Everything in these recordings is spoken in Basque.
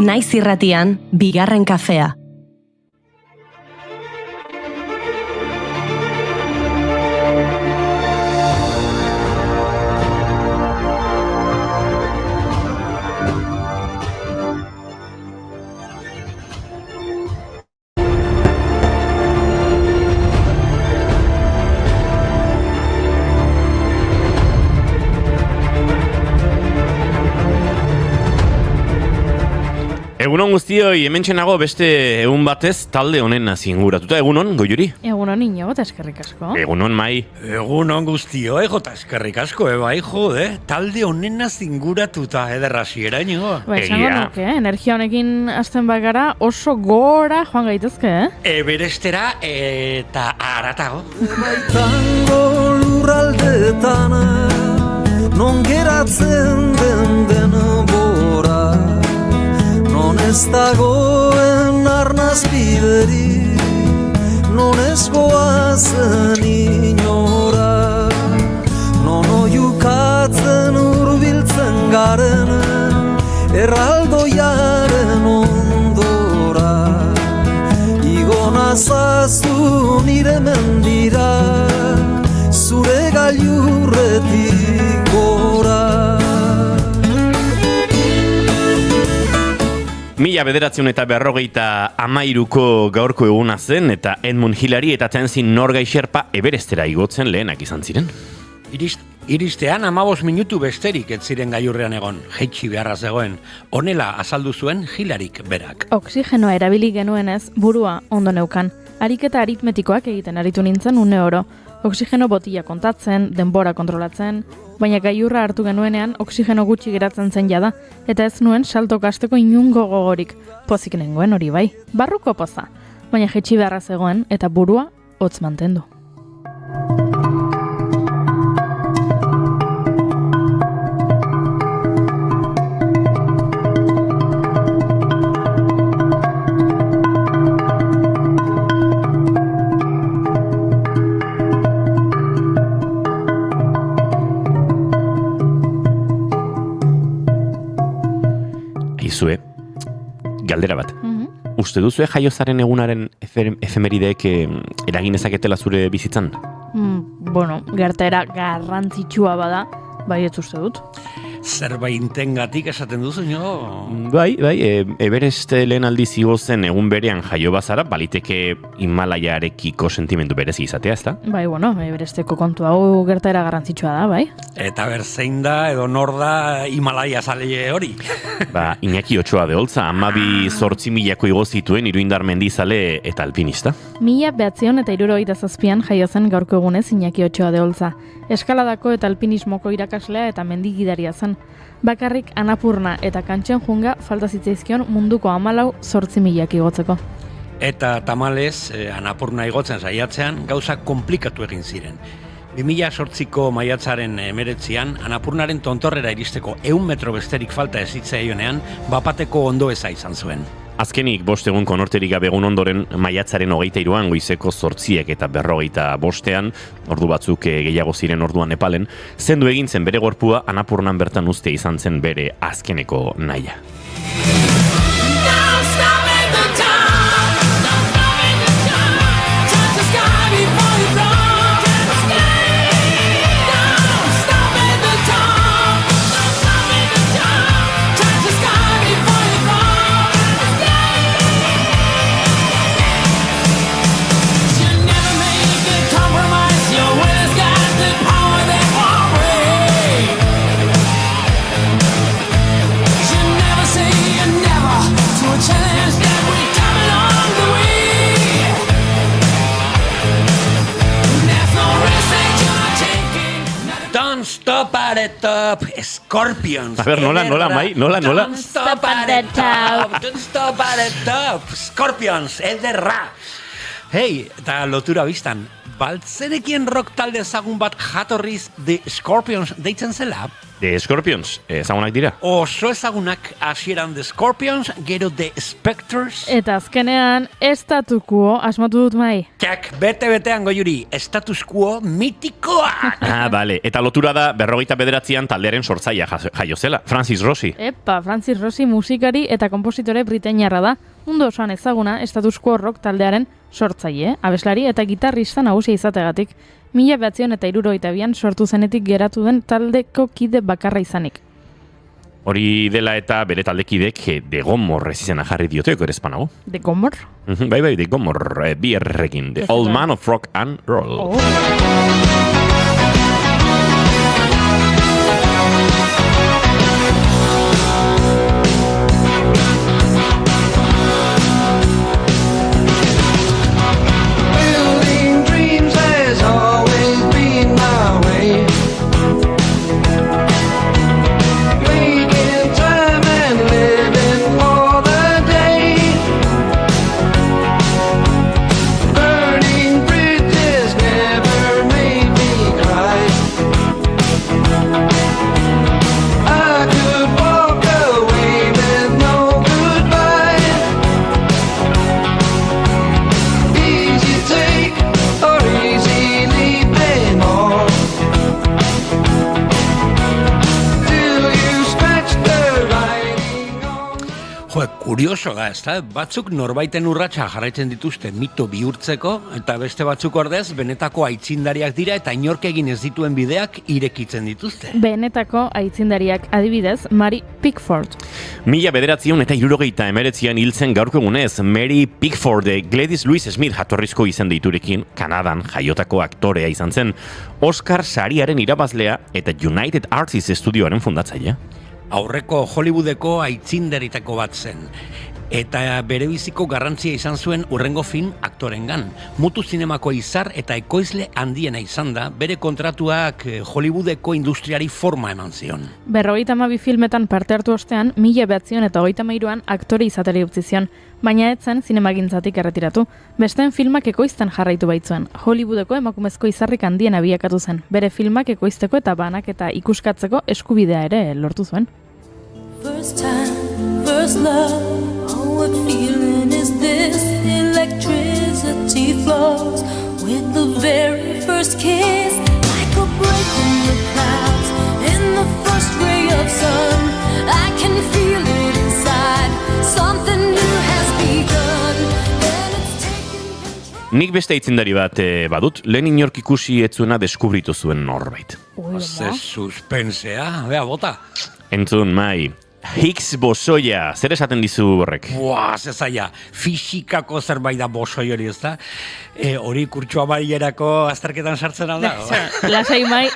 Naiz irratian, bigarren kafea. Egunon guztioi, hementxenago beste egun batez talde honen zinguratuta. Egunon, Goiuri? Egunon Inigo, eskerrik asko. Egunon, Mai? Egunon guztioi, jota eskerrik asko, bai, jode. Talde honen zinguratuta, ederrasiera, Inigo. Esango nuke, energia honekin hasten bagara oso gora joan gaitezke, Everestera eta aratago. Baitango lurraldetan, non geratzen den bora. Non ez dagoen arnazbideri, non ez goazen inora, non oiukatzen urbiltzen garen, erraldoiaren ondora. Igo nazazu nire mendira, zure gailurretik gora. Mila bederatziun eta berrogeita amairuko gaurko eguna zen eta Edmund Hillary eta Tenzin Norgay Sherpa Everestera igotzen lehenak izan ziren. Iristean 15 minutu besterik ez ziren gailurrean egon, jaitsi beharra zegoen. Honela azaldu zuen Hillaryk berak. Oxigenoa erabili genuenez, burua ondo neukan. Ariketa aritmetikoak egiten aritu nintzen une oro. Oxigeno botila kontatzen, denbora kontrolatzen, baina gailurra hartu genuenean oxigeno gutxi geratzen zen jada, eta ez nuen salto kasteko inungo gogorik. Pozik nengoen hori bai, barruko poza, baina jetxi beharra zegoen eta burua hotz mantendu. Aizue, galdera bat. Uste duzue jaiozaren egunaren efemerideek eragin ezaketela zure bizitzan? Bueno, gertaera garrantzitsua bada, bai ez uste dut. Zerbaitengatik esaten duzu, jo? Bai, Everest lehen aldiz igo zen egun berean jaio bazara, baliteke Himalaiarekiko sentimendu berezi izatea, ezta? Bai, bueno, Everesteko kontu hau gertaera garrantzitsua da, bai. Eta berzein da, edo nor da Himalaia zale hori? Iñaki Otxoa de Olza, 12.000 igo zituen iruindar mendizale eta alpinista. 1977an jaio zen gaurko egunez Iñaki Otxoa de Olza. Eskaladako eta alpinismoko irakaslea eta mendigidaria zen. Bakarrik Anapurna eta Kantxenjunga falta zitzaizkion munduko 14.000 igotzeko. Eta tamalez, Anapurna igotzen saiatzean gauza komplikatu egin ziren. 2008ko maiatzaren 19an, Anapurnaren tontorrera iristeko 100 metro besterik falta ez zitzaionean, bapateko ondo eza izan zuen. Azkenik, 5 egun konorterik gabe egun ondoren maiatzaren 23an goizeko 8 eta 45 ordu batzuk gehiago ziren orduan Nepalen, zendu egin zen bere gorpua Anapurnan bertan uztea izan zen bere azkeneko nahia. Stop at the top, Scorpions. A ver, nola, Mai, nola. Don't stop at the top, don't stop at the top, Scorpions, ederra. Hei, eta lotura biztan, Baltzerekien rock talde ezagun bat jatorriz The Scorpions deitzen zela? The Scorpions, ezagunak dira. Oso ezagunak hasieran The Scorpions, gero The Spectres. Eta azkenean, statu quo asmatu dut mai. Txak, bete-betean goiuri, status quo mitikoa! Bale, eta lotura da 59an taldearen sortzailea jaio zela, Francis Rossi. Epa, Francis Rossi musikari eta konpositore britainiarra da. Mundu osoan ezaguna status quo rock taldearen sortzaile, abeslari eta gitarrista nagusia izategatik. 1972an sortu zenetik geratu den taldeko kide bakarra izanik. Hori dela eta bere taldekidek The Gomor ez izena jarri diote, eko ere espanago. The Gomor? Bai, The Gomor, bi errekin, The Old Man of Rock and Roll. Kurioso da, ezta? Batzuk norbaiten urratsa jarraitzen dituzte mito bihurtzeko, eta beste batzuk ordez benetako aitzindariak dira eta inork egin ez dituen bideak irekitzen dituzte. Benetako aitzindariak adibidez, Mary Pickford. 1979an hiltzen gaurko egunez, Mary Pickford Gladys Louise Smith jatorrizko izen deiturekin Kanadan jaiotako aktorea izan zen, Oscar sariaren irabazlea eta United Artists Studioaren fundatzailea. Aurreko Hollywoodeko aitzindaritako bat zen. Eta bere biziko garrantzia izan zuen hurrengo film aktorengan. Mutu zinemako izar eta ekoizle handiena izan da, bere kontratuak Hollywoodeko industriari forma eman zion. 52 filmetan parte hartu ostean, 1983an aktore izateri utzi zion, baina ez zen zinemagintzatik erretiratu. Besteen filmak ekoizten jarraitu baitzuen. Hollywoodeko emakumezko izarrik handiena bilakatu zen. Bere filmak ekoizteko eta banak eta ikuskatzeko eskubidea ere lortu zuen. First time, first love, oh what feeling is this? Electricity flows with the very first kiss, like a break in the clouds, in the first ray of sun, I can feel it inside, something new has begun, and it's taking control. Nik beste aitzindari bat badut, lehen inork ikusi etzuena deskubritu zuen norbait. Ze suspensea, bea, bota. Entzun, mai, Higgs bosoia, zer esaten dizu horrek? Buah, zezaia, fisikako zerbait da bosoi hori, ez da? Hori kurtsua baierako azterketan sartzen alda? Lasai mai,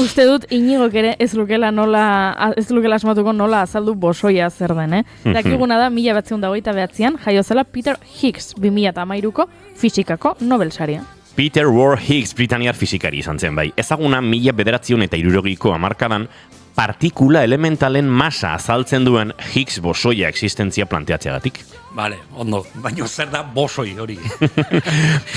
uste dut Iñigok ere ez lukela asmatuko nola azaldu bosoia zer den, Dakiguna da 1929an jaio zela Peter Higgs 2013ko fisikako Nobel saria. Peter Ward Higgs britaniar fisikari izan zen bai. Ezaguna 1960ko hamarkadan partikula elementalen masa azaltzen duen Higgs bosoia existentzia planteatzeagatik. Vale, ondo, baina zer da bosoi hori?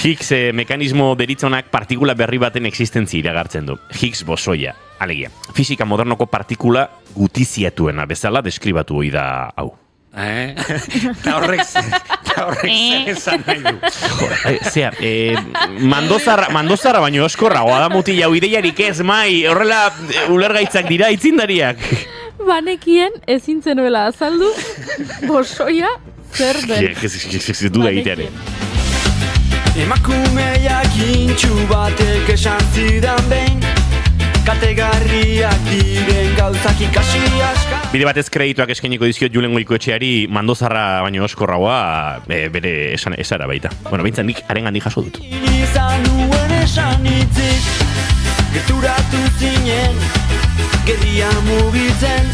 Higgs mekanismo deritzonak partikula berri baten existentzia iragartzen du. Higgs bosoia, alegia. Fisika modernoko partikula gutiziatuena bezala deskribatu ohi da hau. Eta horrek zer esan nahi du. Mandozarra baino oskorragoa da mutila ideiarik ez, mai, horrela ulergaitzak dira itzindariak. Banekien ezin zenuela azaldu bosoia zer den. Ez du da egiteare. Emakumeiak intxu batek esan zidan behin, kategarriak diren gauzak ikasi aska. Bide batez kredituak eskainiko dizkiot Julen Goikoetxeari Mandozarra baino oskorragoa bere esara baita. Bueno, bintzat nik harengandik jaso dut. Izan nuen esan itzik, gerturatu zinen, gerria mugitzen.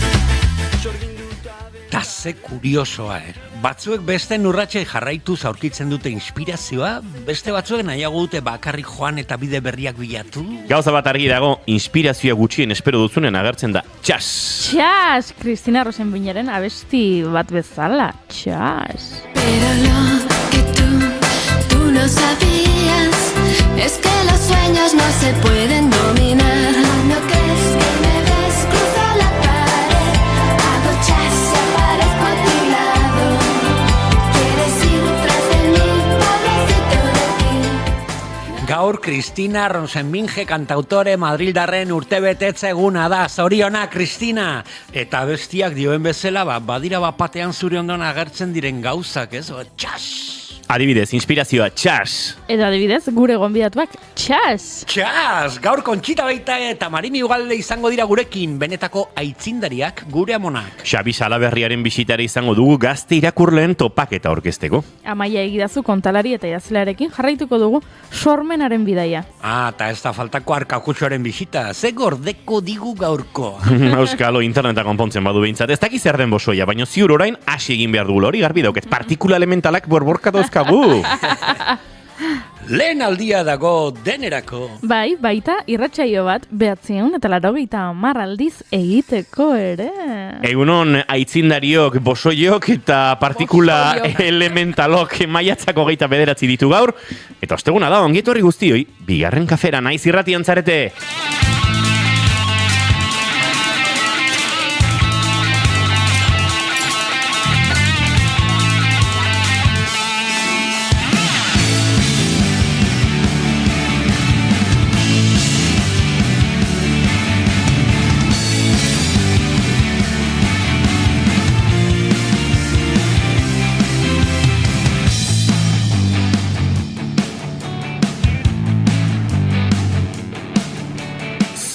Ta ze kuriosoa, Batzuek beste urratsei jarraituz aurkitzen dute inspirazioa, beste batzuek nahiago dute bakarrik joan eta bide berriak bilatu. Gauza bat argi dago, inspirazioa gutxien espero duzunen agertzen da. Txas! Txas! Kristina Rosenbinaren abesti bat bezala. Txas! Pero lo que tú tú lo sabías, es que los sueños no se pueden dominar. Cuando crees que me ves, cruzo la pared, hago chas y aparezco a tu lado. Quieres ir tras de mí, pobrecito de ti. Gaur Cristina Rosenbinge kantautore Madrildarren urtebetetze eguna da. Zorionak, Cristina! Eta bestiak dioen bezala, badira batean zure ondoan agertzen diren gauzak, ez? Txas! Adibidez, inspirazioa, txas! Eta adibidez, gure gonbidatuak, txas! Txas! Gaur Kontxita Baita eta Marimi Ugalde izango dira gurekin, benetako aitzindariak gure amonak. Xabi Salaberriaren bisitari izango dugu gazte irakurleen topaketa orkesteko. Amaia Egidazu kontalari eta idazlearekin jarraituko dugu sormenaren bidaia. Eta ez da faltako arkakutxoaren bisita, ze gordeko digu gaurko. Euskalo interneta konpontzen badu behintzat. Ez dakiz zer den bosoia, baina ziur orain hasi egin behar dugula hori garbi dauket. Partikula elementalak borborka dauzkagu. Lehen aldia dago denerako. Bai, baita irratsaio bat 980 aldiz egiteko ere. Egunon aitzindariok, bosoiok eta partikula Bosoiok. elementalok maiatzako 29 ditu gaur. Eta osteguna da, ongi etorri guztioi, bigarren kafera naiz irratian zarete.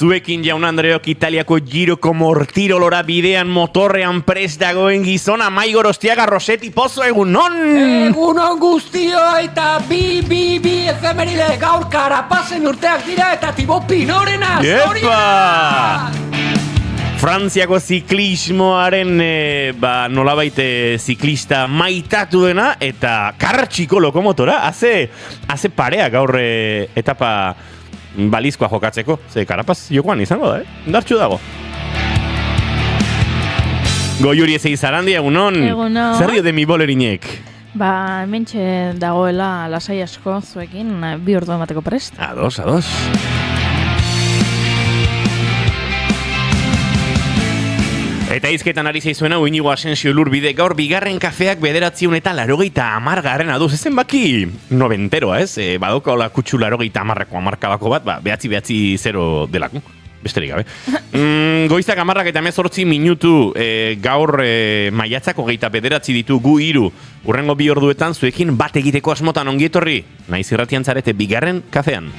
Zuekin jaun Andreok Italiako Giroko mortirolora bidean motorrean prest dagoen gizona Maigorostiaga Rosetti Pozo egunon! Egunon guztio eta bi efemeride gaur Karapazen urteak dira eta Tibo Pinorena! Epa! Frantziako ziklismoaren nolabait ziklista maitatu dena eta kartxiko lokomotora haze parea gaur etapa balizkoa jokatzeko, ze Karapaz jokoan izango da, indartxu dago. Goiuri ezei zarandi, egunon. Egunon. Zer dio de mi bolerinek? Hementxe dagoela lasai asko zuekin, 2 ordu emateko prest. Ados. Eta izketan ari zaizuena Iñigo Asensio Lurbide gaur bigarren kafeak 980 garrena duz. Ezen baki noventeroa, ez? Badoko la kutsu 80ko hamarkadako bat, 980 delako. Besterik gabe. Goizak 10 eta 18 minutu gaur maiatzako 29 ditu gu 3. Urrengo 2 orduetan zuekin bat egiteko asmotan ongi etorri. Naiz irratian zarete bigarren kafean.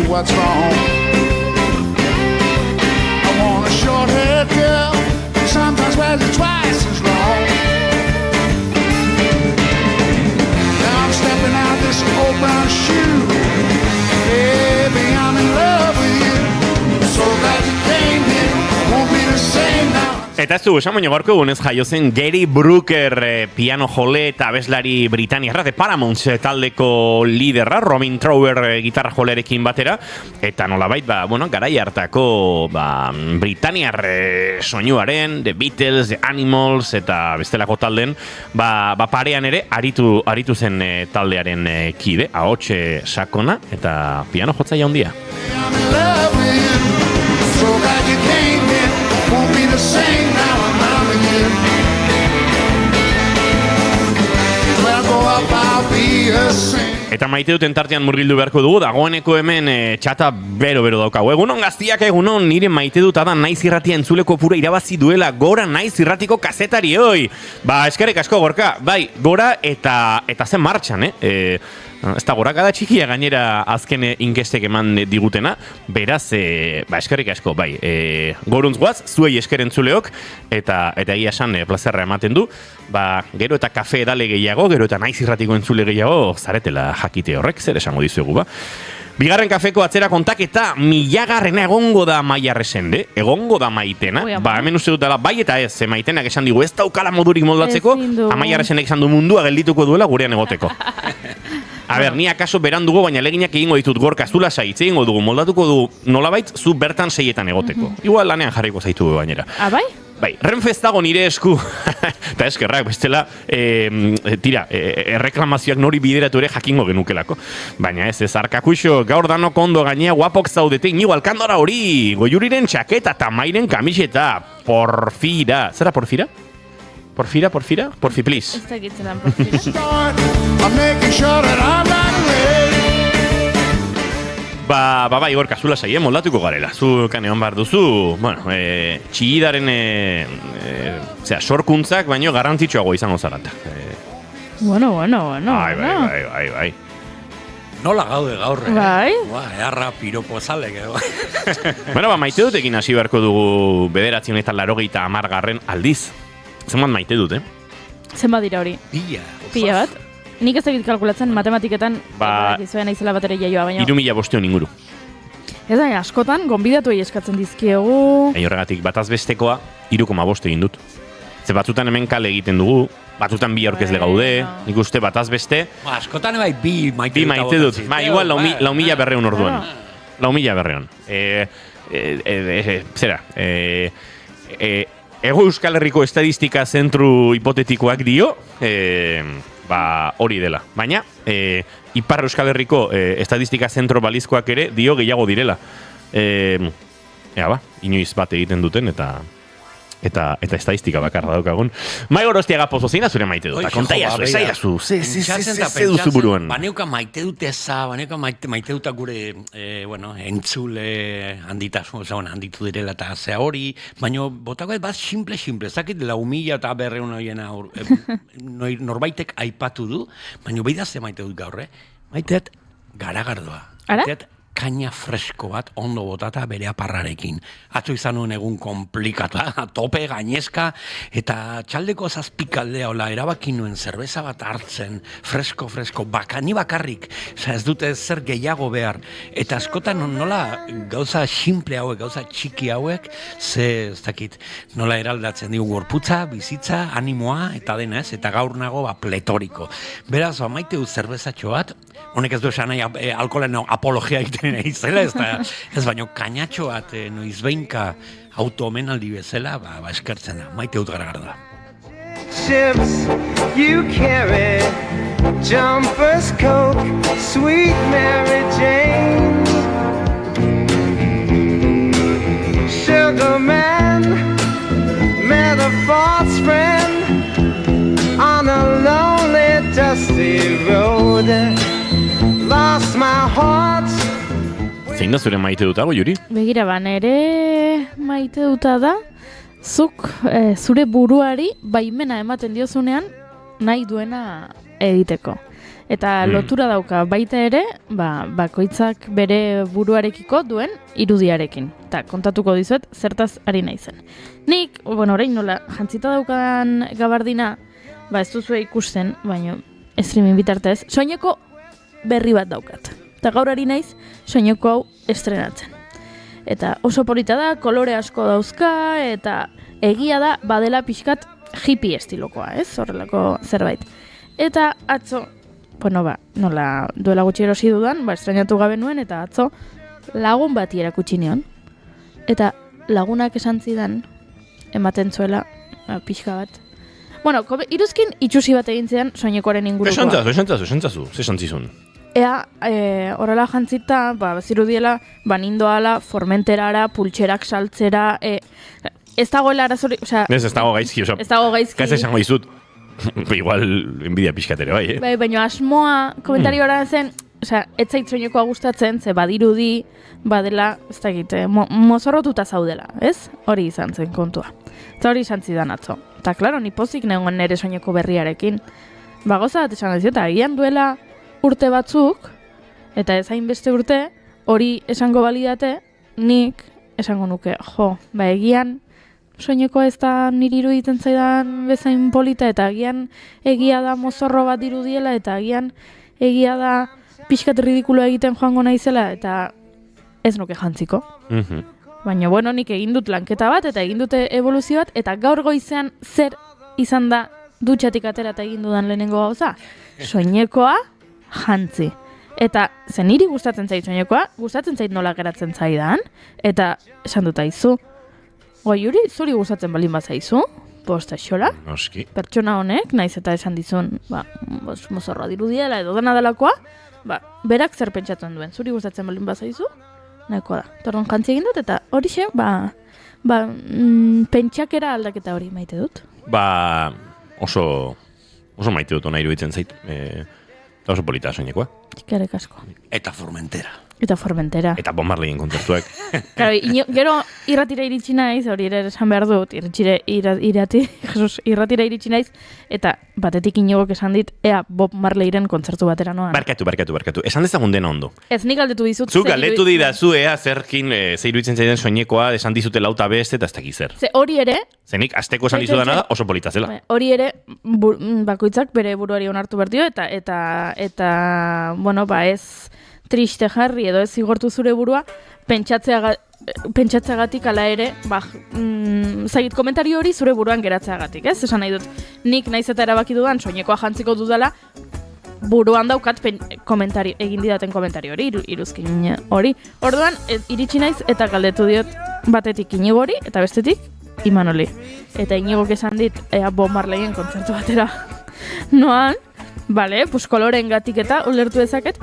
What's wrong? I want a short-haired girl, sometimes wears it twice as long. Now I'm stepping out this old brown shoe. Baby, I'm in love with you. So glad you came here, won't be the same now. Eta ez du, esan baino gaurko egunez jaio zen Gary Brooker, piano jole eta abeslari britaniarra, de Paramount taldeko liderra, Robin Trower gitarra jolerekin batera, eta nolabait, garai hartako britaniar soinuaren, The Beatles, The Animals, eta bestelako talden, parean ere aritu zen taldearen kide, ahotxe sakona, eta piano jotzaia handia. I'm in love with you. So glad you came here, won't be the same now I'm out again. When I grow up I'll be a saint. Eta maite duten tartean murgildu beharko dugu, dagoeneko hemen txata bero daukagu. Egunon gaztiak, egunon, nire maite dut da Naiz Irratia entzuleko pura irabazi duela Gora Naiz Irratiko kazetari hoi. Eskerrik asko gorka, bai, Gora eta zen martxan, Ez da gorakada txikia gainera azken inkestek eman digutena, beraz, eskerrik asko, bai, goruntz guaz, zuei esker entzuleok, eta egia esan plazerra ematen du, gero eta kafe edale gehiago, gero eta naiz irratiko entzule gehiago, zaretela jakite horrek, zer esango dizuegu, ba. Bigarren kafeko atzera kontaketa 1000 egongo da Maiarresen, egongo da Maitena. Hemen uste dut dela, bai eta ez, Maitenak esan digu, ez daukala modurik moldatzeko, Maiarresenek esan du mundua geldituko duela gurean egoteko. A ber, ni akaso berandugo, baina leginak egingo ditut gorka zula saitze egingo dugu, moldatuko du nolabait zu bertan 6etan egoteko. Igual lanean jarriko zaitu gainera. Bai? Bai, Renfe ez dago nire esku, eta eskerrak, bestela, erreklamazioak nori bideratu ere jakingo genukelako. Baina ez, arkakuixo, gaur danok ondo gainea guapok zaudete, inigo alkandora hori, Goiuriren txaketa, Tamairen kamiseta, Porfira. Zera Porfira? Porfira? Porfi, please. Ez da egitzelan Porfira. I'm making sure that I'm not ready. Bai, gorka, zula saien moldatuko garela. Zu kaneon behar duzu, txigidaren sorkuntzak, baino garrantzitsuago izango zarata. Bueno. Bai. Nola gaude gaur, Bai. Earra piropo zalek, Maite dutekin hasi beharko dugu 1980 aldiz. Zenbat maite dut, Zenbat dira hori? Pila bat. Nik ez egit kalkulatzen matematikatan gizoen aizela bat ere jaioa, baina... 3500 inguru. Ez da, askotan, gonbidatuei eskatzen dizkiegu... Horregatik, bataz bestekoa, 3,5 egin dut. Ze batzutan hemen kale egiten dugu, batzutan 2 aurkezle gaude, nik uste bataz beste... Askotan bai, 2 maite dut. Igual, 400 orduan. 400. Zera, Ego Euskal Herriko Estadistika Zentru hipotetikoak dio, hori dela. Baina, Ipar Euskal Herriko Estadistika Zentro balizkoak ere dio gehiago direla. Inoiz bat egiten duten eta estadistika bakar daukagun. Maigor Ostiaga Pozo, zein da zure maite dut? Kontaiazu, esaiazu, ze duzu buruan. Baneuka maite dut eza, maite dut gure, entzule handitasun, handitu direla eta zea hori, baina botako bat simple, zakit 4.000 eta 500 horiena norbaitek aipatu du, baina beidazte maite dut gaur, maiteet garagardoa. Maiteet kaina fresko bat ondo botata bere aparrarekin. Atzo izan nuen egun komplikata, tope, gainezka, eta txaldeko zazpikaldea hola, erabaki nuen zerbeza bat hartzen, fresko, ni bakarrik, ez dute zer gehiago behar. Eta askotan nola gauza simple hauek, gauza txiki hauek, ez dakit, nola eraldatzen digu gorputza, bizitza, animoa, eta dena ez, eta gaur nago pletoriko. Beraz, maite dut zerbezatxo bat, honek ez du esan nahi alkoholen apologia egiten izela, ez baino kainatxo bat noizbeinka auto-omenaldi bezala, eskertzen da, maite dut garagardoa. Ships you carry, jumpers, coke, sweet Mary Jane. Sugar man met a false friend on a lonely, dusty road. Lost my heart. Zein da zure maite dutago, Juri? Begira, ere maite duta da, zuk zure buruari baimena ematen diozunean nahi duena egiteko. Eta lotura dauka baita ere, bakoitzak bere buruarekiko duen irudiarekin. Eta kontatuko dizuet, zertaz ari naizen. Nik, orain nola, jantzita daukadan gabardina, ez duzue ikusten, baina streaming bitartez, soineko berri bat daukat. Eta gaur ari naiz, soineko hau estrenatzen. Eta oso polita da, kolore asko dauzka, eta egia da, badela pixkat hippie estilokoa, horrelako zerbait. Eta atzo, nola duela gutxi erosi dudan, estrenatu gabe nuen, eta atzo lagun bati erakutsi nion. Eta lagunak esan zidan, ematen zuela, pixka bat. Iruzkin itxusi bat egin zidan soinekoaren ingurukoa. Esantzazu, ze santzizun? Ea, horrela jantzita, zirudiela, nindoala, formenterara, pultxerak saltzera, ez dagoela arazori, ez dago gaizki, ez dago gaizki. Kaz esango dizut, igual enbidia pixkatere, bai, baina asmoa, komentario zen, ez zait soinekoa gustatzen, ze badirudi, badela, ez dakit, mozorrotuta zaudela, ez? Hori izan zen kontua. Eta hori izan zidan atzo. Eta, klaro, ni pozik nengoen nire soineko berriarekin. Goza bat esan ez eta agian duela urte batzuk, eta ez hainbeste urte, hori esango balidate, nik esango nuke, egian, soineko ez da niri iruditzen zaidan bezain polita, eta agian egia da mozorro bat irudiela, eta agian egia da pixkat ridikulo egiten joango naizela, eta ez nuke jantziko. Baina, bueno, nik egin dut lanketa bat, eta egin dute evoluzio bat, eta gaur goizean zer izan da dutxatik atera eta egin dudan lehenengo gauza? Soinekoa jantzi. Eta zen niri gustatzen zait soinekoa, gustatzen zait nola geratzen zaidan, eta esan dut aizu, Juri, zuri gustatzen balin bat zaizu, posta xola, pertsona honek, naiz eta esan dizun, mozorroa dirudiela edo dena delakoa, berak zer pentsatzen duen, zuri gustatzen balin bat zaizu, nahikoa da. Torron jantzi egin dut, eta horixe, pentsakera aldaketa hori maite dut. Oso maite dut ona iruditzen zait, eta oso polita soinekoa. Eskerrik asko. Eta Formentera. Eta Bob Marleyen kontzertuak. Claro, gero irratira iritsi naiz, hori ere esan behar dut, irratira iritsi naiz, eta batetik Iñigok esan dit, ea Bob Marleyren kontzertu batera noan. Barkatu. Esan dezagun dena ondo. Ez nik galdetu dizut. Zuk galdetu didazu, ea zerkin, ze iruditzen zaiden soinekoa, esan dizute lauta beste, eta ez dakiz zer. Ze hori ere... Zenik, azteko esan dizudana da, oso polita zela. Hori ere, bakoitzak bere buruari onartu berdio, eta bueno, ez triste jarri edo ez zigortu zure burua, pentsatzeagatik ala ere, zagit komentario hori zure buruan geratzeagatik, ez? Esan nahi dut, nik naiz eta erabaki dudan, soinekoa jantziko dudala, buruan daukat egin didaten komentario hori, iruzkin hori. Orduan, iritsi naiz eta galdetu diot batetik Iñigo hori, eta bestetik Imanoli. Eta Iñigok esan dit, ea Bob Marleyen kontzertu batera noan, koloreen gatik eta ulertu dezaket,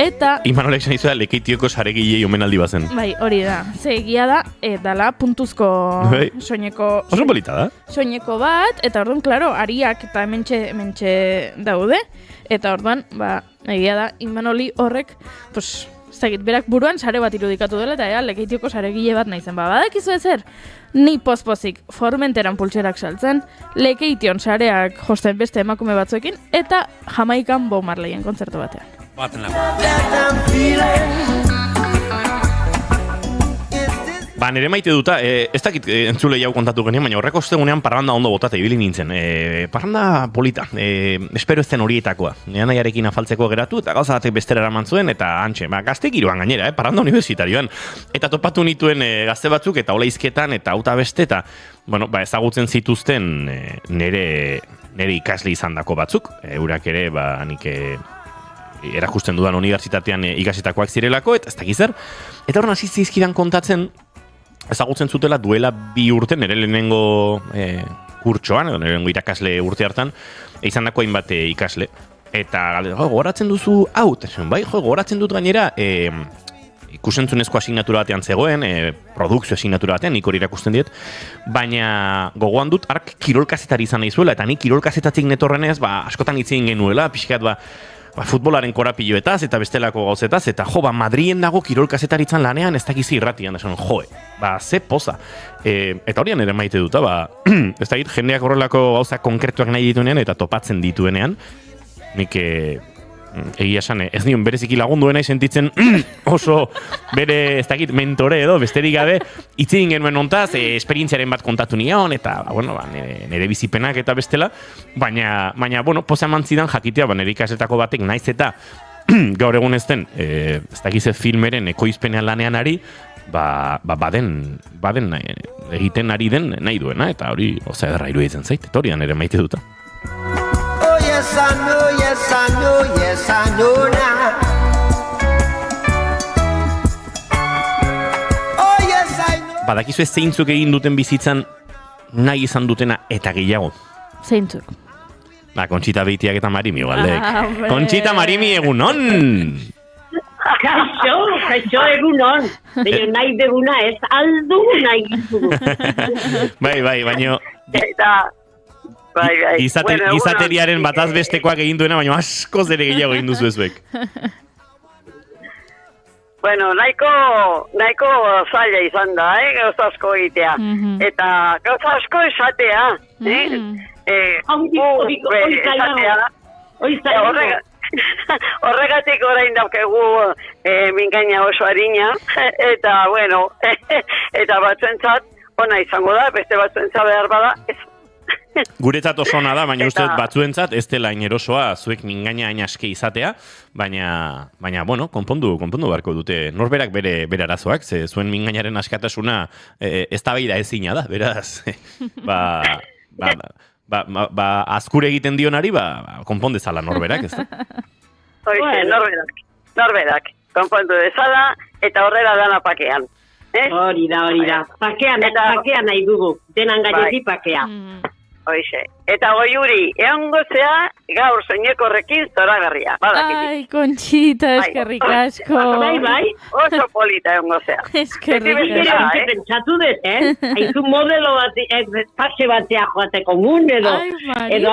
eta... Imanolek esan izua lekeitioko saregilei omenaldi bazen. Bai, hori da. Ze egia da, dala puntuzko soineko... Oso polita da. Soineko bat, eta orduan, klaro, ariak eta hementxe daude, eta orduan, egia da, Imanoli horrek, berak buruan sare bat irudikatu dela, eta lekeitioko saregile bat naizen. Badakizu ezer, ni pozpozik Formenteran pultserak saltzen, lekeition sareak josten beste emakume batzuekin, eta Jamaikan Bob Marleyen kontzertu batean. Baten nire maite duta, ez dakit entzule jau kontatu genien, baina horreko ostegunean parranda ondo botate ibili nintzen. Parranda polita, espero ez zen horietakoa. Nean nahiarekin afaltzeko geratu, eta gauza batek bestera eraman zuen, eta antxe, gaztek iruan gainera, parranda universitarioan. Eta topatu nituen gazte batzuk, eta hola izketan, eta auta beste, eta ezagutzen zituzten nire ikasle izan dako batzuk. Eurak ere, nik erakusten dudan unibertsitatean ikasitakoak zirelako, eta ez dakiz zer. Eta horren hasi zizkidan kontatzen, ezagutzen zutela duela 2 urte, nire lehenengo kurtsoan, edo nire lehenengo irakasle urte hartan, izan dako hainbat ikasle. Eta gogoratzen duzu hau, gogoratzen dut gainera, ikusentzunezko asignatura batean zegoen, produkzio asignatura batean, nik hori irakusten diet, baina gogoan dut ark kirolkazetari izan nahi zuela, eta nik kirolkazetatik netorrenez, askotan hitzein genuela, pixkat, futbolaren korapilloetaz eta bestelako gauzetaz, eta Madrien dago kirolkazetaritzan lanean ez dakizi irratian, esan, ze poza. Eta horian ere maite duta, ez dakit, jendeak horrelako gauza konkretuak nahi dituenean eta topatzen dituenean, nik egia esan, ez nion bereziki lagunduena sentitzen oso bere, ez dakit, mentore edo, besterik gabe, itzin genuen ontaz, esperientziaren bat kontatu nion, eta, nire bizipenak eta bestela, baina, poza eman zidan jakitea, nire ikasetako batek naiz eta gaur egun ez den, ez dakize filmeren ekoizpenean lanean ari, baden egiten ari den nahi duena, eta hori, ederra iruditzen zait, eta horian ere maite duta. Yes, I know, yes, I know, yes, I know now. Oh, yes, I know. Badakizu ez zeintzuk egin duten bizitzan nahi izan dutena eta gehiago. Zeintzuk? Kontxita Beitiak eta Marimi galdek. Kontxita Marimi egunon! Kaixo egunon. Baina nahi deguna ez aldu nahi gizu. Bai, baina... Bai. Gizateriaren bataz bestekoak egin duena, baina askoz ere gehiago egin duzu ezuek. Nahiko zaila izan da, gauza asko egitea. Eta gauza asko esatea. Horregatik orain daukegu mingaina oso harina, eta, bueno, eta batzuentzat ona izango da, beste batzuentzat behar bada, ez. Guretzat oso ona da, baina uste batzuentzat ez dela inerosoa zuek mingaina hain aske izatea, baina bueno, konpondu beharko dute norberak bere arazoak, ze zuen mingainaren askatasuna eztabaida ezina da, beraz, azkure egiten dionari, konpon dezala norberak, ez da? Norberak, konpondu dezala, eta horrela dana pakean. Hori da. Pakean nahi dugu, denan gainetik pakea. Hoixe. Eta Goiuri, egongo zea gaur soineko horrekin zoragarria. Ai, Conchita, eskerrik asko. Bai. Oso polita egongo zea. Eskerrik asko. Pentsatu dut, Haizu modelo bat, pase batea joateko mun, edo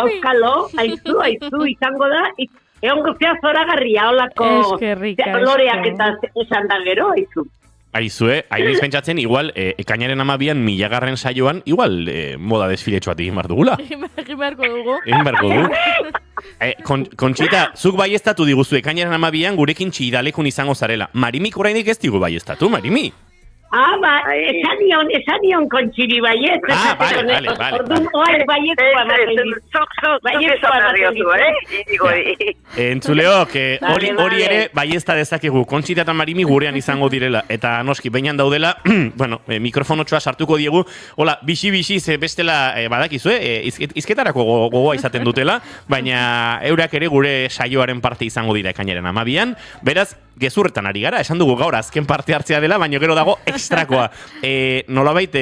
auskalo, haizu, izango da, egongo zea zoragarria, holako loreak eta esan da gero, haizu. Aizue, hainiz pentsatzen, igual, ekainaren 12an 1000. Saioan, igual, moda desfiletxoat egin behar dugula. Egin beharko dugu. Conchita, zuk baiestatu diguzu, ekainaren 12an gurekin txidalekun izango zarela. Marimik orainik ez digu baiestatu, Marimi? Esan nion Kontxiri baiet. Vale. Orduan, oare baietkoa Entzuleok, hori ere baiesta dezakegu, Conchita eta Marimi gurean izango direla. Eta noski, behinan daudela, bueno, mikrofonotxoa sartuko diegu, hola, bixi, ze bestela badakizue, izketarako gogoa izaten dutela, baina eurak ere gure saioaren parte izango dira ekainaren 12an, beraz, gezurretan ari gara, esan dugu gaur azken parte hartzea dela, baina gero dago ekstrakoa. Nolabait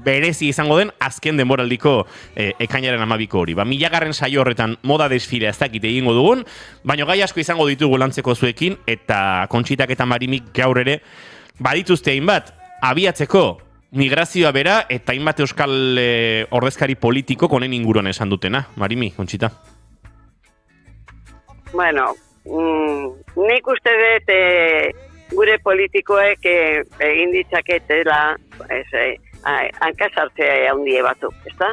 berezi izango den azken denboraldiko ekainaren 12ko hori. 1000. Saio horretan moda desfilea ez dakit egingo dugun, baina gai asko izango ditugu lantzeko zuekin, eta Kontxitak eta Marimik gaur ere badituzte hainbat abiatzeko migrazioa bera eta hainbat euskal ordezkari politiko konen inguruan esan dutena. Marimi, Kontxita. Bueno, nik uste dut gure politikoek egin ditzaketela hankasartzea handie batzuk, ezta?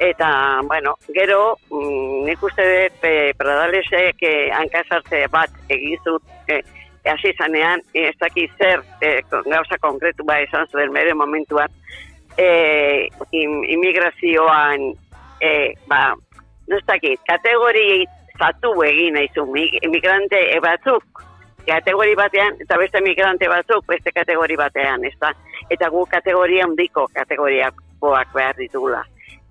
Eta, bueno, gero nik uste dut Pradalesek hankasartze bat egin zut hasi zanean, ez dakit zer gauza konkretu esan zuen bere momentuan immigrazioan no ez dakit, kategori zatu egin aizu, migrante batzuk kategori batean, eta beste migrante batzuk beste kategori batean, ezta? Eta gu kategoria handiko kategoriakoak behar ditugula.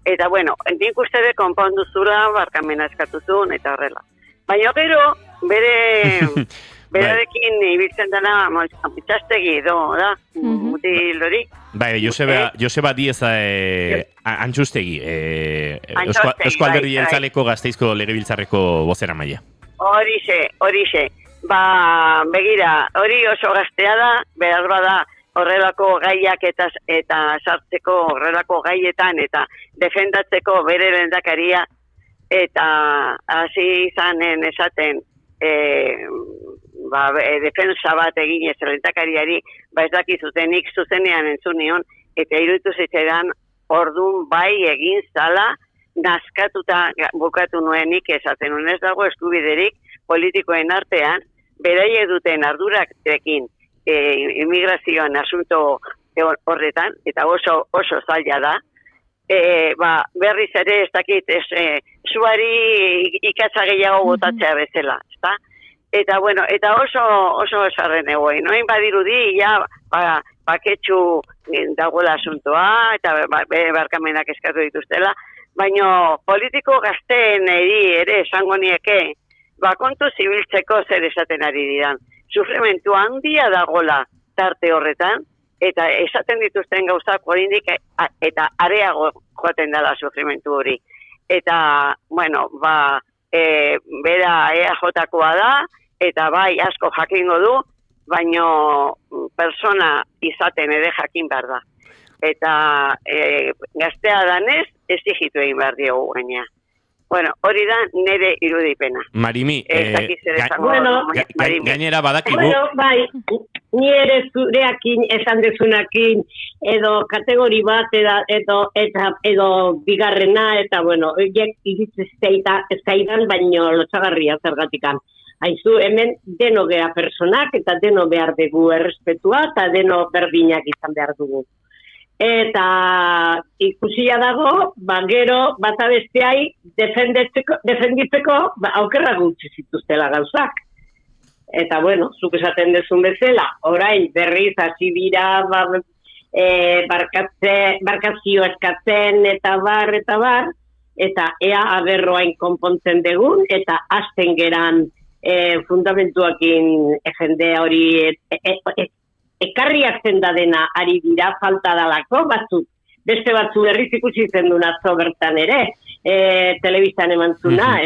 Eta bueno, nik uste de konpondu zura, barkamena eskatuzun, eta horrela. Baina gero, berarekin ibiltzen dena itxastegi edo, da? Mutil hori? Bai, Joseba Diez Antxustegi, Eusko Alderdi Jeltzaleko Gasteizko Legebiltzarreko bozera maila. Horixe. Begira, hori oso gaztea da, behar bada horrelako gaiak eta sartzeko horrelako gaietan eta defendatzeko bere lehendakaria eta hasi izanen esaten defensa bat egin ez lehendakariari, ez dakizutenik zuzenean entzun nion, eta iruditu zitzaidan ordun bai egin zala nazkatuta bukatu nuenik esaten ez dago eskubiderik politikoen artean, beraie duten ardurarekin immigrazioan asunto horretan, eta oso zaila da, berriz ere ez dakit, zuari ikatza gehiago botatzea bezala, ezta? Eta bueno, eta oso esarren egoen, noin badirudi, paketxu dagoela asuntoa, eta barkamenak eskatu dituztela, baina politiko gazteen ere esango nieke, kontu zibiltzeko zer esaten ari diran. Sufrimentu handia dagola tarte horretan, eta esaten dituzten gauzak oraindik eta areago joaten dela sufrimentu hori. Eta, bueno, bera EAJ-koa da, eta bai asko jakingo du, baino persona izaten ere jakin behar da. Eta gaztea danez, exigitu egin behar diogu gaina. Bueno, hori da nire irudipena. Marimi, gainera badakigu. Bueno, bai, ni ere zureakin esan dezunakin, edo kategori bat, edo bigarrena, eta bueno, horiek iritz ez zaidan, baino lotxagarria zergatikan. haizu, hemen deno gea personak, eta deno behar dugu errespetua, eta deno berdinak izan behar dugu. Eta ikusia dago, gero bata besteai defenditzeko aukerra gutxi zituztela gauzak. Eta bueno, zuk esaten dezun bezala, orain berriz hasi dira barkazio eskatzen eta bar, eta ea aberroain konpontzen dugun, eta hasten geran fundamentuakin jende hori ekarriatzen da dena ari dira falta dalako, beste batzu berriz ikusi zen duen atzo bertan ere, telebistan emantzuna,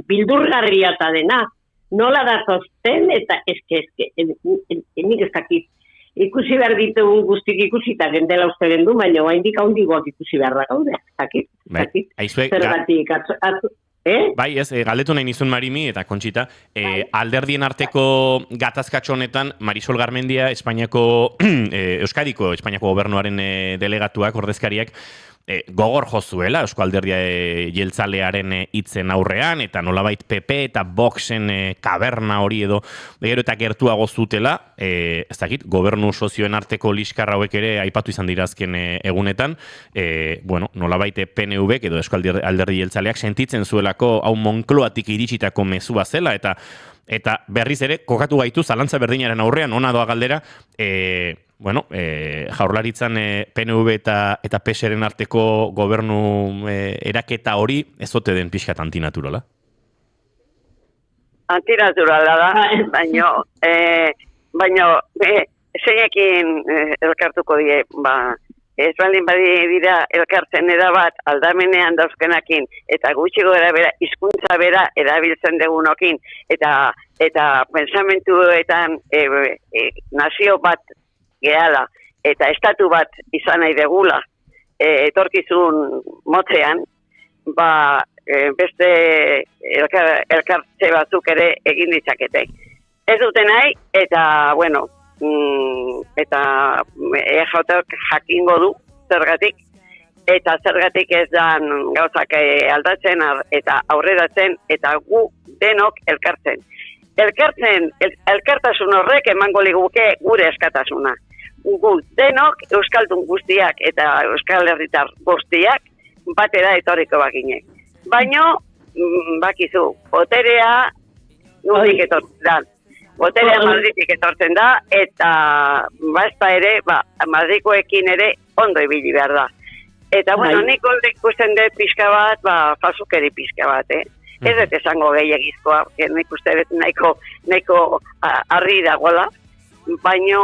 bildurgarria eta dena, nola datozten, eta nik ez dakit, ikusi behar ditugun guztik ikusita gendela uste gendu, baina haindik haundigoak ikusi behar da gaude, ez dakit, zergatik Bai, ez, galdetu nahi nizun Marimi eta Kontxita, alderdien arteko gatazkatxo honetan Marisol Garmendia, Euskadiko Espainiako gobernuaren delegatuak, ordezkariak, gogor jozuela Eusko Alderdia jeltzalearen hitzen aurrean, eta nolabait PP eta Voxen kaberna hori edo eta gertuago zutela, ez dakit, gobernu sozioen arteko liskarra hauek ere aipatu izan dirazken egunetan, nolabait PNV edo Eusko Alderdi jeltzaleak sentitzen zuelako hau Moncloatik iritsitako mezua zela, eta berriz ere kokatu gaitu zalantza berdinaren aurrean, ona doa galdera, jaurlaritzan PNV eta PSren arteko gobernu eraketa hori ez ote den pixkat antinaturala? Antinaturala da, baino zeinekin elkartuko die, ez baldin dira elkartzen edabat aldamenean dauzkenakin, eta gutxi gora bera, hizkuntza bera erabiltzen degunokin, eta pensamentuetan nazio bat gehala, eta estatu bat izan nahi degula, etorkizun motzean, beste elkartze batzuk ere egin ditzakete. Ez dute nahi, eta, eta EJak jakingo du zergatik, eta zergatik ez dan gauzak aldatzen eta aurreratzen, eta gu denok elkartzen. Elkartasun horrek emango liguke gure eskatasuna. Gu denok euskaldun guztiak eta euskal herritar guztiak batera etorriko bakine. Baino, bakizu, boterea nudik etortzen da. Boterea Madridik etortzen da, eta basta ere, Madrikoekin ere ondo ibili behar da. Eta, nik ikusten dut pixka bat, fasukeri pixka bat, Ez dut esango gehiagizkoa, nik uste dut nahiko arri dagoela, baino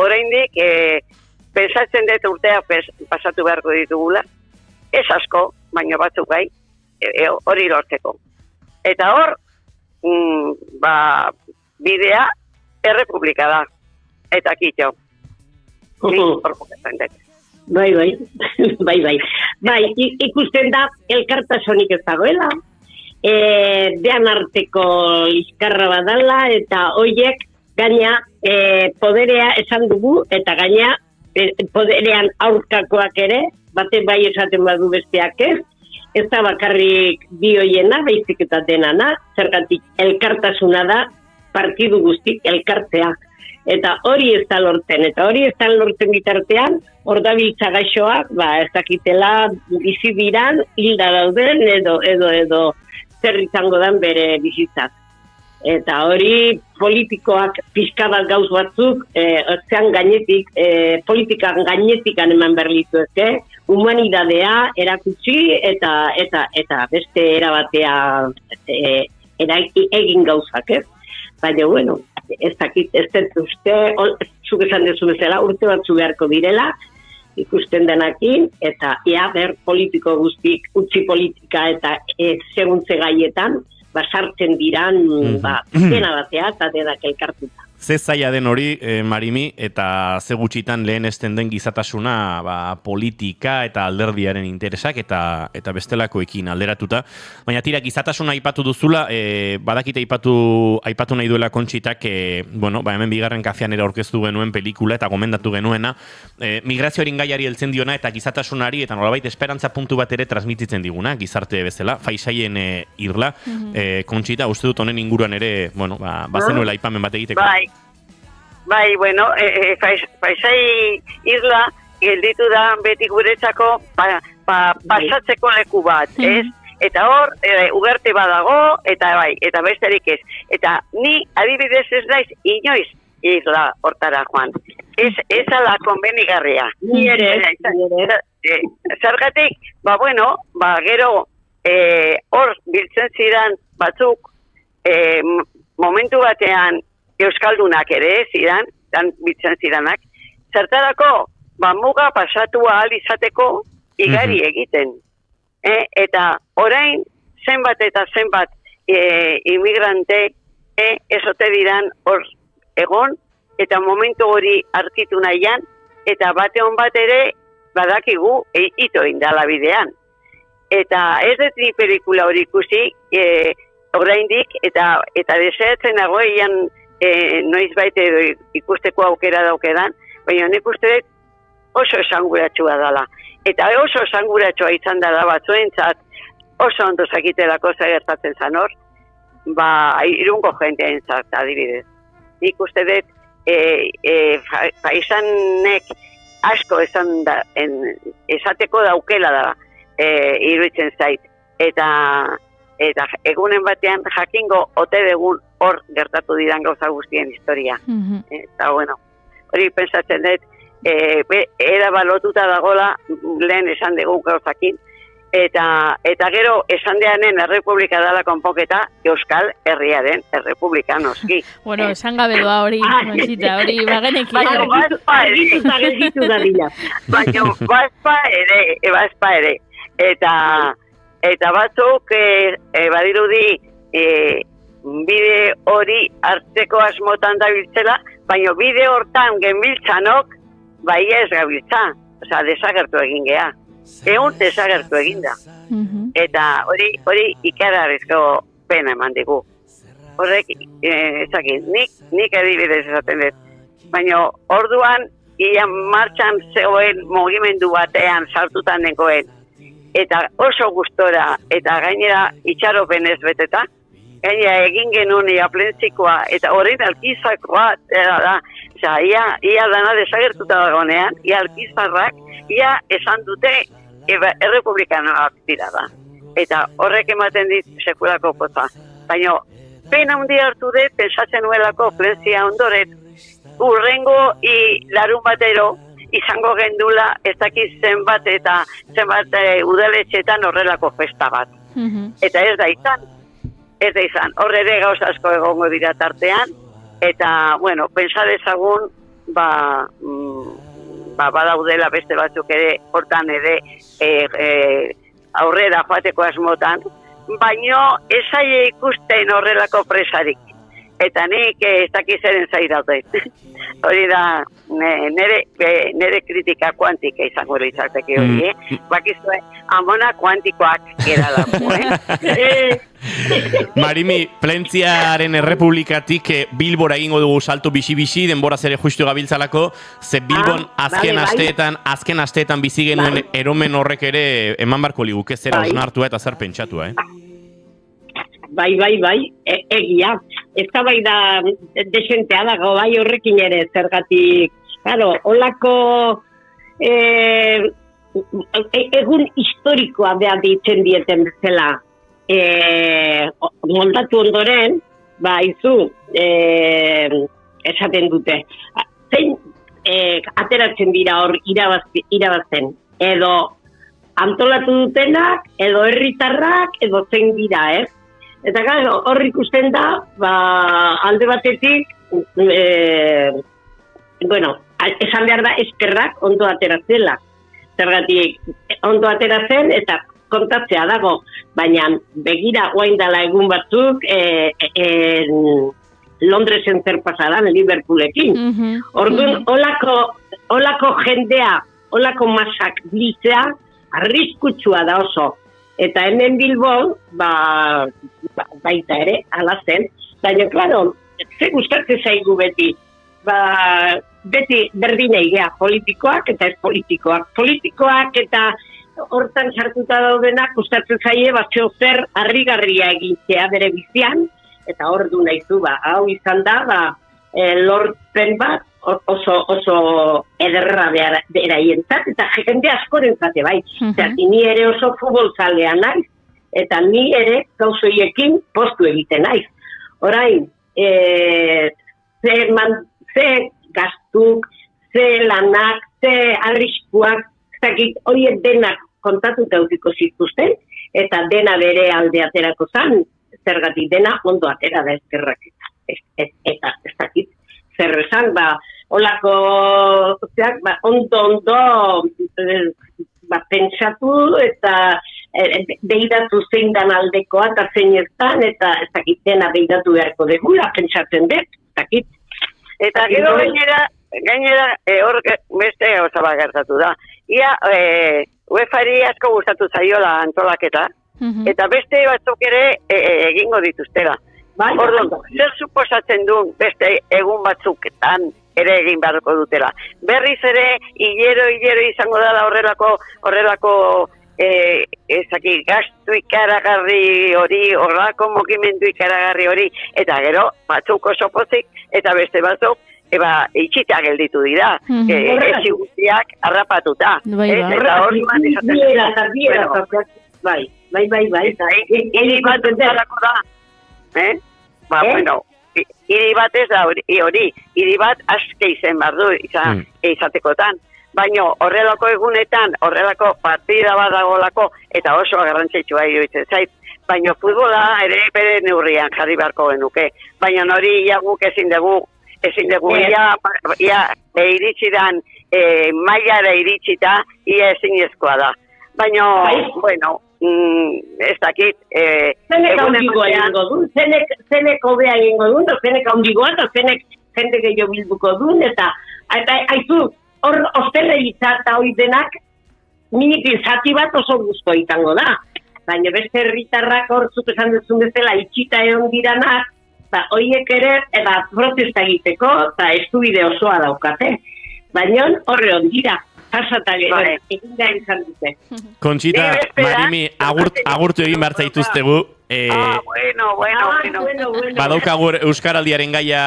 oraindik pensatzen dut urtea pasatu beharko ditugula, ez asko, baino batzuk gai, hori lortzeko. Eta hor, bidea errepublika da, eta kitxo. Bai, ikusten da elkartasunik ez dagoela, dean arteko liskarra badala, eta hoiek gaina poderea esan dugu, eta gaina poderean aurkakoak ere, baten bai esaten badu besteak ez da bakarrik bi hoiena, baizik eta denana, zergatik elkartasuna da partidu guztik elkartzea. Eta hori ez da lortzen, bitartean, hor da biltza gaixoak, ez dakitela bizi diran, hilda dauden, edo zer izango den bere bizitzak. Eta hori politikoak pixka bat gauz batzuk, zean gainetik, politikan gainetikan eman berlitu humanidadea erakutsi eta beste erabatea egin gauzak, Baina, ez dakit, ez dut uste, zuk esan dezu bezala, urte batzu beharko direla, ikusten denakin, eta politiko guztik, utzi politika eta seguntze gaietan, sartzen diran, dena batea eta denak elkartuta. Ze zaila den hori, Marimi, eta ze gutxitan lehenesten den gizatasuna politika eta alderdiaren interesak eta bestelakoekin alderatuta. Baina tira, gizatasuna aipatu duzula, badakite aipatu nahi duela Kontxitak, hemen bigarren kafean ere aurkeztu genuen pelikula eta gomendatu genuena, migrazioaren gaiari heltzen diona eta gizatasunari eta nolabait esperantza puntu bat ere transmititzen diguna, gizarte bezala, Faisaien irla. Kontxita, uste dut honen inguruan ere, bazenuela aipamen bat egiteko. Bai, bueno, Faisai irla gelditu da beti guretzako pasatzeko leku bat, ez? Eta hor, ugarte badago, eta besterik ez. Eta ni adibidez ez naiz inoiz isla hortara joan. Ez ala konbenigarria. Ni ere. Zergatik, gero hor biltzen ziren batzuk momentu batean euskaldunak ere ziren, biltzen zirenak, zertarako muga pasatu ahal izateko igari egiten. Eta orain zenbat eta zenbat imigrante ezote diran hor egon, eta momentu hori arkitu nahian, eta batean bat ere badakigu ito indala bidean. Eta ez dut ni pelikula hori ikusi oraindik, eta deseatzen nagoian noiz baite ikusteko aukera daukedan, baina nik uste dut oso esanguratsua dela. Eta oso esanguratsua izan dela batzuentzat, oso ondo zakitelako gertatzen zan hor, irungo jenteentzat adibidez. Nik uste dut paisanek asko esateko daukela da iruditzen zait. Eta egunen batean jakingo ote degun hor gertatu diran gauza guztien historia. Eta hori pensatzen dut, era balotuta dagola lehen esan dugu gauzakin, eta gero esan deanen errepublika dala konpoketa Euskal Herriaren errepublika noski. Bueno, esan gabe doa hori, Kontxita, hori bagenekin. Baina bazpa ere. Eta batzuk badirudi bide hori hartzeko asmotan dabiltzela, baina bide hortan genbiltzanok ez gabiltza, desagertu egin geha. Desagertu egin da. Eta hori ikararrizko pena eman digu. Horrek, nik adibidez esaten dut. Baina orduan, ia martxan zegoen mugimendu batean sartutan nengoen, eta oso gustora, eta gainera itxaropen ez beteta, gainera egin genuen plentzikoa, eta horrein alkizakoa, ia dana desagertuta dagonean, ia alkizarrak, ia esan dute errepublikanoak dira da. Eta horrek ematen dit sekulako poza. Baina, pena hundi hartu dut, pensatzen nuelako plentzia ondoret, urrengo larun batero, izango gendula ez dakiz zenbat eta zenbat udaletxetan horrelako festa bat. Eta ez da izan. Horre ere gauz asko egongo dira tartean, eta, pensa dezagun, badaudela beste batzuk ere, hortan ere aurrera joateko asmotan, baino ez zaila ikusten horrelako presarik. Eta nik ez dakizeren zairaute. Hori da, nire kritika kuantika izango litzateke hori, Bakizue, amona kuantikoak gerala. Marimi, Plentziaren errepublikatik Bilbora egingo dugu salto bixi-bixi, denbora zere justu gabiltzalako, ze Bilbon azken asteetan bizi genuen eromen horrek ere eman barko liguke zera osnartua eta zer pentsatua, Bai, egia. Ez da bai da desentea dago, bai horrekin ere zergatik. Claro, holako egun historikoa behar ditzen dieten bezala. Montatu ondoren, esaten dute. Zein ateratzen dira hor irabazten. Edo antolatu dutenak, edo herritarrak, edo zein dira, Eta gara, hor ikusten da, alde batetik, esan behar da eskerrak ondo ateratzela. Zergatik, ondo ateratzen eta kontatzea dago, baina begira guain dela egun batzuk, Londresen zer pasaran, Liverpoolekin. Orduan, olako jendea, olako masak biltzea, arriskutsua da oso. Eta hemen Bilbon, baita ere, ala zen. Baina, klaro, ze gustatzen zaigu beti. Beti berdina igea, politikoak eta ez politikoak. Politikoak eta hortan sartuta daudenak gustatzen zaie, zer harrigarria egitea bere bizian, eta hor du nahizu, hau izan da, lorpen bat, oso ederra beraientzat, eta jende askorentzat bai. Ni ere oso futbolzalea naiz, eta ni ere gauzoiekin postu egiten naiz. Orain, ze gastuk, ze lanak, ze arriskuak, horiek denak kontatuta eukiko zituzten, eta dena bere alde aterako zan, zergatik dena ondo atera da ezkerrak. Eta ez dakit, zer esan, olako, ondo pentsatu eta beidatu zein dan aldekoa eta zein ez dan, eta ez dakit dena beidatu beharko degula, pentsatzen dut, ez dakit. Eta gero gainera, hor beste gauza bat gertatu da. Ia, UEFA-ri asko gustatu zaiola antolaketa, eta beste batzuk ere egingo dituztela. Orduan, zer suposatzen duen beste egun batzuketan ere egin beharko dutela. Berriz ere, hilero izango da horrelako gastu ikaragarri hori, horrelako mokimendu ikaragarri hori, eta gero, batzuk oso pozik, eta beste batzuk, itxita gelditu dira, ezi guztiak harrapatuta. Eta hori bat esaten. Bai. Hiri bat entzalako da. Bueno, hiri bat ez da hori. Hiri bat aske izen behar du izatekotan. Baina horrelako egunetan, horrelako partida bat dagolako, eta oso garrantzitsua iruditzen zait. Baina futbola ere bere neurrian jarri beharko genuke. Baina hori guk ezin dugu, iritsi dan, mailara iritsita, ia ezinezkoa da. Baina, bueno, ez dakit. Zenek handigoa egingo duen, zenek hobea egingo duen, zenek handigoa, eta zenek jende gehiago bilduko duen, eta haizu, hor osteleritza eta hori denak, minik zati bat oso guzko izango da. Baina beste herritarrak hor zuk esan duzun bezala itxita egon diranak, horiek ere, protesta egiteko, eta estubide osoa daukate. Baina horre ondira, pasata gero, egin da izan dute. Kontxita, Marimi, agurtu egin behar zaituztegu. Bueno. Badaukagu Euskaraldiaren gaia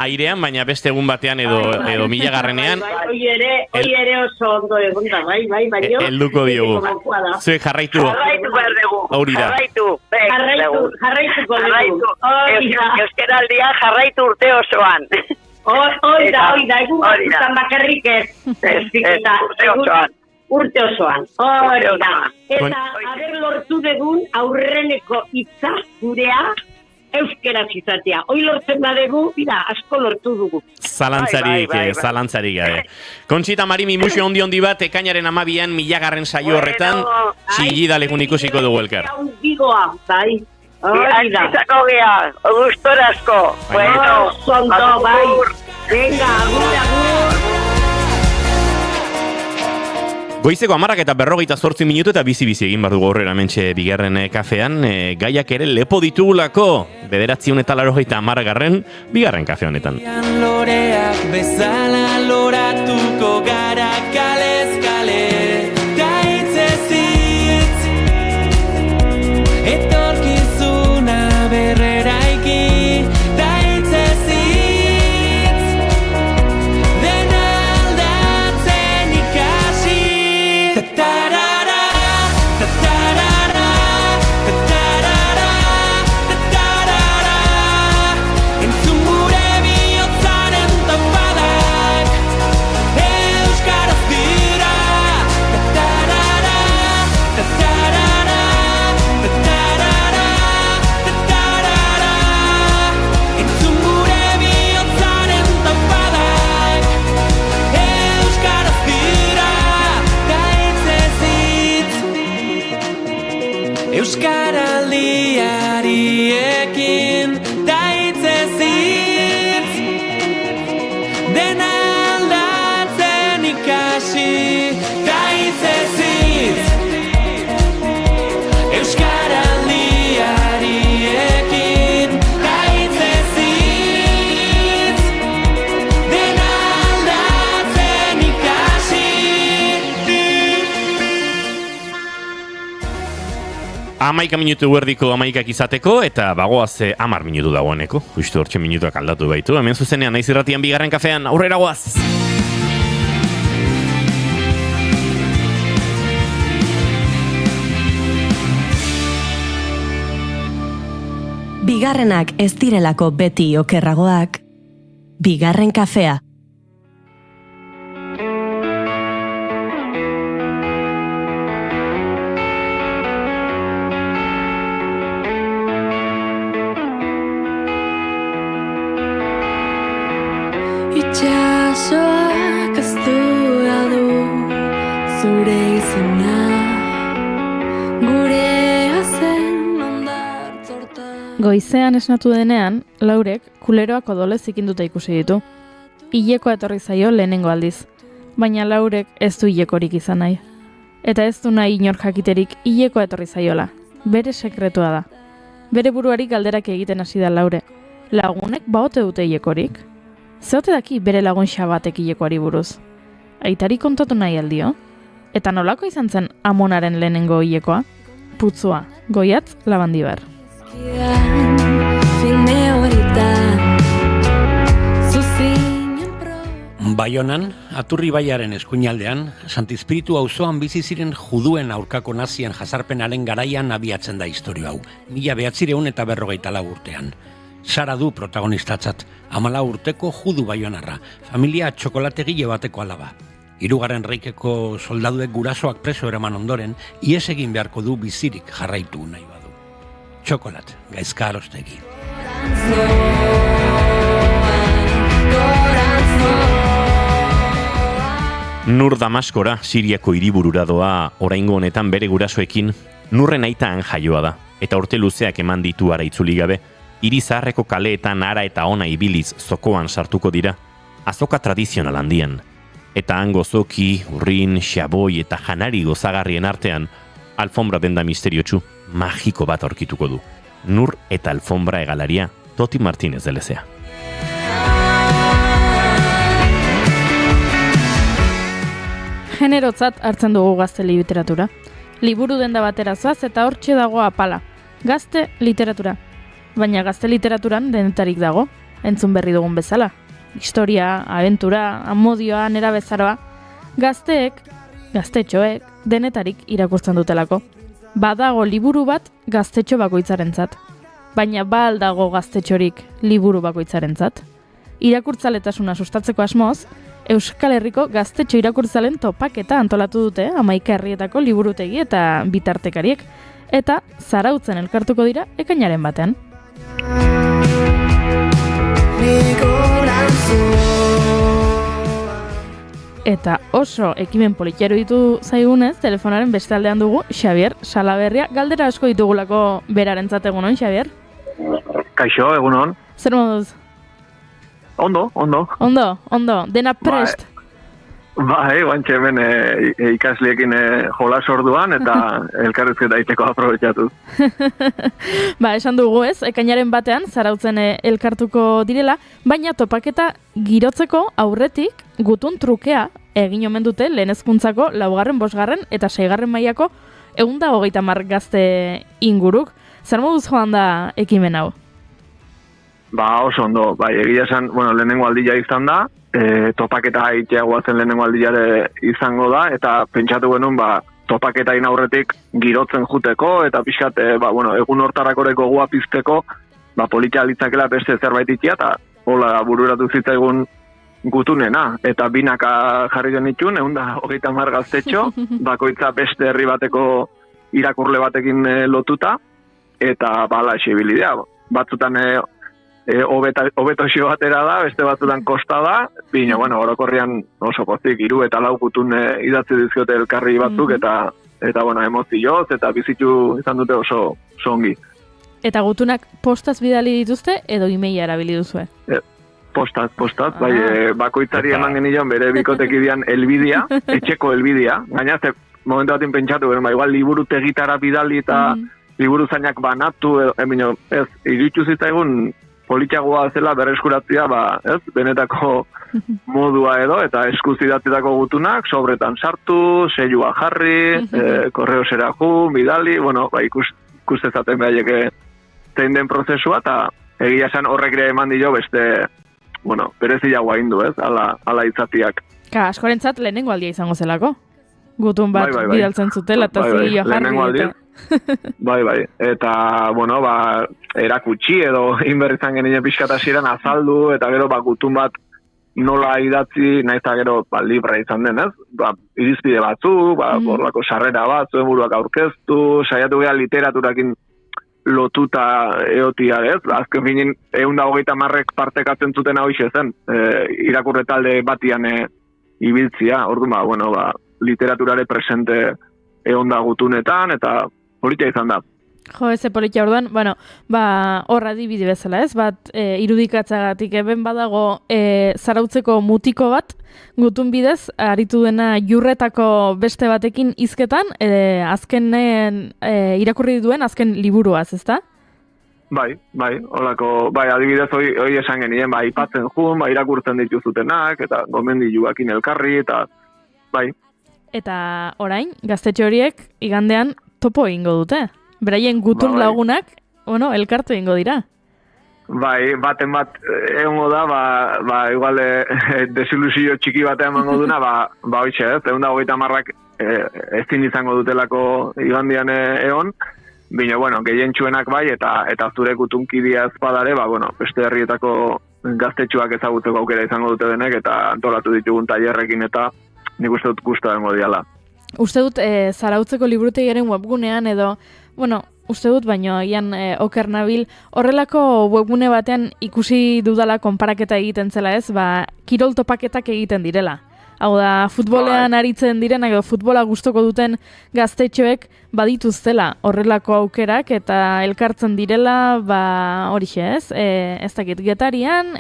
airean, baina beste egun batean edo milagarrenean. Hoi ere oso ondo egun da, baina. Elduko diogu. Zue jarraitu. Jarraitu behar dugu. Hori da. Jarraituko dugu. Euskaraldia jarraitu urte osoan. Hoi da, egun batzutan bakarrik ez. Urte osoan. Urte osoan. Hori da. Eta haber lortu dugun aurreneko hitza gurea euskeraz izatea. Hoi lortzen badegu, asko lortu dugu. Zalantzarik gabe. Kontxita Marimi, musio ondi bat, ekainaren 12an milagarren saio horretan, txillidalekun ikusiko dugu elkar. Handigoa, bai. Antzizako gea, gustorazko. Bueno, zondo, bai. Venga, agur. Goizeko 10:48 minutu eta bizi egin behar dugu horrela mentxe bigarren kafean. Gaiak ere lepo ditugulako, 980 bigarren kafe honetan. Loreak bezala loratuko gara kalez kale, ta hitzez hitz, etorkizuna berreraiki, ta hitzez hitz, dena aldatzen ikasi. Ta-tarara, ta-tarara, ta-tarara, ta-tarara, entzun gure bihotzaren tapadak, euskaraz dira. Ta-tarara, ta-tarara, ta-tarara, ta-tarara, entzun gure bihotzaren tapadak, euskaraz dira. Euskaraldiari ekin da hitzez hitz. 11 minutu guerdiko 11 izateko, eta bagoaz 10 minutu dagoeneko. Justu hortxe minutuak aldatu baitu. Hemen zuzenean, naiz irratian bigarren kafean, aurrera goaz! Bigarrenak ez direlako beti okerragoak. Bigarren kafea. Itxasoak aztua du zure izena, gure azen ondartzorta. Goizean esnatu denean, Laurek kuleroak odolez ikinduta ikusi ditu. Hilekoa etorri zaio lehenengo aldiz, baina Laurek ez du hilekorik izan nahi. Eta ez du nahi inor jakiterik hilekoa etorri zaiola. Bere sekretua da. Bere buruari galderak egiten hasi da Laure. Lagunek baote dute hilekorik? Zeote daki bere lagun xabatek hilekoari buruz? Aitari kontatu nahi aldio? Eta nolako izan zen amonaren lehenengo hilekoa? Putzua, Goiatz Labandibar. Baionan, Aturri baiaren eskuinaldean, Santizpiritu auzoan bizi ziren juduen aurkako nazien jazarpenaren garaian abiatzen da istorio hau, 1954 urtean. Sara du protagonistatzat, 14 urteko judu baionarra, familia txokolategile bateko alaba. Hirugarren reikeko soldaduek gurasoak preso eraman ondoren, ihes egin beharko du bizirik jarraitu nahi badu. Txokolat, Gaizka Arostegi. Nur Damaskora, Siriako hiriburura doa oraingo honetan bere gurasoekin, Nurren aitaan jaioa da, eta urte luzeak eman ditu ara itzuli gabe, hiri zaharreko kaleetan ara eta ona ibiliz zokoan sartuko dira, azoka tradizional handien. Eta hango zoki, urrin, xaboi eta janari gozagarrien artean, alfombra denda misteriotsu, magiko bat aurkituko du. Nur eta alfombra egalaria, Toti Martínez de Lezea. Generotzat hartzen dugu gazte literatura. Liburu denda batera zoaz eta hortxe dago apala. Gazte literatura. Baina gazte literaturan denetarik dago, entzun berri dugun bezala. Historia, abentura, amodioa, nera bezaroa. Gazteek, gaztetxoek, denetarik irakurtzen dutelako. Badago liburu bat gaztetxo bakoitzarentzat. Baina ba aldago gaztetxorik liburu bakoitzarentzat. Irakurtzaletasuna sustatzeko asmoz, Euskal Herriko gaztetxo irakurtzalen topaketa antolatu dute 11 herrietako liburutegi eta bitartekariek, eta Zarautzen elkartuko dira ekainaren batean. Eta oso ekimen politxero ditu zaigunez, telefonaren beste aldean dugu Xabier Salaberria. Galdera asko ditugulako berarentzat egunon, Xabier? Kaixo, egunon. Zer moduz? Ondo. Ondo, dena prest. Bai, guantxe hemen ikasliekin jolas orduan eta elkarrizketa iteko aprobetxatu. Esan dugu ez, ekainaren batean Zarautzen elkartuko direla, baina topaketa girotzeko aurretik gutun trukea egin omen dute lehen hezkuntzako 4., 5. eta 6. mailako 130 gazte inguruk. Zer moduz joan da ekimen hau? Oso ondo, egia esan, lehenengo aldia izan da, topaketa haitea guazen lehenengo aldiare izango da, eta pentsatu genuen, topaketa aurretik girotzen juteko, eta pixkat, egun hortarakoreko gua pizteko, politia litzakela beste zerbait itia, eta hola bururatu zitzaigun gutunena, eta binaka jarri genitun, 130 gaztetxo, bakoitza beste herri bateko irakurle batekin lotuta, eta bala esibilidea, batzutan hobetosio batera da, beste batzutan kosta da, bina, orokorrian oso pozik, 3 eta 4 gutun idatzi dizkiote elkarri batzuk, eta emozioz, eta bizitu izan dute oso ongi. Eta gutunak postaz bidali dituzte, edo emaila erabili duzue? Postaz, bakoitzari eman genion bere bikotekidean elbidia, etxeko elbidia, gaina momentu batin pentsatu, igual liburu tegitara bidali eta liburu zainak banatu, ez, iritsu zitzaigun politxagoa zela berreskuratzea, benetako modua edo, eta eskuzidatzetako gutunak, sobretan sartu, seilua jarri, korreosera bidali, ikustezaten behaiek zein den prozesua, eta egia esan horrek ere eman dio beste, bueno, berezia guaindu, ez, ala izatiak. Askorentzat lehenengo aldia izango zelako. Gutun bat bidaltzen zutela, eta zigillo jarri. Bai. Eta, bueno, erakutsi edo inberrizan genien pixkata ziren azaldu, eta gero gutun bat nola idatzi, nahiz eta gero libre izan denez, irizpide batzu, borlako sarrera bat, zuen buruak aurkeztu, saiatu geha literaturakin lotuta eotiarez, azken finin 130 partekatzen zuten hau zen, irakurre talde batian ibiltzia, orduan, bueno, literaturare presente egonda gutunetan, eta politia izan da. Jo, eze politia orduan, bueno, horra adibide bezala, ez? Bat, irudikatzagatik eben badago zarautzeko mutiko bat, gutun bidez, aritu dena jurretako beste batekin hizketan, azkenen irakurri duen azken liburuaz, ezta? Bai, holako, adibidez hoi esan genien, ipatzen jun, irakurtzen dituzutenak, eta gomendiluakin elkarri, eta bai. Eta orain, gaztetxe horiek igandean topo egingo dute. Beraien gutun lagunak, elkartu egingo dira. Bai, baten bat egongo da, igual desilusio txiki batean emango duna, hoitxe ez, 130 ezin izango dutelako igandian egon, bine, bueno, gehientsuenak bai, eta zure gutunkidia ezpadare, beste herrietako gaztetxuak ezagutzeko aukera izango dute denek, eta antolatu ditugun tailerrekin eta nik uste dut guztua dengo diala. Uste dut, zarautzeko liburutegiaren webgunean edo, uste dut, baino, ian oker nabil, horrelako webgune batean ikusi dudala konparaketa egiten zela ez, kirol topaketak egiten direla. Hau da, futbolean aritzen direnak edo futbola gustoko duten gaztetxoek badituztela horrelako aukerak eta elkartzen direla, horixe ez, ez dakit, Getarian,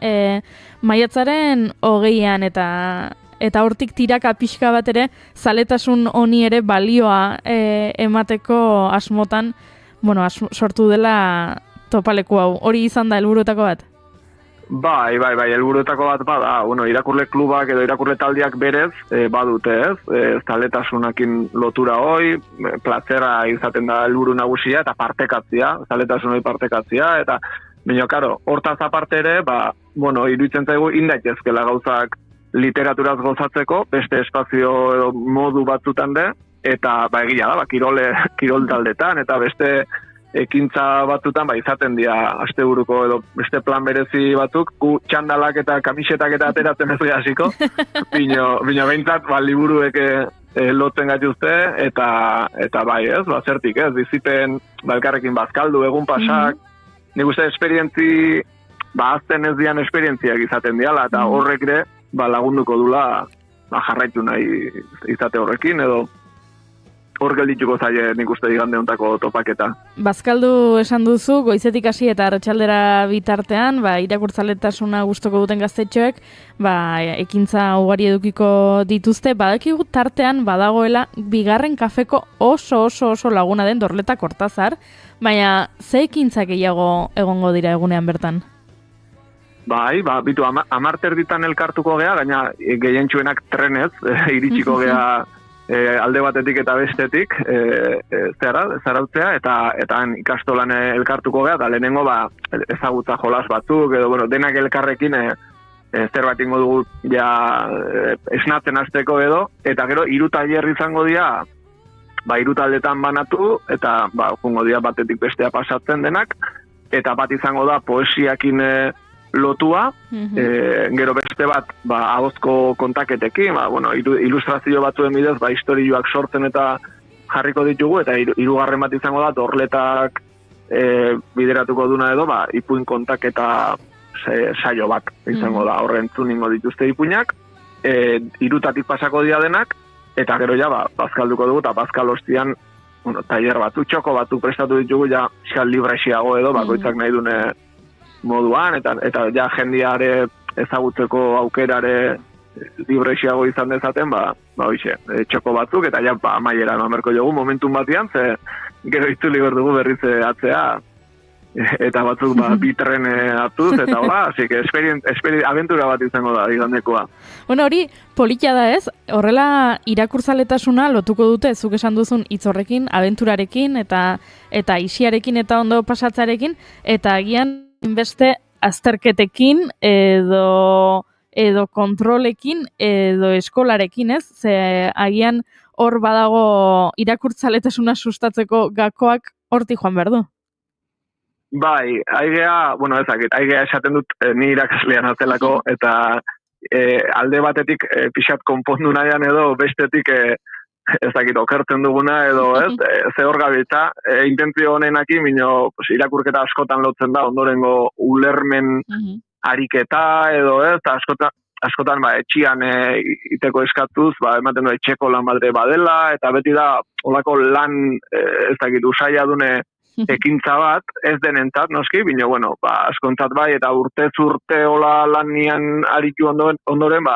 maiatzaren 20an eta hortik tiraka pixka bat ere, zaletasun honi ere balioa emateko asmotan, sortu dela topaleku hau. Hori izan da helburuetako bat? Bai, helburuetako bat bada, irakurle klubak edo irakurle taldiak berez badute ez, zaletasunakin lotura hoi, plazera izaten da helburu nagusia eta partekatzia, zaletasun hoi partekatzia, eta baina, karo, hortaz aparte ere, iruditzen zaigu indaitezkela gauzak literaturaz gozatzeko, beste espazio edo modu batzutan de, eta egia da, kirol taldetan, eta beste ekintza batzutan izaten dira asteburuko edo beste plan berezi batzuk, gu txandalak eta kamisetak eta ateratzen ez hasiko, bino behintzat liburuek lotzen gaituzte, eta bai ez, zertik ez, bizipen elkarrekin bazkaldu, egun pasak, nik uste esperientzi, azten ez dian esperientziak izaten diala, eta horrek ere, lagunduko dula jarraitu nahi izate horrekin, edo hor geldituko zaie nik uste igande hontako topaketa. Bazkaldu esan duzu, goizetik hasi eta arratsaldera bitartean, irakurtzaletasuna gustoko duten gaztetxoek, ekintza ugari edukiko dituzte, badakigu tartean badagoela bigarren kafeko oso laguna den Dorleta Kortazar, baina ze ekintza gehiago egongo dira egunean bertan? Bai, bitu, 10 erditan elkartuko gea, gaina gehientsuenak trenez, iritsiko gea alde batetik eta bestetik, zarautzea, eta ikastolan elkartuko gea, eta lehenengo ezagutza jolas batzuk, edo, denak elkarrekin zerbait ingo dugu esnatzen hasteko edo, eta gero 3 tailer izango dira, 3 taldetan banatu, eta jungo dira batetik bestea pasatzen denak, eta bat izango da poesiakin lotua, gero beste bat, ahozko kontaketekin, ilustrazio batzuen bidez, historioak sortzen eta jarriko ditugu, eta 3. bat izango da, Dorletak bideratuko duna edo, ipuin kontaketa saio bat izango da, horren zuningo dituzte ipuinak, 3 pasako dia denak, eta gero bazkalduko dugu, eta bazkal ostian, tailer batzu, txoko batzuk prestatu ditugu, xal libresiago edo, bakoitzak nahi dune moduan, eta jendiare ezagutzeko aukerare libresiago izan dezaten, txoko batzuk, eta amaiera amerko jogu momentun batian, ze gero itzuli berdugu berriz atzea, eta batzuk bi tren hartuz, eta hola, así que aventura bat izango da, igandekoa. Bueno, hori polita da ez, horrela irakurtzaletasuna lotuko dute, zuk esan duzun hitz horrekin, aventurarekin, eta isiarekin eta ondo pasatzarekin, eta agian beste azterketekin edo kontrolekin edo eskolarekin, ez? Ze agian hor badago irakurtzaletasuna sustatzeko gakoak hortik joan behar du. Bai, aigea esaten dut ni irakaslea nazelako, eta alde batetik pixat konpondu nahian edo bestetik okertzen duguna edo ez, ze hor gabiltza, intentzio honenakin, minio irakurketa askotan lotzen da, ondorengo ulermen ariketa edo ez, askotan etxian iteko eskatuz, ematen du etxeko lan badre badela, eta beti da olako lan usaia dune ekintza bat, ez denentzat, noski, bino, askontzat bai, eta urtez urte hola lanian aritu ondoren,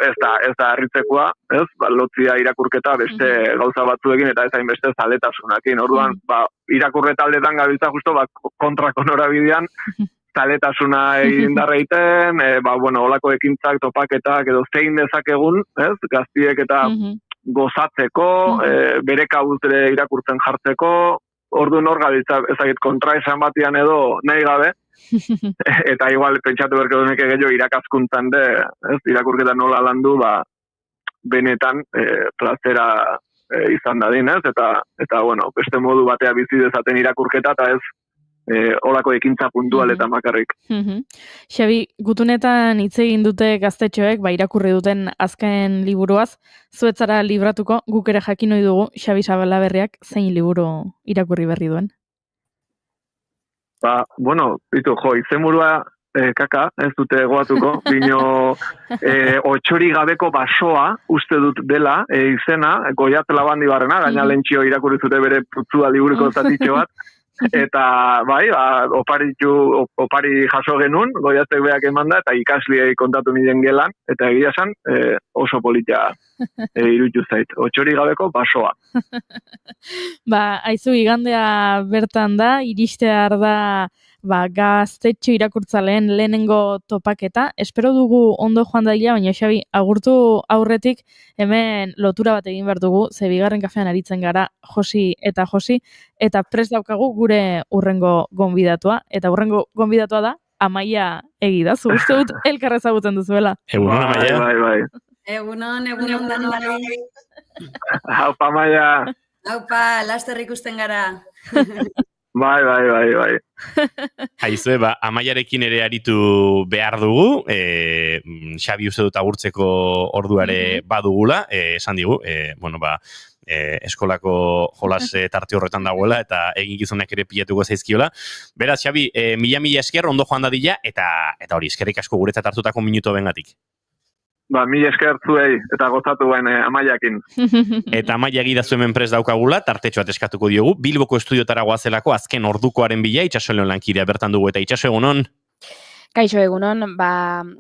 ez da herritzekoa, ez, lotzia irakurketa beste gauza batzuekin, eta ez hainbeste zaletasunakin. Orduan, irakurreta aldetan gabiltza justo, kontrako norabidean, zaletasuna egin darreiten, olako ekintzak, topaketak, edo zein dezakegun, ez, gaztiek eta gozatzeko, bere kabuzere irakurtzen jartzeko, orduan hor gabiltza ezagit kontra esan batian edo nahi gabe, eta igual pentsatu berke dunek gehiago irakaskuntzan de, ez, irakurketa nola landu, benetan plazera izan dadin, ez, eta beste modu batea bizi dezaten irakurketa, eta ez olako ekintza puntual eta makarrik. Xabi, gutunetan hitz egin dute gaztetxoek, irakurri duten azken liburuaz, zuetzara libratuko, guk ere jakin ohi dugu, Xabi Sabalaberriak zein liburu irakurri berri duen? Izenburua kaka, ez dute goatuko, bino otxori gabeko basoa uste dut dela izena, Goiat Labandi barrena, gaina lentxio irakurri zute bere putzua liburuko zatitxo bat, eta opari jaso genuen, Goiatek beak emanda, eta ikasliei kontatu niden gelan, eta egia esan oso politia iruditu zait. Otxori gabeko basoa. Aizu, igandea bertan da, iristear da gaztetxo irakurtzaleen lehenengo topaketa. Espero dugu ondo joan daila, baina Xabi, agurtu aurretik hemen lotura bat egin behar dugu, ze bigarren kafean aritzen gara Josi, eta prest daukagu gure urrengo gonbidatua, eta urrengo gonbidatua da Amaia Egidazu. Uste dut elkarra ezagutzen duzuela. Egunon, Amaia. Bai. Egunon danori. Haupa, Amaia. Haupa, laster ikusten gara. Bai. Aizue, Amaiarekin ere aritu behar dugu, Xabi uste dut agurtzeko orduare badugula, esan digu, eskolako jolas tarte horretan dagoela, eta egin gizonak ere pilatuko zaizkiola. Beraz, Xabi, mila esker, ondo joan dadila, eta hori, eskerrik asko guretzat hartutako minuto bengatik. Mila esker zuei, eta gozatu bain Amaiakin. Eta Amaia Egidazu hemen prest daukagula, tartetxo bat eskatuko diogu, Bilboko estudiotara goazelako azken ordukoaren bila, Itxasoleon lankidea bertan dugu, eta Itxaso egunon? Kaixo egunon,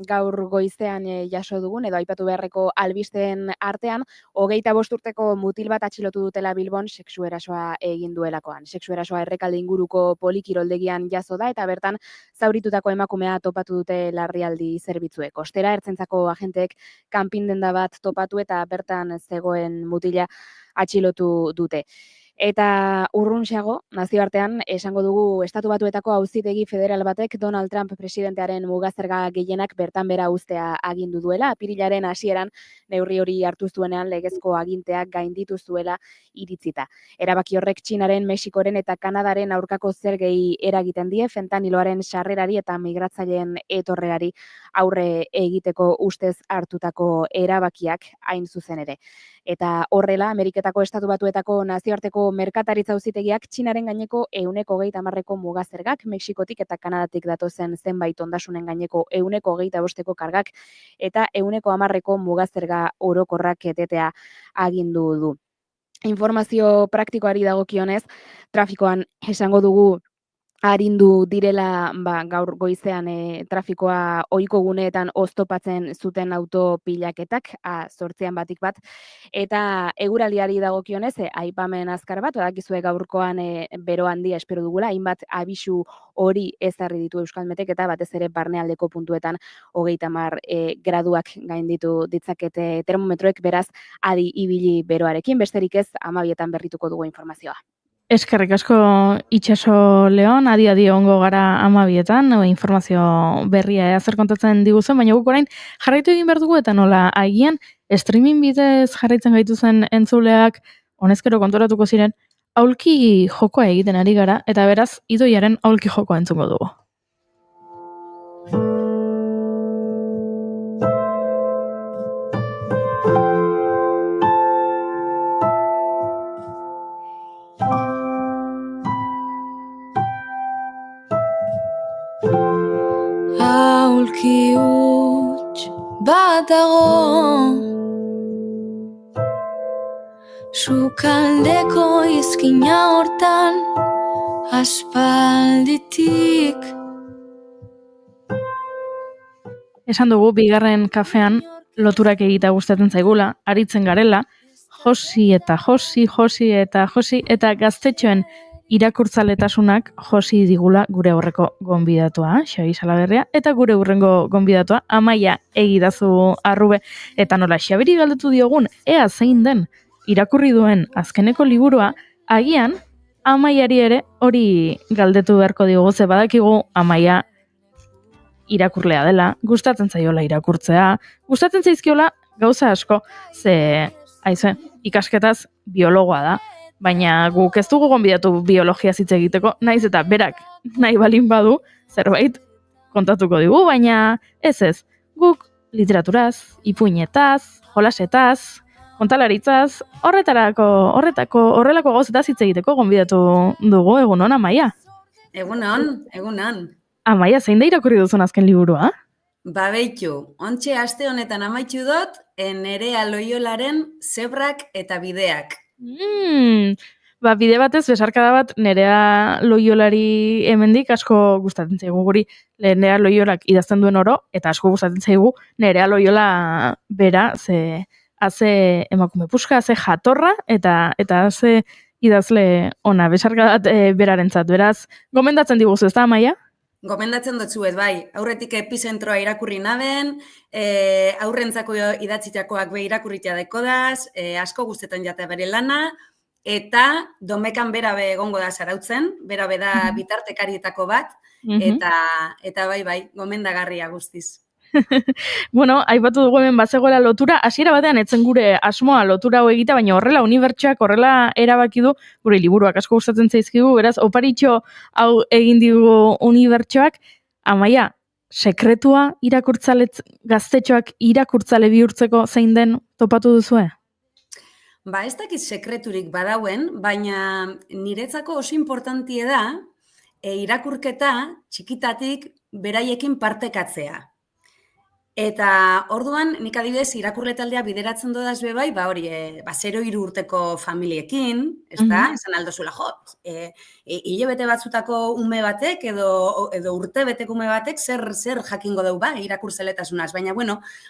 gaur goizean jaso dugun, edo aipatu beharreko albisteen artean, 25 urteko mutil bat atxilotu dutela Bilbon sexu erasoa egin duelakoan. Sexu erasoa Errekalde inguruko polikiroldegian jazo da, eta bertan zauritutako emakumea topatu dute larrialdi zerbitzuek. Ostera, ertzaintzako agenteek kanpindenda bat topatu eta bertan zegoen mutila atxilotu dute. Eta urrunxago, nazioartean, esango dugu Estatu Batuetako auzitegi federal batek Donald Trump presidentearen mugazerga gehienak bertan bera uztea agindu duela. Apirilaren hasieran neurri hori hartu zuenean legezko aginteak gainditu zuela iritzita. Erabaki horrek Txinaren, Mexikoren eta Kanadaren aurkako zergei eragiten die, fentaniloaren sarrerari eta migratzaileen etorrerari aurre egiteko ustez hartutako erabakiak hain zuzen ere. Eta horrela, Ameriketako Estatu Batuetako nazioarteko merkataritza auzitegiak Txinaren gaineko 130% mugazergak, Mexikotik eta Kanadatik datozen zenbait ondasunen gaineko 125% kargak eta 110% mugazerga orokorrak etetea agindu du. Informazio praktikoari dagokionez, trafikoan esango dugu arindu direla gaur goizean trafikoa ohiko guneetan oztopatzen zuten autopilaketak, 8 batik bat, eta eguraldiari dagokionez, aipamen azkar bat, badakizue gaurkoan bero handia espero dugula, hainbat abisu hori ezarri ditu Euskalmetek eta batez ere barnealdeko puntuetan 30 graduak gainditu ditzakete termometroek, beraz adi ibili beroarekin, besterik ez 12etan berrituko dugu informazioa. Eskerrik asko Itxaso Leon, adi ongo gara 12etan, informazio berria zer kontatzen diguzuen, baina guk orain jarraitu egin behar dugu eta nola agian streaming bidez jarraitzen gaituzen entzuleak honezkero konturatuko ziren aulki jokoa egiten ari gara eta beraz Idoiaren aulki jokoa entzungo dugu. Aulki huts bat dago sukaldeko izkina hortan aspalditik. Esan dugu, bigarren kafean loturak egita gustatzen zaigula, aritzen garela, josi eta gaztetxoen irakurtzaletasunak josi digula gure aurreko gonbidatua, Xabi Salaberria, eta gure hurrengo gonbidatua, Amaia Egidazu Arrube, eta nola Xabiri galdetu diogun, ea zein den irakurri duen azkeneko liburua, agian Amaiari ere hori galdetu beharko diogu, ze badakigu Amaia irakurlea dela, gustatzen zaiola irakurtzea, gustatzen zaizkiola gauza asko, ze ikasketaz biologoa da, baina guk ez dugu gonbidatu biologia hitz egiteko, naiz eta berak nahi balin badu zerbait kontatuko digu, baina ez, guk literaturaz, ipuinetaz, jolasetaz, kontalaritzaz, horrelako gauzetaz hitz egiteko gonbidatu dugu, egunon, Amaia? Egunon. Amaia, zein da irakurri duzun azken liburua? Beitu, ontxe aste honetan amaitzu dut, Nerea Loiolaren Zebrak eta Bideak. Bide batez, besarkada bat, Nerea Loiolari hemendik asko gustatzen zaigu guri, Nerea Loiolak idazten duen oro, eta asko gustatzen zaigu Nerea Loiola bera, ze haze emakume puska, haze jatorra, eta haze idazle ona, besarkada bat berarentzat, beraz, gomendatzen diguzu, ez da, Amaia? Gomendatzen dut zuet, bai. Aurretik epizentroa irakurri naben, aurrentzako idatzitakoak be irakurritea dekodaz, asko guztetan jate bere lana, eta domekan bera be egongo da zarautzen, bera be da bitartekarietako bat, eta bai, gomendagarria guztiz. Bueno, aipatu dugu hemen bazegoela lotura, hasiera batean etzen gure asmoa lotura hau egita, baina horrela unibertsuak horrela erabaki du, gure liburuak asko gustatzen zaizkigu, beraz, oparitxo hau egin digu unibertsuak. Amaia, sekretua gaztetxoak irakurtzale bihurtzeko zein den topatu duzue? Ez dakit sekreturik badauen, baina niretzako oso importantie da irakurketa txikitatik beraiekin partekatzea. Eta orduan, nik adibidez irakurle taldea bideratzen dodaz bai, 0-3 urteko familiekin, ez da? Esan aldozula, hilabete batzutako ume batek edo urte beteko ume batek zer jakingo dau irakurtzeletasunaz. Baina,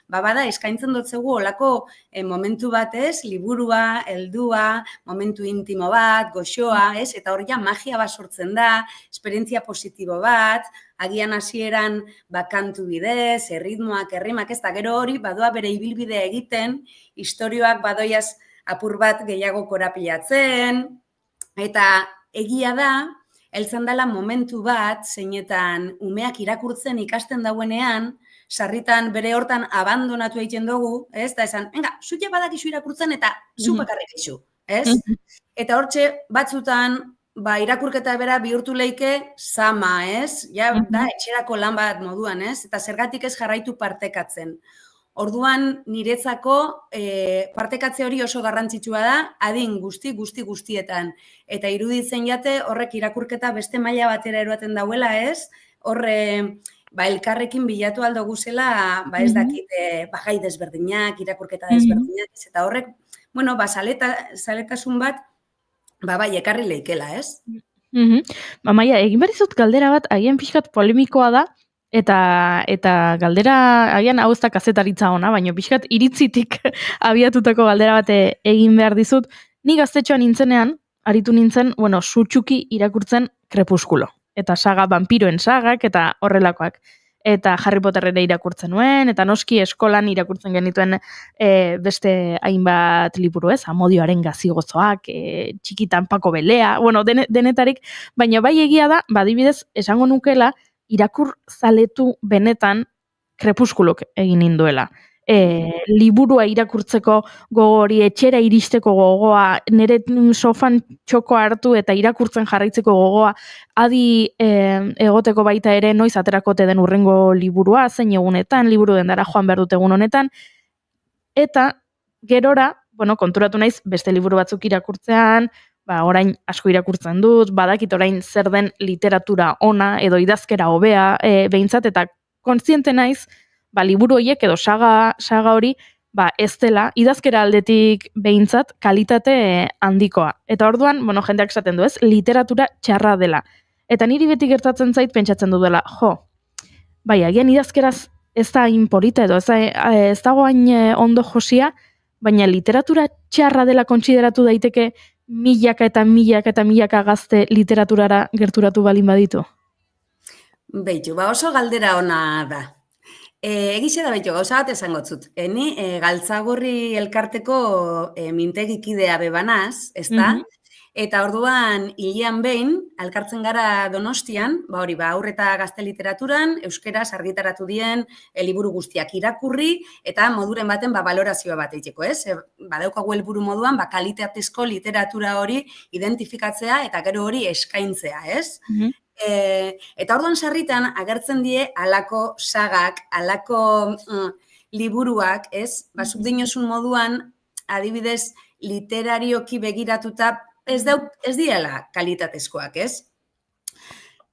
bada eskaintzen dotzegu olako momentu batez, liburua, heldua, momentu intimo bat, goxoa, ez? Eta hor ja magia bat sortzen da, esperientzia positibo bat, agian hasieran kantu bidez, erritmoak, errimak, ez da gero hori, badoa bere ibilbidea egiten, istorioak badoiaz apur bat gehiago korapilatzen, eta egia da, heltzen dela momentu bat, zeinetan umeak irakurtzen ikasten dauenean, sarritan bere hortan abandonatu egiten dugu, ez? Da esan, zute badakizu irakurtzen eta zu bakarrik izu, ez? Eta hortxe batzutan, irakurketa bera bihurtu leike sama, ez? Ja, da, etxerako lan bat moduan, ez? Eta zergatik ez jarraitu partekatzen. Orduan, niretzako partekatze hori oso garrantzitsua da, adin guztietan. Eta iruditzen jate, horrek irakurketa beste maila batera eroaten dauela, ez? Horre, elkarrekin bilatu aldo guzela, ez dakit, gai desberdinak, irakurketa desberdinak, eta horrek, zaletasun bat, ekarri leikela, ez? Amaia, egin behar dizut galdera bat, agian pixkat polemikoa da, eta galdera, agian hau ez da kazetaritza ona, baina pixkat iritzitik abiatutako galdera bat egin behar dizut. Ni gaztetxoan nintzenean, aritu nintzen, sutsuki irakurtzen Krepuskulo. Eta saga, vampiroen sagak, eta horrelakoak. Eta Harry Potterrera irakurtzen nuen, eta noski eskolan irakurtzen genituen beste hainbat liburu ez, Amodioaren gazigozoak, Txikitan Pako Belea, denetarik, baina bai egia da, adibidez, esango nukela, irakur zaletu benetan Krepuskulok egin ninduela. Liburua irakurtzeko gogori, etxera iristeko gogoa, nire sofan txoko hartu eta irakurtzen jarraitzeko gogoa, adi egoteko baita ere noiz aterakote den urrengo liburua, zein egunetan, liburu dendara joan behar dut egun honetan, eta gerora, konturatu naiz beste liburu batzuk irakurtzean, orain asko irakurtzen dut, badakit orain zer den literatura ona edo idazkera hobea behintzat, eta kontziente naiz, liburu horiek edo saga hori, ez dela, idazkera aldetik behintzat kalitate handikoa. Eta orduan, jendeak esaten du ez, literatura txarra dela. Eta niri beti gertatzen zait pentsatzen du dela, agian idazkeraz ez da inpolita edo ez dago hain ondo josia, baina literatura txarra dela kontsideratu daiteke milaka eta milaka eta milaka gazte literaturara gerturatu balin baditu. Beitu, oso galdera ona da. Egixe da behitu, gauza bat esango zut. Ni Galtzagorri elkarteko mintegikidea bebanaz, ez da? Eta orduan, hilean behin, alkartzen gara Donostian, aurre eta gazte literaturan, euskeraz argitaratu dien liburu guztiak irakurri, eta moduren baten balorazioa bat egiteko, ez? Badaukagu helburu moduan, kalitatezko literatura hori identifikatzea eta gero hori eskaintzea, ez? Eta orduan sarritan agertzen die alako sagak, alako liburuak, ez? Zuk dinosun moduan, adibidez, literarioki begiratuta ez diela kalitatezkoak, ez?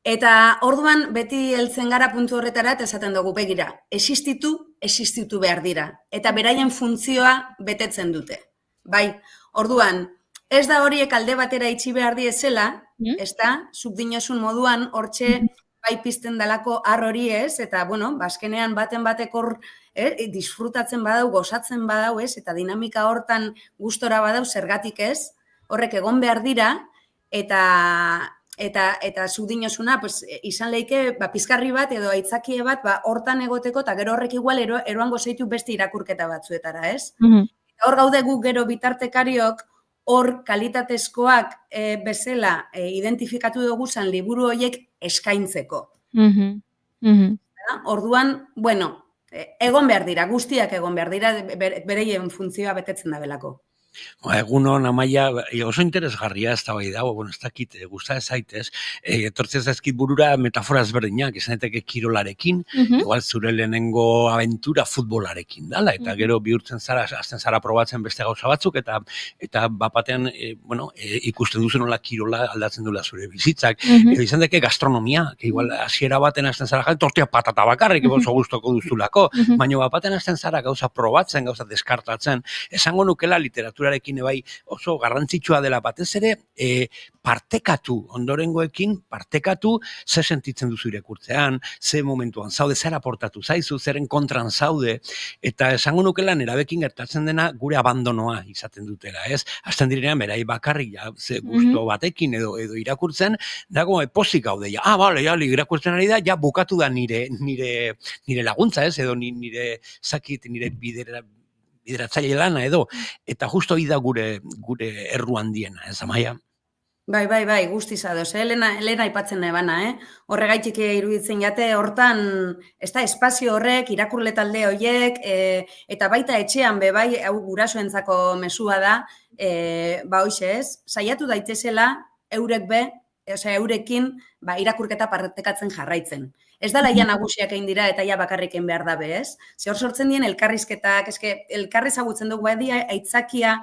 Eta orduan beti heltzen gara puntu horretara eta esaten dugu begira, existitu behar dira. Eta beraien funtzioa betetzen dute. Bai, orduan, ez da horiek alde batera itxi behar diezela, ez da, zuk dinosun moduan, hortxe bai pizten dalako har hori ez, eta, azkenean baten batek hor disfrutatzen badau, gozatzen badau ez, eta dinamika hortan gustora badau zergatik ez, horrek egon behar dira, eta zuk dinosuna, izan leike, pizkarri bat edo aitzakie bat, hortan egoteko, eta gero horrek igual eroango zeitu beste irakurketa batzuetara, ez? Hor gaude guk gero bitartekariok, hor kalitatezkoak bezala identifikatu dugu zan liburu horiek eskaintzeko. Orduan, egon behar dira, guztiak egon behar dira, bereien funtzioa betetzen da belako. Egunon, Amaia, oso interesgarria ez da bai dago, ez dakit, gusta ez zaitez, etortzez ezkit burura metafora ezberdinak, izan daiteke kirolarekin, igual zure lehenengo aventura futbolarekin dala, eta gero bihurtzen zara, azten zara probatzen beste gauza batzuk, eta bapatean, ikusten duzu nola kirola aldatzen dula zure bizitzak, izan daiteke gastronomia, igual hasiera baten azten zara, tortilla patata bakarrik, oso gustoko duzulako, baina bapatean azten zara gauza probatzen, gauza deskartatzen, esango nukela literatura bai oso garrantzitsua dela batez ere, partekatu, ondorengoekin partekatu, ze sentitzen duzu irakurtzean, ze momentuan zaude, zer aportatu zaizu, zeren kontran zaude, eta esango nukela nerabekin gertatzen dena gure abandonoa izaten dutela, ez? Azten direnean, berai bakarrik, ze gusto batekin edo irakurtzen, dago pozik gaude, bale, irakurtzen ari da, bukatu da nire laguntza, ez? Edo nire zakit, nire bideratzaile lana edo, eta justo hida gure erru handiena, ez Amaia? Bai, guztiz adoz, Elena aipatzen nebana, horregaitik iruditzen jate, hortan, ez da, espazio horrek, irakurle talde horiek, eta baita etxean, bai, hau gurasoentzako mesua da, hoxe ez, saiatu daitezela, eurekin, irakurketa partekatzen jarraitzen. Ez dala ia nagusiak egin dira eta ia bakarriken behar dabe, ez? Ze hor sortzen dien elkarrizketak, elkarri zagutzen dugu badia aitzakia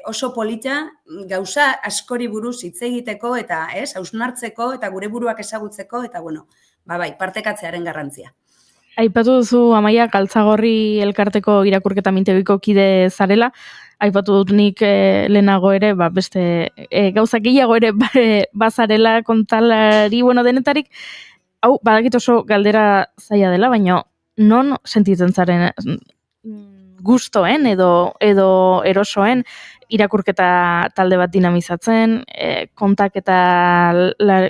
oso polita gauza askori buruz hitz egiteko eta hausnartzeko eta gure buruak ezagutzeko eta partekatzearen garrantzia. Aipatu duzu, Amaia, Galtzagorri elkarteko irakurketa mintegiko kide zarela, aipatu dut nik lehenago ere, beste gauza gehiago ere bazarela kontalari, denetarik, hau, badakit oso galdera zaila dela, baina non sentitzen zaren gustoen edo erosoen irakurketa talde bat dinamizatzen,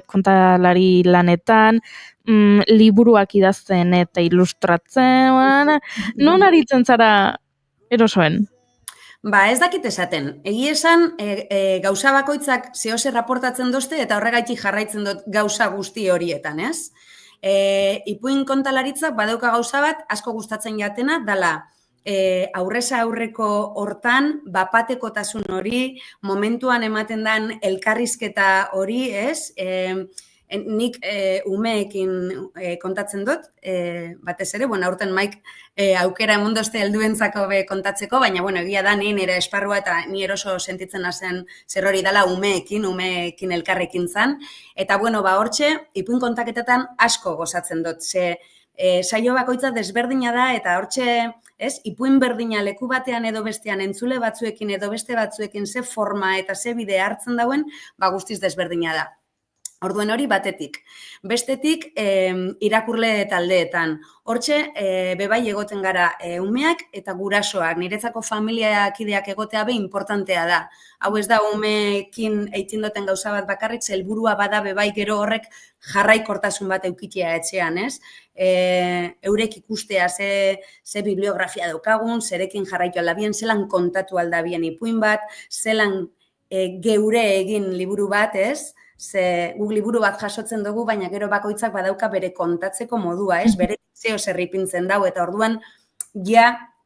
kontalari lanetan, liburuak idazten eta ilustratzen, non aritzen zara erosoen? Ez dakit esaten. Egi esan, gauza bakoitzak zehose raportatzen dozte eta horregaitik jarraitzen dut gauza guzti horietan, ez? Ipuin kontalaritzak badauka gauza bat, asko gustatzen jatena, dala, aurreza aurreko hortan, bapatekotasun hori, momentuan ematen den elkarrizketa hori, ez? Nik umeekin kontatzen dut, batez ere, aurten maik aukera emondozte helduentzako kontatzeko, baina, egia da, ni nire esparrua eta ni eroso sentitzen hazen zer hori dela umeekin elkarrekin zan. Eta, hortxe, ipuin kontaketetan asko gozatzen dut, ze saio bakoitza desberdina da, eta hortxe, ipuin berdina leku batean edo bestean entzule batzuekin edo beste batzuekin ze forma eta ze bide hartzen dauen, guztiz desberdina da. Orduan hori batetik. Bestetik, irakurle taldeetan. Hortxe, bebai egoten gara umeak eta gurasoak. Niretzako familiakideak egotea importantea da. Hau ez da umeekin eitin duten gauza bat bakarrik, helburua bada bebai gero horrek jarraikortasun bat eukitea etxean, ez? Eurek ikustea ze bibliografia daukagun, zerekin jarraitu aldabien, zelan kontatu aldabien ipuin bat, zelan geure egin liburu bat, ez? Ze guk liburu bat jasotzen dugu, baina gero bakoitzak badauka bere kontatzeko modua, ez? Bere zeo zerripintzen dau, eta orduan,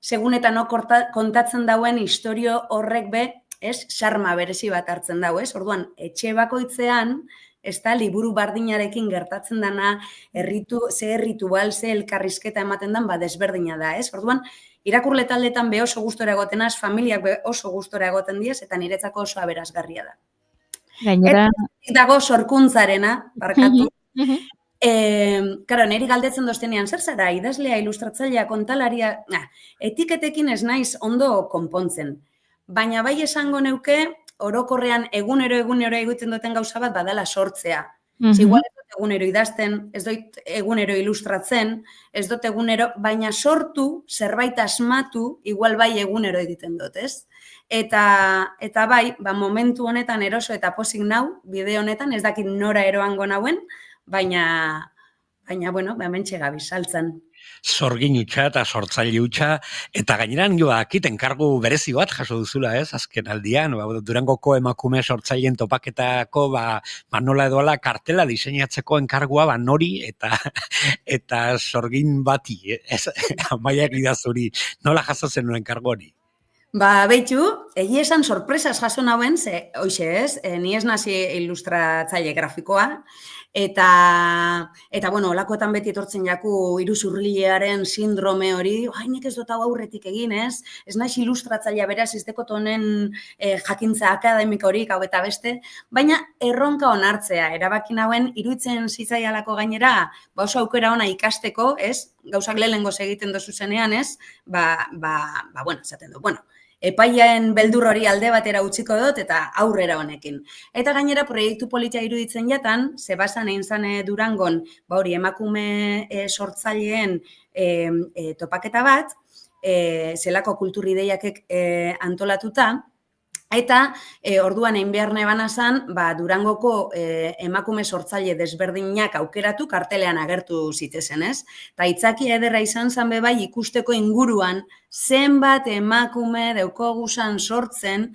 segun eta no kontatzen dauen historio horrek ez? Xarma berezi bat hartzen dau, ez? Orduan, etxe bakoitzean, ez da, liburu bardinarekin gertatzen dana, ze ritual, ze elkarrizketa ematen dan, desberdina da, ez? Orduan, irakurle taldetan oso gustora egotenaz, familiak oso gustora egoten diez, eta niretzako oso aberasgarria da. Gainera... Eta dago sorkuntzarena, barkatu. Neri galdetzen doztenean, zer zara, idazlea, ilustratzailea, kontalaria... Etiketekin ez naiz ondo konpontzen. Baina bai esango neuke, orokorrean egunero egiten duten gauza bat badala sortzea. Igual ez dut egunero idazten, ez dut egunero ilustratzen, ez dut egunero, baina sortu, zerbait asmatu, igual bai egunero egiten dut, ez? Eta bai, momentu honetan eroso eta pozik nau, bideo honetan, ez dakit nora eroango nauen, baina, hementxe gabiz, saltzen. Sorgin hutsa eta sortzaile hutsa, eta gaineran akiten kargu berezi bat jaso duzula, ez? Azken aldian, Durangoko emakume sortzaileen topaketako, nola edoala kartela diseinatzeko enkargua, nori eta sorgin bati, ez? Amaiak idazuri, nola jaso zen nuen kargu hori? Behitu, egi esan sorpresaz jaso nauen, hoxe ez, ni ez nazi ilustratzaile grafikoa, eta olakoetan beti etortzen jaku iruzurrilearen sindrome hori, nik ez dut hau aurretik egin, ez? Ez naiz ilustratzailea beraz, ez dekot honen jakintza akademiko horik, hau eta beste, baina erronka onartzea, erabaki nauen, iruditzen zitzaialako gainera, oso aukera ona ikasteko, ez? Gauzak lehengoz egiten dozu zenean, ez? Esaten du, epaiaen beldur hori alde batera utziko dut eta aurrera honekin. Eta gainera proiektu politia iruditzen jatan, zebasan egin zane Durangon, emakume sortzaileen topaketa bat, zelako kulturideiakek antolatuta, eta orduan egin behar nebana zan, Durangoko emakume sortzaile desberdinak aukeratu kartelean agertu zitezen, ez? Eta itzakia ederra izan zan bebai ikusteko inguruan zenbat emakume daukoguzan sortzen,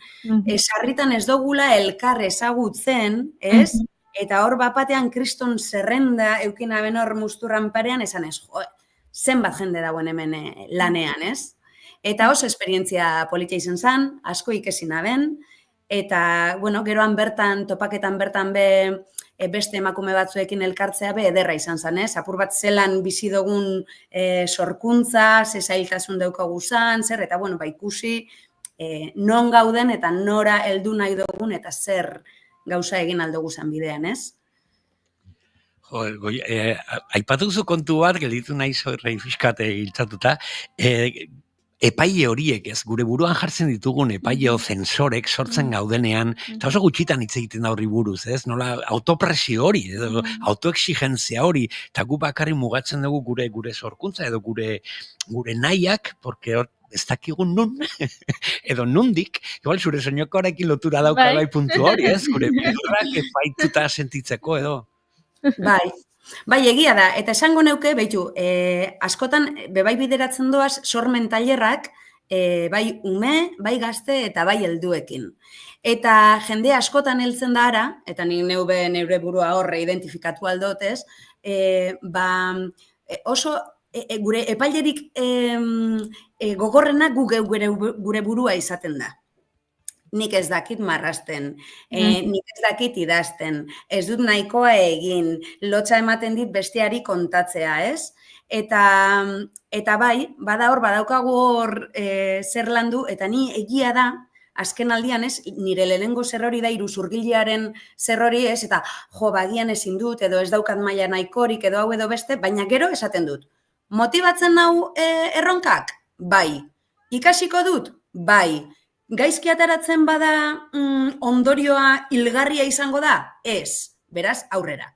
sarritan ez dugula elkar ezagutzen, ez? Eta hor bapatean kriston zerrenda eukina benor musturran parean, esan ez, zenbat jende dauen hemen lanean, ez? Eta oso esperientzia politia izan zen, asko ikesi naben, eta, geroan bertan, topaketan bertan beste emakume batzuekin elkartzea ederra izan zen, ez? Apur bat zelan bizi dugun sorkuntza, ze zailtasun daukagu zan, zer, eta, ikusi non gauden eta nora heldu nahi dugun eta zer gauza egin aldugu zan bidean, ez? Aipatu zu kontu bat, gelditu nahi zorrei fiskate giltzatuta, epaile horiek, ez, gure buruan jartzen ditugun epaile zensorek sortzen gaudenean, eta oso gutxitan hitz egiten da horri buruz, ez, nola autopresio hori, edo autoexigentzia hori, eta gu bakarri mugatzen dugu gure sorkuntza edo gure nahiak, porque ez dakigun nun, edo nundik, igual zure soinokoarekin lotura dauka bai puntu hori, ez, gure beharrak epaituta sentitzeko edo. Bai, egia da, eta esango neuke, behitu, askotan, bebai bideratzen doaz, sormen tailerrak, bai ume, bai gazte eta bai helduekin. Eta jende askotan heltzen da ara, eta neure burua horre identifikatu aldotez, oso gure epailerik gogorrena gure burua izaten da. Nik ez dakit marrasten, nik ez dakit idazten, ez dut nahikoa egin, lotxa ematen dit besteari kontatzea, ez? Eta bai, badaukagu hor zer landu, eta ni egia da, azken aldian ez, nire lehenengo zerrori da iruzurgilearen zerrori ez, eta bagian ezin dut, edo ez daukat maila nahikorik, edo hau edo beste, baina gero esaten dut. Motibatzen nau erronkak? Bai. Ikasiko dut? Bai. Gaizki ataratzen bada ondorioa hilgarria izango da? Ez. Beraz, aurrera.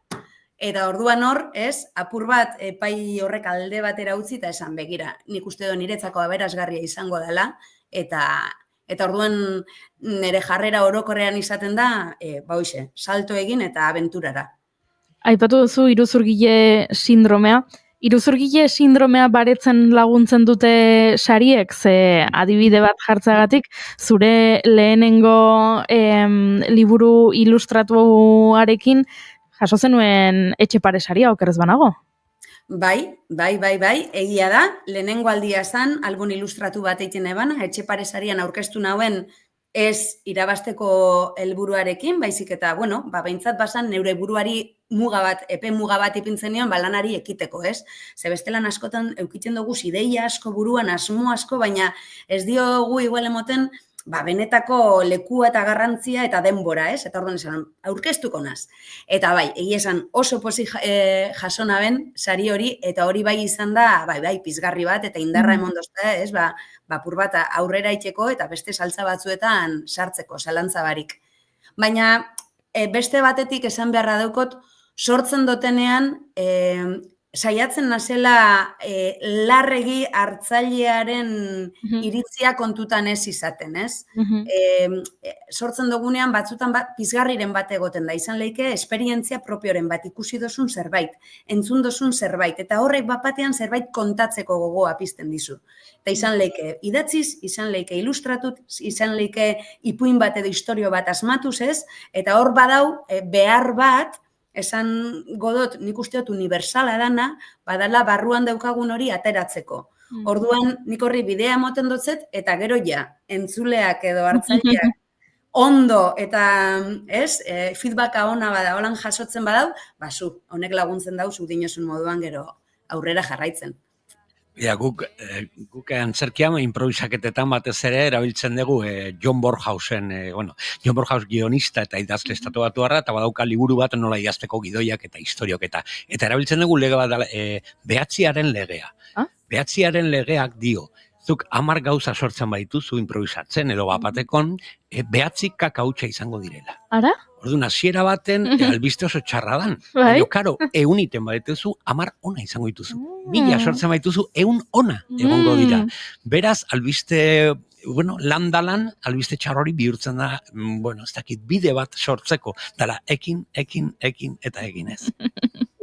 Eta orduan hor, ez, apur bat epai horrek alde batera utzi eta esan begira. Nik uste do niretzako aberasgarria izango dela, eta orduan nire jarrera orokorrean izaten da, hoxe, salto egin eta abenturara. Aipatu duzu iruzurgile sindromea. Iruzurgile sindromea baretzen laguntzen dute sariek, ze adibide bat jartzagatik, zure lehenengo liburu ilustratuarekin jaso zenuen Etxepare saria, okerrez banago? Bai, egia da, lehenengo aldia zan, album ilustratu bat egiten ebana, Etxepare sarian aurkeztu nauen ez irabasteko helburuarekin, baizik eta, behintzat basan neure buruari epe muga bat ipintzen nion, lanari ekiteko, ez? Ze bestelan askotan eukitzen dugu ideia asko buruan, asmo asko, baina ez diogu igual emoten, benetako lekua eta garrantzia eta denbora, ez? Eta orduan esan, aurkeztuko naz. Eta bai, egia esan oso pozik jasona ben, sari hori, eta hori bai izan da, bai, pizgarri bat, eta indarra emondozta, ez? Apur bat aurrera itxeko eta beste saltza batzuetan sartzeko, zalantza barik. Baina beste batetik esan beharra daukot, sortzen dotenean, saiatzen nazela larregi hartzailearen iritzia kontutan ez izaten, ez? Sortzen dugunean batzutan pizgarriren bat egoten da, izan leike esperientzia propioren bat, ikusi dozun zerbait, entzun dozun zerbait, eta horrek batean zerbait kontatzeko gogoa pizten dizu. Eta izan leike idatziz, izan leike ilustratut, izan leike ipuin bat edo historio bat asmatuz, ez? Eta hor badau behar bat, esan godot, nik usteot universala dana, badala barruan daukagun hori ateratzeko. Orduan, nik horri bidea emoten dutzet, eta gero ja, entzuleak edo hartzaileak ondo eta feedbacka ona bada, holan jasotzen badau, honek laguntzen dau, zu dinosun moduan gero aurrera jarraitzen. Guk antzerkian improvisaketetan batez ere erabiltzen dugu John Borjausen, John Borjaus guionista eta idazle estatubatuarra, eta badauka liburu bat nola idazteko gidoiak eta historiok eta erabiltzen dugu lege bat behatziaren legea. Behatziaren legeak dio, zuk 10 gauza sortzen baituzu improvisatzen edo bapatekon, behatzi kakautxa izango direla. Ara? Orduan, hasiera baten albiste oso txarra dan. Baina, karo, 100 iten baituzu, 10 ona izango dituzu. 1000 sortzen baituzu, 100 ona egongo dira. Beraz, albiste, landalan, albiste txarrori bihurtzen da, ez dakit, bide bat sortzeko, dala, ekin, eta eginez.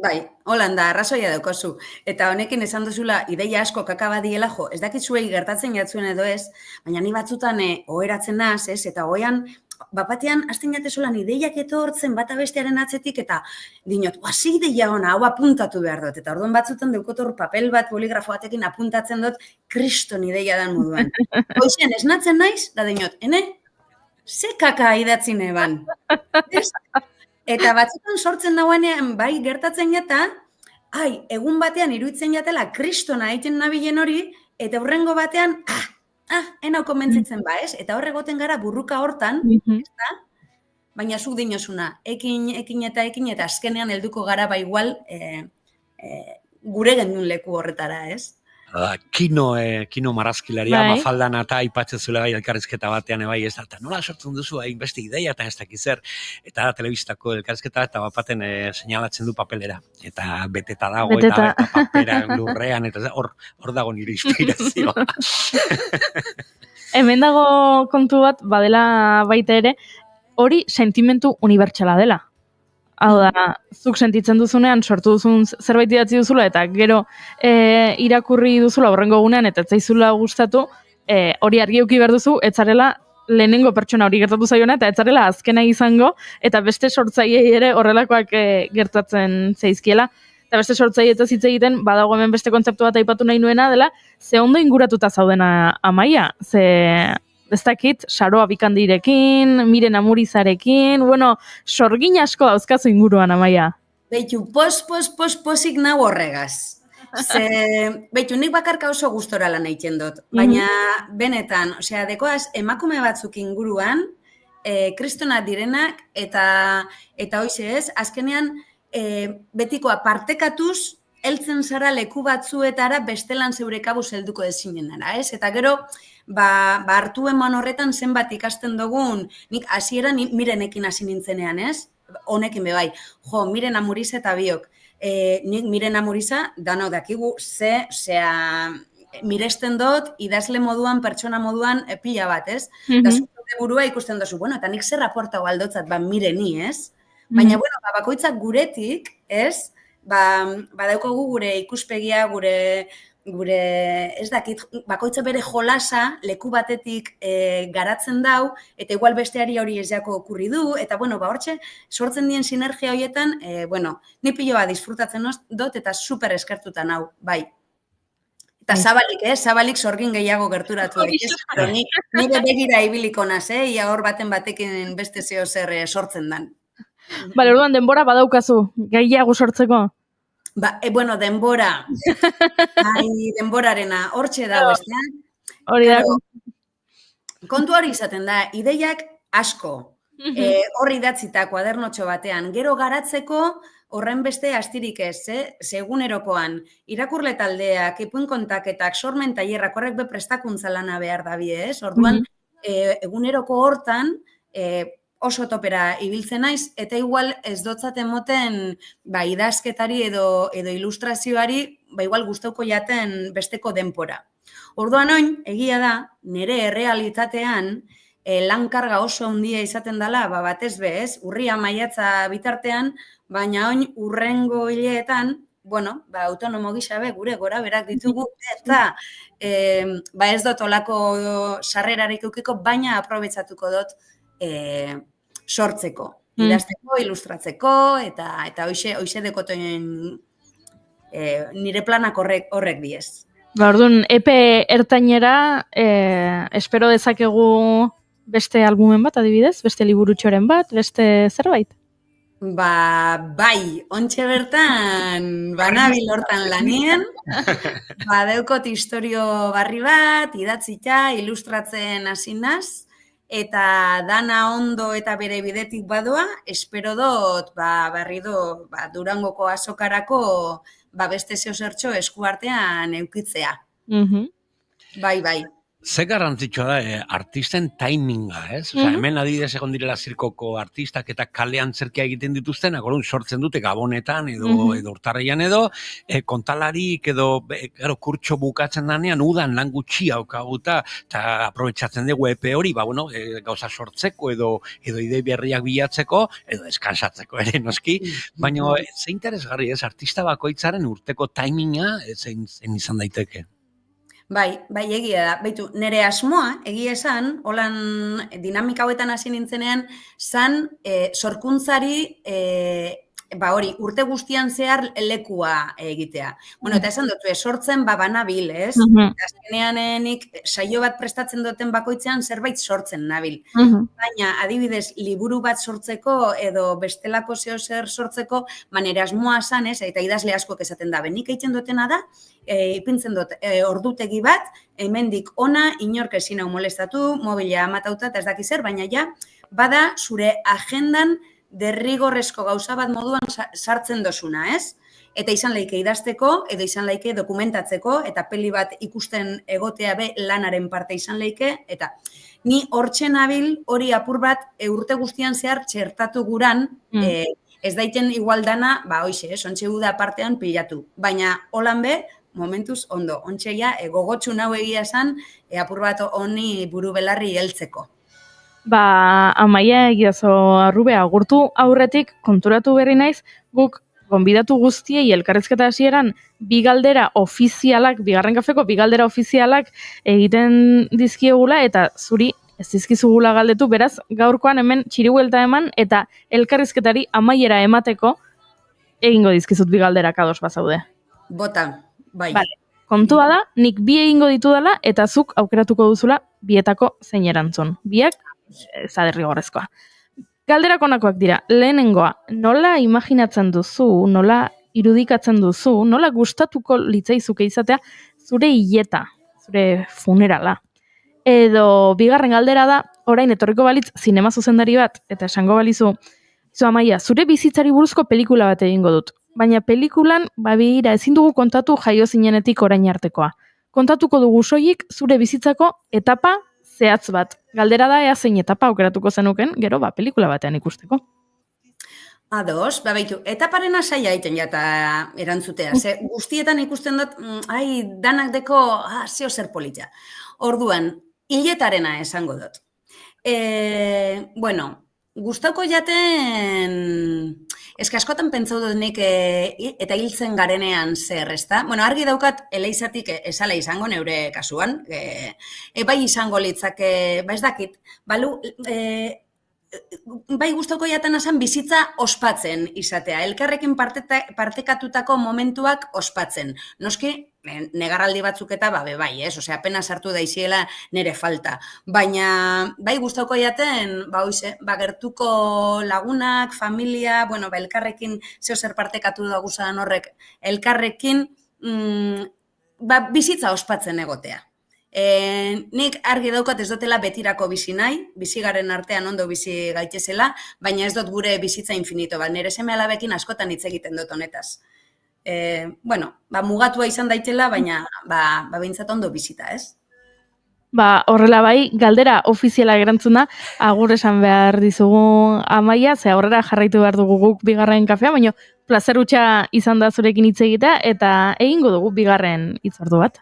Bai, holanda, arrazoia daukozu. Eta honekin esan duzula, ideia asko kakabadiela jo, ez dakit zuei gertatzen jatzuen edo ez, baina ni batzutan oheratzen naz, ez, eta goian, batean, azten jatezolan ideiak etortzen bata bestearen atzetik, eta dinot, zi ideia ona, hau apuntatu behar dut. Eta orduan batzutan deukotor papel bat, boligrafo batekin apuntatzen dut, kriston ideia dan moduan. Hoxen, esnatzen naiz, da dinot, ze kaka idatzin eban. Eta batzutan sortzen dauenean, bai, gertatzen jata, egun batean iruditzen jatela kristona egiten nabilen hori, eta hurrengo batean, enau konbentzitzen ez? Eta horre goten gara burruka hortan, baina zuk dinosuna, ekin eta azkenean helduko gara igual gure gendun leku horretara, ez? Kino marazkilaria, Mafaldan eta aipatzen zuela bai elkarrizketa batean bai ez da, eta nola sortzen duzu hainbeste ideia eta ez dakiz zer, eta telebistako elkarrizketa eta bapaten seinalatzen du papelera, eta beteta dago eta papera lurrean, eta hor dago nire inspirazioa. Hemen dago kontu bat, badela baita ere, hori sentimentu unibertsala dela. Hau da, zuk sentitzen duzunean, sortu duzun zerbait idatzi duzula, eta gero irakurri duzula horrengo gunean, eta etzaizula gustatu, hori argi eduki behar duzu, etzarela lehenengo pertsona hori gertatu zaiona, eta etzarela azkena izango, eta beste sortzaileei ere horrelakoak gertatzen zaizkiela. Eta beste sortzaileetaz hitz egiten, badago hemen beste kontzeptu bat aipatu nahi nuena dela, ze ondo inguratuta zaudena Amaia, ze... Ez dakit, Saroa Bikandirekin, Miren Amurizarekin, bueno, sorgin asko dauzkazu inguruan, Amaia. Beitu, posik nau horregaz. Beitu, nik bakarka oso gustora lan egiten dut, baina benetan, osea, dekoaz, emakume batzuk inguruan, kristonak direnak, eta hoize ez, azkenean, betikoa partekatuz, heltzen zara leku batzuetara bestelan zeure kabuz helduko ezinenara, ez? Eta gero, hartu eman horretan zenbat ikasten dugun, nik hasieran Mirenekin hasi nintzenean, ez? Honekin bebai, Miren Amuriza eta biok. Nik Miren Amuriza, dano dakigu, miresten dut, idazle moduan, pertsona moduan, pila bat, ez? Da zure burua ikusten duzu, bueno, eta nik zer raportago aldotzat, Mireni, ez? Baina, bueno, bakoitzak guretik, ez? Badaukogu gure ikuspegia, gure ez dakit, bakoitza bere jolasa leku batetik garatzen dau, eta igual besteari hori ez jako okurri du, eta bueno, hortxe, sortzen dien sinergia horietan, ni piloa disfrutatzen dut, eta super eskertutan hau, bai. Eta zabalik sorgin gehiago gerturatu dut, nire begira ibiliko naz, ia hor baten batekin beste zeo zer sortzen dan. Bale, orduan, denbora badaukazu, gehiago sortzeko? Bueno, denborarena, hortxe dago, estean. Hori da. Kontu hori izaten da, ideiak asko, horri datzita kuadernotxo batean, gero garatzeko horren beste astirik ez, segunerokoan, irakurle taldeak, ipuin kontaketak, sormen tailerrak, horrek be prestakuntza lana behar da ez? Orduan, eguneroko hortan, oso topera ibiltzen naiz, eta igual ez dotzat emoten idazketari edo ilustrazioari igual gustauko jaten besteko denpora. Orduan oin, egia da, nire errealitatean lankarga oso handia izaten dela, batez bez, urria maiatza bitartean, baina oin urrengo hileetan, autonomo gisabe gure gora berak ditugu, eta ez dut olako sarrerarik eukiko, baina aprobetsatuko dut sortzeko, idazteko, ilustratzeko, eta hoxe dekotoen nire planak horrek diez. Orduan, epe ertainera, espero dezakegu beste albumen bat, adibidez? Beste liburutxoren bat, beste zerbait? Bai, ontxe bertan, banabil hortan lanien, deukot historio barri bat, idatzita, ilustratzen hasi naz, eta dana ondo eta bere bidetik badoa, espero dut, berri do, Durangoko azokarako, beste zeo zertxo eskuartean eukitzea. Bai. Ze garrantzitsua da, artisten timinga, ez? Hemen adibidez egon direla zirkoko artistak eta kalean zerkia egiten dituzten, agorun sortzen dute gabonetan edo urtarrian edo, kontalarik edo kurtso bukatzen danean, udan lan gutxi haukaguta, eta aprobetsatzen dugu epe hori, gauza sortzeko edo idei berriak bilatzeko, edo deskansatzeko ere noski, baina ze interesgarri ez, artista bakoitzaren urteko timinga zein izan daiteke. Bai, egia da. Baitu, nire asmoa, egia esan, holan dinamika hauetan hasi nintzenean, zan sorkuntzari urte guztian zehar lekua egitea. Eta esan dut, sortzen banabil, ez? Azkenean nik saio bat prestatzen duten bakoitzean zerbait sortzen nabil. Baina, adibidez, liburu bat sortzeko edo bestelako zeo zer sortzeko, nire asmoa zan, ez? Eta idazle askoak esaten da, nik egiten dutena da, ipintzen dut ordutegi bat, hemendik ona, inork ezin hau molestatu, mobila amatauta, eta ez dakiz zer, baina ja, bada zure agendan derrigorrezko gauza bat moduan sartzen dosuna, ez? Eta izan laike idazteko, edo izan laike dokumentatzeko, eta peli bat ikusten egotea be lanaren parte izan laike, eta ni hortxe nabil hori apur bat urte guztian zehar txertatu guran, ez daiten igual dana, hoize, ontxe uda partean pilatu. Baina holan be, momentuz ondo, ontxeia gogotxu nau egia esan, apur bat honi buru belarri heltzeko. Amaia egiazo Arrube, agurtu aurretik konturatu berri naiz, guk gonbidatu guztiei elkarrizketa hasieran bi galdera ofizialak, bigarren kafeko bi galdera ofizialak egiten dizkiegula eta zuri ez dizkizugula galdetu, beraz gaurkoan hemen txiribuelta eman eta elkarrizketari amaiera emateko egingo dizkizut bi galderak ados bazaude. Bota, bai. Vale. Kontua da, nik bi egingo ditudala eta zuk aukeratuko duzula bietako zein erantzun. Biak zaderrigorrezkoa. Galderak honakoak dira, lehenengoa, nola imaginatzen duzu, nola irudikatzen duzu, nola gustatuko litzaizuke izatea zure hileta, zure funerala. Edo bigarren galdera da, orain etorriko balitz zinema zuzendari bat, eta esango balizu, Amaia, zure bizitzari buruzko pelikula bat egingo dut. Baina pelikulan, babira, ezin dugu kontatu jaio zinenetik orain artekoa. Kontatuko dugu soilik zure bizitzako etapa zehatz bat. Galdera da ea zein etapa aukeratuko zenuken, gero pelikula batean ikusteko. Ados, baitu, etaparen saia egiten jata erantzutea. Ze guztietan ikusten dut, danak deko, zeo zer polita. Orduan, hiletarena esango dut. Bueno, gustauko jaten, askotan pentsau dut nik eta hiltzen garenean zer, ezta? Bueno, argi daukat eleizatik esala izango neure kasuan, bai izango litzake, ez dakit, bai gustauko jaten asan bizitza ospatzen izatea, elkarrekin partekatutako momentuak ospatzen. Noski, negarraldi batzuk eta bai, osea, pena sartu daiziela nire falta. Baina, bai gustauko jaten, gertuko lagunak, familia, elkarrekin zeo zer partekatu da guzan horrek, elkarrekin bizitza ospatzen egotea. Nik argi daukat ez dutela betirako bizi nahi, bizigaren artean ondo bizi gaitezela, baina ez dut gure bizitza infinito, nire seme alabekin askotan hitz egiten dut honetaz. Mugatua izan daitela, baina behintzat ondo bizita, ez? Horrela bai, galdera ofiziala erantzuna, agur esan behar dizugu Amaia, ze aurrera jarraitu behar dugu guk bigarren kafea, baina plazer hutsa izan da zurekin hitz egitea, eta egingo dugu bigarren hitzordu bat.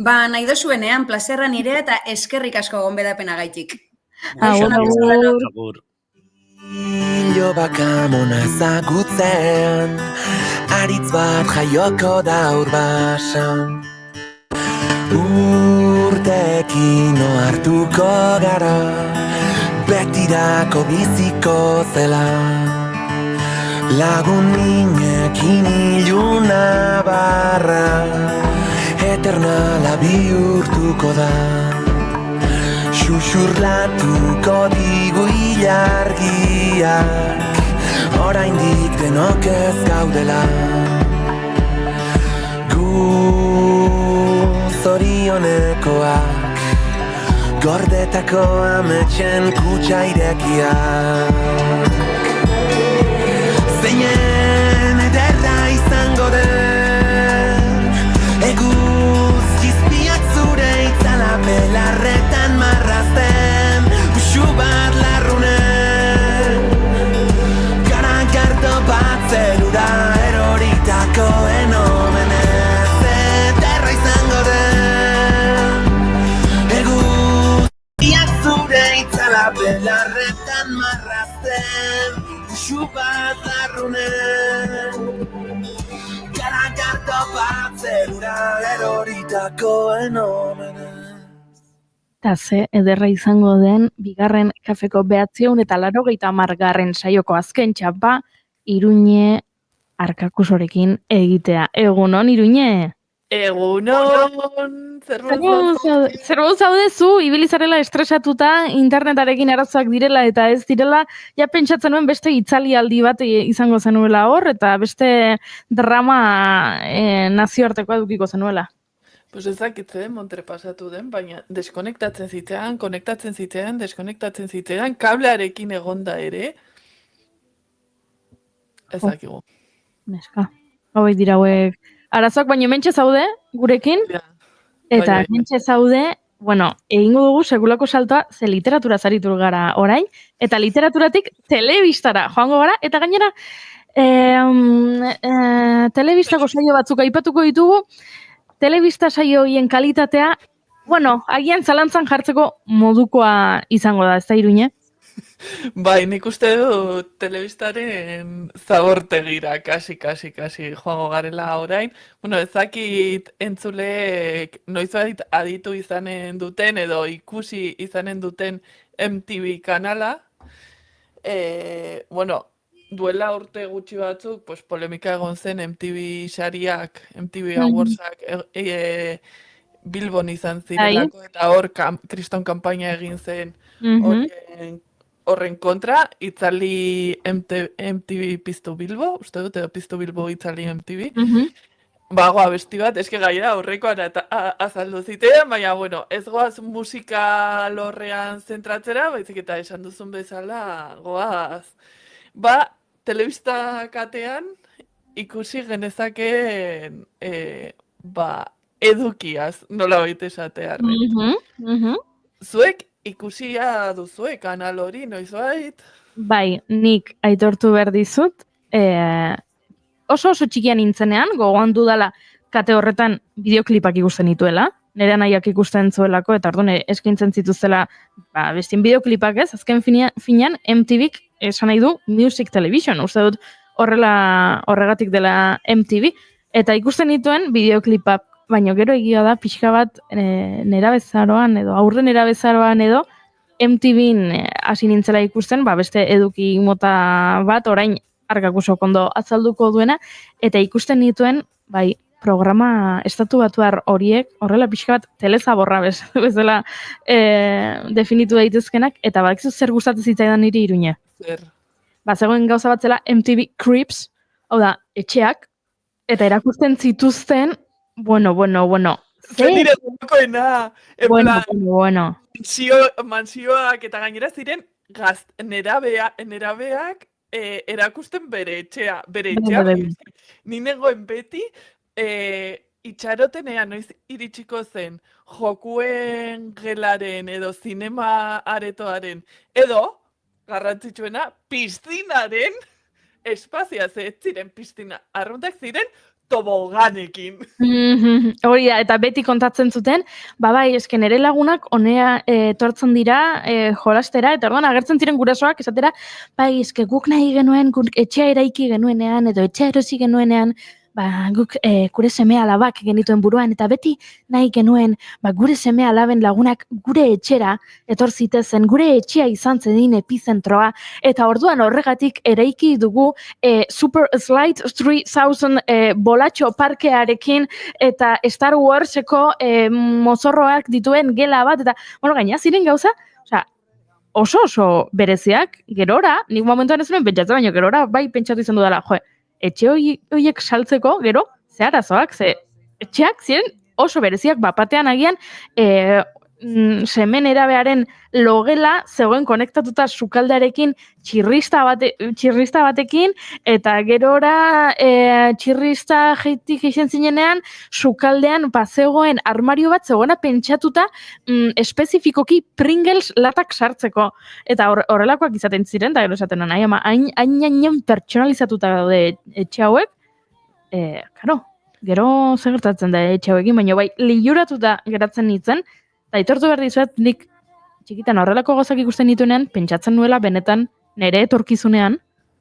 Nahi dozuenean, plazerra nire eta eskerrik asko gonbedapena gaitik. Agur. Ilo bakamona ezagutzen, aritz bat jaioko daur basan. Urtekin ohartuko gara, betirako biziko zela. Lagun ninekin iluna barra, eternala bihurtuko da. Xuxurlatuko digu ilargiak, oraindik denok ez gaudela. Gu zorionekoak, gordetako ametxen kutsa irekiak. Zeinen ederra izango den, eguzkizpiak zure itzala belarretan marrazten, usu bat larrunen, garagardo bat zelura eroritako enomenez, ederra izango den, eguzkiak zure itzala belarretan marrazten, usu bat larrunen, garagardo bat zelura eroritako enomenez. Eta ze ederra izango den bigarren kafeko 980 saioko azken txapa Iruñe Arkakusorekin egitea. Egunon, Iruñe? Egunon! Zer zaude zu, ibilizarela estresatuta, internetarekin arazoak direla eta ez direla, ja pentsatzen nuen beste itzalialdi bat izango zenuela hor, eta beste drama nazioartekoa edukiko zenuela. Pues ez dakitze, Montre pasatu den, baina deskonektatzen zitean, konektatzen zitean, deskonektatzen zitean, kablearekin egonda ere, Ez dakigu. Neska. Hauek dira hauek arazoak, baina hementxe zaude gurekin. Eta hementxe zaude, bueno, egingo dugu sekulako saltoa ze literatura zaritu gara orain, eta literaturatik telebistara joango gara, eta gainera telebistako saio batzuk aipatuko ditugu, telebista saio horien kalitatea, bueno, agian zalantzan jartzeko modukoa izango da, ez da Iruñe? Bai, nik uste du telebistaren zabortegira, kasi joango garela orain. Bueno, ezakit entzuleek noizbait aditu izanen duten edo ikusi izanen duten MTV kanala. Bueno, duela urte gutxi batzuk, pues, polemika egon zen MTV sariak, MTV Awardsak Bilbon izan zirelako, eta hor kriston kanpaina egin zen horren kontra, itzali MTV Piztu Bilbo, uste dut, edo Piztu Bilbo itzali MTV. Bagoa besti bat, eske gaira horrekoan azaldu zitean, baina, bueno, ez goaz musika lorrean zentratzera, baizik eta esan duzun bezala, goaz. Ba, telebista katean ikusi genezakeen, edukiaz, nola baita esatearren. Zuek ikusia duzue kanal hori, noizbait? Bai, nik aitortu behar dizut, oso txikian nintzenean, gogoan dudala kate horretan bideoklipak ikusten nituela, nire nahiak ikusten zuelako, eta orduan eskaintzen zituztela bestien bideoklipak ez, azken finean MTVk esan nahi du Music Television, uste dut horregatik dela MTV, eta ikusten nituen bideoklipak, baina gero egia da pixka bat nerabezaroan edo aurre nerabezaroan edo MTVn hasi nintzela ikusten, beste eduki mota bat orain argakuso kondo azalduko duena, eta ikusten nituen, bai, programa estatu batuar horiek, horrela pixka bat telezaborra bezala definitu daitezkenak, eta badakizu zer gustatzen zitzaidan niri Iruña. Zer? Zegoen gauza bat zela MTV Cribs, hau da, etxeak, eta erakusten zituzten, bueno. Zer nire dukoena, Bueno. Mansioak eta gainera ziren nerabeak erakusten bere etxea. Ni negoen beti itxarotenean noiz iritsiko zen jokuen gelaren edo zinema aretoaren edo garrantzitsuena piztinaren espazioa ez ziren piztina arruntak ziren toboganekin. Hori da, eta beti kontatzen zuten, bai, eske nere lagunak honea etortzen dira jolastera, eta orduan agertzen ziren gurasoak esatera, bai, eske guk nahi genuen, guk etxea eraiki genuenean, edo etxea erosi genuenean, guk gure seme alabak genituen buruan, eta beti nahi genuen gure seme alaben lagunak gure etxera etor zitezen, gure etxea izan zedin epizentroa, eta orduan horregatik eraiki dugu Super Slide 3000 bolatxo parkearekin, eta Star Warseko mozorroak dituen gela bat, eta, gaina ziren gauza, oso bereziak, gerora, nik momentuan ez nuen pentsatzen, baina gerora bai pentsatu izan dudala, etxe horiek saltzeko, gero, ze arazoak, ze etxeak ziren oso bereziak, batean agian, semen erabearen logela zegoen konektatuta sukaldearekin txirrista batekin, eta gerora txirrista jeitik izan zinenean, sukaldean zegoen armario bat zegoena pentsatuta espezifikoki Pringles latak sartzeko. Eta horrelakoak izaten ziren, eta gero esaten nahi, hain pertsonalizatuta daude etxe hauek, gero zegertatzen da etxe hauekin, baina bai, liuratuta geratzen nintzen, eta aitortu behar dizuet, nik txikitan horrelako gozak ikusten nituenean, pentsatzen nuela benetan nire etorkizunean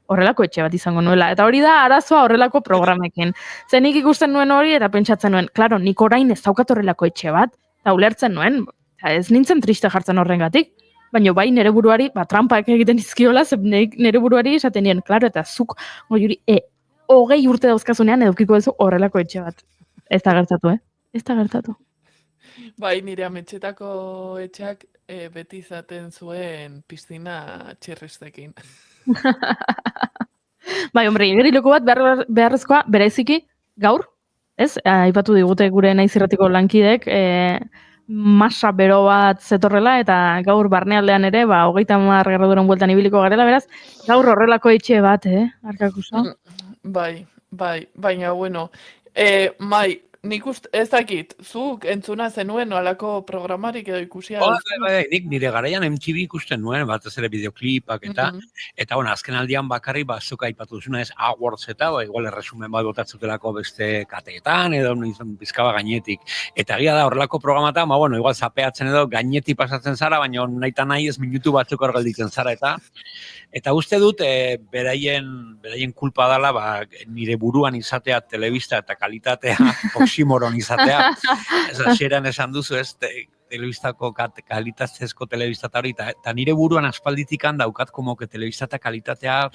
horrelako etxe bat izango nuela. Eta hori da arazoa horrelako programekin. Zenik ikusten nuen hori eta pentsatzen nuen, klaro, nik orain ez daukat horrelako etxe bat, eta ulertzen nuen, ez nintzen triste jartzen horrengatik, baina bai nire buruari, trampak egiten izkiola, nire buruari esaten nien, klaro, eta zuk, goiuri, 20 urte dauzkazunean edukiko duzu horrelako etxe bat. Ez da gertatu, Ez da gertatu. Bai, nire ametxetako etxeak beti izaten zuen piztina txirristekin. Bai, hombre, igerileko bat beharrezkoa beraziki gaur, ez? Aipatu digute gure naiz irratiko lankidek, masa bero bat zetorrela, eta gaur barnealdean ere, 30 graduren bueltan ibiliko garela, beraz, gaur horrelako etxe bat, Arkakuso? Bai, baina, bueno, Mai, nik ez dakit, zuk entzuna zenuen alako programarik edo ikusia? Nik nire garaian MTV ikusten nuen, batez ere bideoklipak eta bueno, azken aldian bakarri zuk aipatu duzuna ez awards eta igual erresumen bat botatzutelako beste kateetan edo bizkaba gainetik. Eta egia da horrelako programata, bueno, igual zapeatzen edo gainetik pasatzen zara, baina nahi ez minutu batzuk hor gelditzen zara eta uste dut beraien kulpa dela nire buruan izatea telebista eta kalitatea oximoron izatea. Hasieran esan duzu telebistako kalitatezko telebista hori eta nire buruan aspalditikan daukat komoke telebista eta kalitatea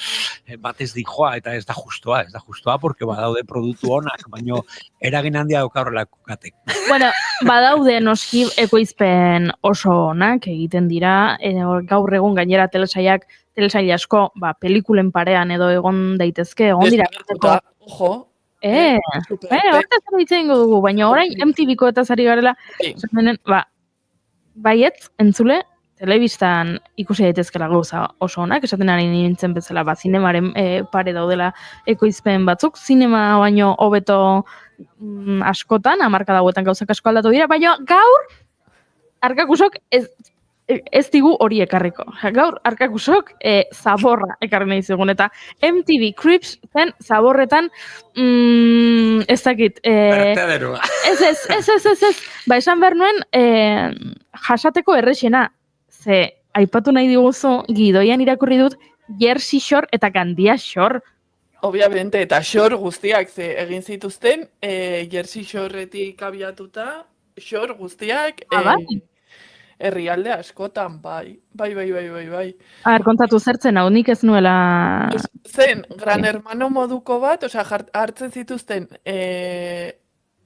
batez dijoa eta ez da justoa porque badaude produktu onak, baina eragin handia dauka horrelako katek. Bueno, badaude noski ekoizpen oso onak egiten dira, gaur egun gainera telesail asko, pelikulen parean edo egon daitezke, egon dira. Ojo. Hortaz ditzen dugu, baina orain MTV-ko eta zari garela, baietz, entzule, telebistan ikusi daitezkela gauza oso onak, esaten ari nintzen bezala, zinemaren pare daudela ekoizpen batzuk, zinema baino hobeto askotan, hamarkada hauetan gauzak asko aldatu dira, baina gaur, Arkakusok ez digu hori ekarriko. Gaur, Arkakusok zaborra ekarri nahi zegoen, eta MTV Cribs zen zaborretan, ez dakit. Bertederua. Ez. Esan behar nuen, jasateko errexena. Ze, aipatu nahi diguzu, gidoian irakurri dut, Jersey Shore eta Gandia Shore. Obviamente, eta Shore guztiak, ze egin zituzten, Jersey Shoreetik abiatuta, Shore guztiak, herrialde askotan, bai. Kontatu zertzen hau, nik ez nuela... Zen, Gran Hermano moduko bat, hartzen zituzten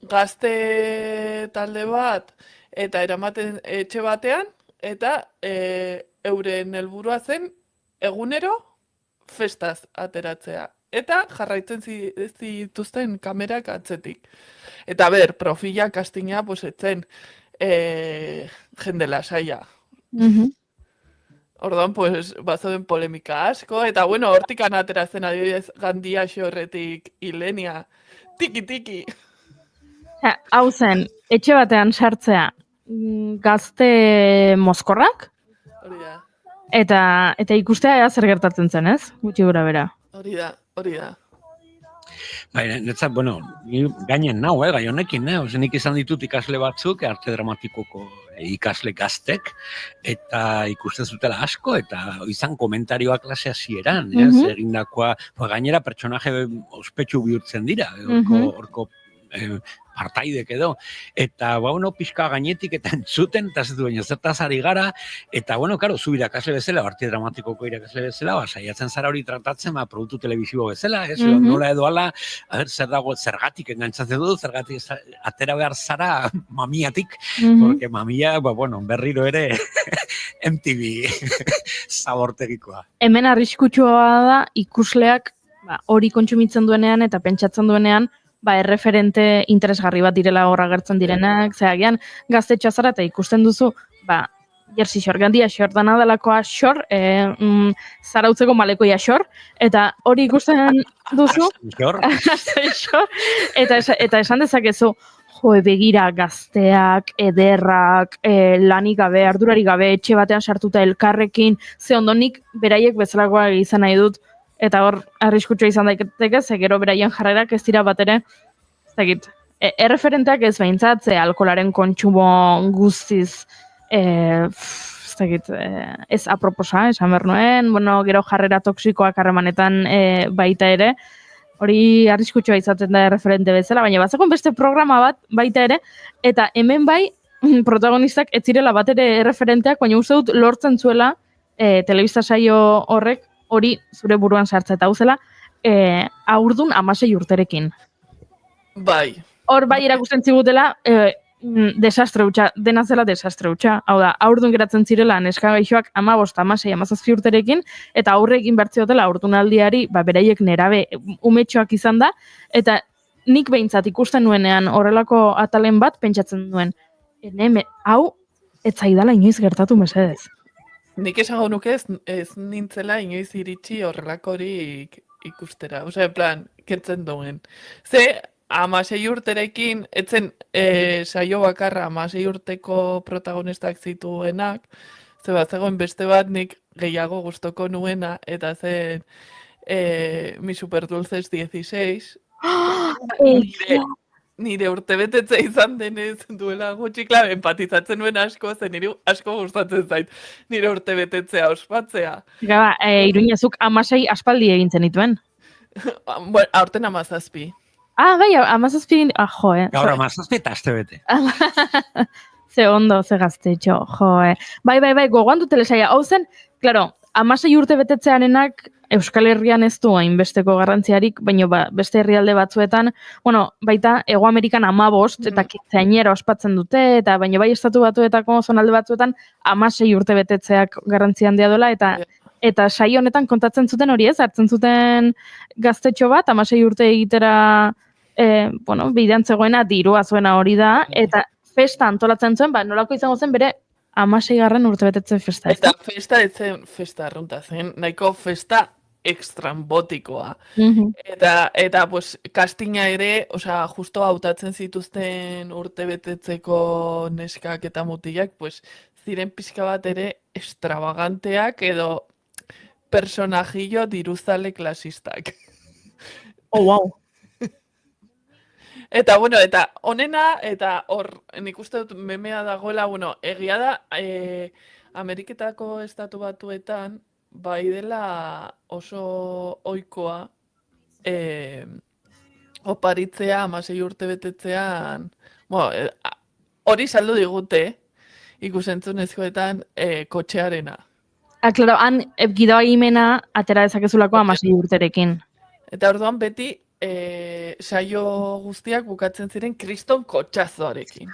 gazte talde bat, eta eramaten etxe batean, eta euren helburua zen egunero festaz ateratzea. Eta jarraitzen zituzten kamerak atzetik. Eta profila kastina, etzen, jende lasaia. Orduan, bazoden polemika asko, eta hortikan ateratzen adibidez Gandia Shoretik Ilenia. Tiki. Hau zen, etxe batean sartzea gazte mozkorrak? Hori da. Eta ikustea zer gertatzen zen, ez? Gutxi gura bera. Hori da. Netzat, gainen nau, gai honekin, nik izan ditut ikasle batzuk, arte dramatikoko ikasle gaztek, eta ikusten zutela asko, eta izan komentarioa klase hasieran, egindakoa, gainera pertsonaje ospetsu bihurtzen dira, horko partaidek edo, eta pixka gainetik eta entzuten, eta zetu baina zertaz ari gara, eta zu irakasle bezala, arte dramatikoko irakasle bezala, saiatzen zara hori tratatzen, produktu telebizibo bezala, nola edo ala, zer dago, zergatik engantzatzen du, zergatik atera behar zara mamiatik, porque mamia, berriro ere MTV zabortegikoa. Hemen arriskutsua da ikusleak hori kontsumitzen duenean eta pentsatzen duenean, erreferente interesgarri bat direla horra gertzen direnak, zehagian gaztetxoa zara eta ikusten duzu, Jersey Shore, Gandia Shore, dana delakoa Shore, zarautzeko malekoia Shore, eta hori ikusten duzu, eta esan dezakezu, begira gazteak, ederrak, lanik gabe, ardurarik gabe, etxe batean sartuta elkarrekin, ze ondonik beraiek bezalakoa izan nahi dut, eta hor, arriskutsua izan daiteke, ze gero beraien jarrerak ez dira bat ere, erreferenteak ez behintzat, ze alkoholaren kontsumo guztiz, ez aproposa, esan behar nuen, gero jarrera toksikoak harremanetan baita ere, hori arriskutsua izaten da erreferente bezala, baina batzakon beste programa bat baita ere, eta hemen protagonistak ez zirela bat ere erreferenteak, baina uste dut lortzen zuela telebista saio horrek, hori zure buruan sartza eta uzela, haurdun 16 urterekin. Bai. Hor erakusten zigutela, desastre hutsa, dena zela desastre hutsa. Hau da, haurdun geratzen zirela neska gaixoak 15, 16, 17 urterekin, eta aurrekin bertziotela haurdunaldiari, beraiek nerabe umetxoak izan da, eta nik behintzat ikusten nuenean horrelako atalen bat pentsatzen duen. Hau, ez zaidala inoiz gertatu mesedez. Nik esango nuke ez nintzela inoiz iritsi horrelakorik ikustera. Osea, en plan, kentzen duen. Ze, 16 urterekin, etzen saio bakarra 16 urteko protagonistak zituenak, ze bat zegoen beste bat nik gehiago gustoko nuena, eta zen Mi Superdulces 16. Nire urtebetetze izan denez duela gutxi, klabe, empatizatzen nuen asko, zen nire asko gustatzen zait nire urtebetetzea ospatzea. Gaba, Iruñazuk 16 aspaldi egintzen dituen. Bueno, aurten 17. Bai, 17, Gaur 17 eta aste bete. Ze ondo, ze gaztetxo, Bai, gogoan du telesaia. Hau zen, klaro, 16 urte betetzearenak Euskal Herrian ez du hainbesteko garrantziarik, baina beste herrialde batzuetan, baita Hego Amerikan 15 eta kitzainera ospatzen dute, eta baina bai estatu batuetako zonalde batzuetan 16 urte betetzeak garrantzi handia dola, eta saio honetan kontatzen zuten hori ez, hartzen zuten gaztetxo bat, 16 urte egitera, bidean zegoena dirua zuena hori da, eta festa antolatzen zuen, nolako izango zen bere 16. urtebetetze festa. Eta festa etzen festa arrunta zen, nahiko festa ekstrambotikoa. Eta pues, kastina ere, osea, justo hautatzen zituzten urtebetetzeko neskak eta mutilak, pues, ziren pixka bat ere extravaganteak edo personajillo diruzale klasistak. Wow. Eta, eta onena, eta hor, nik uste dut memea dagoela, egia da, Ameriketako estatu batuetan, bai dela oso ohikoa oparitzea 16 urte betetzean, hori saldu digute, ikusentzunezkoetan kotxearena. Klaro, han gidoa imena atera dezakezulako 16 urterekin. Eta orduan beti, saio guztiak bukatzen ziren kriston kotxazoarekin.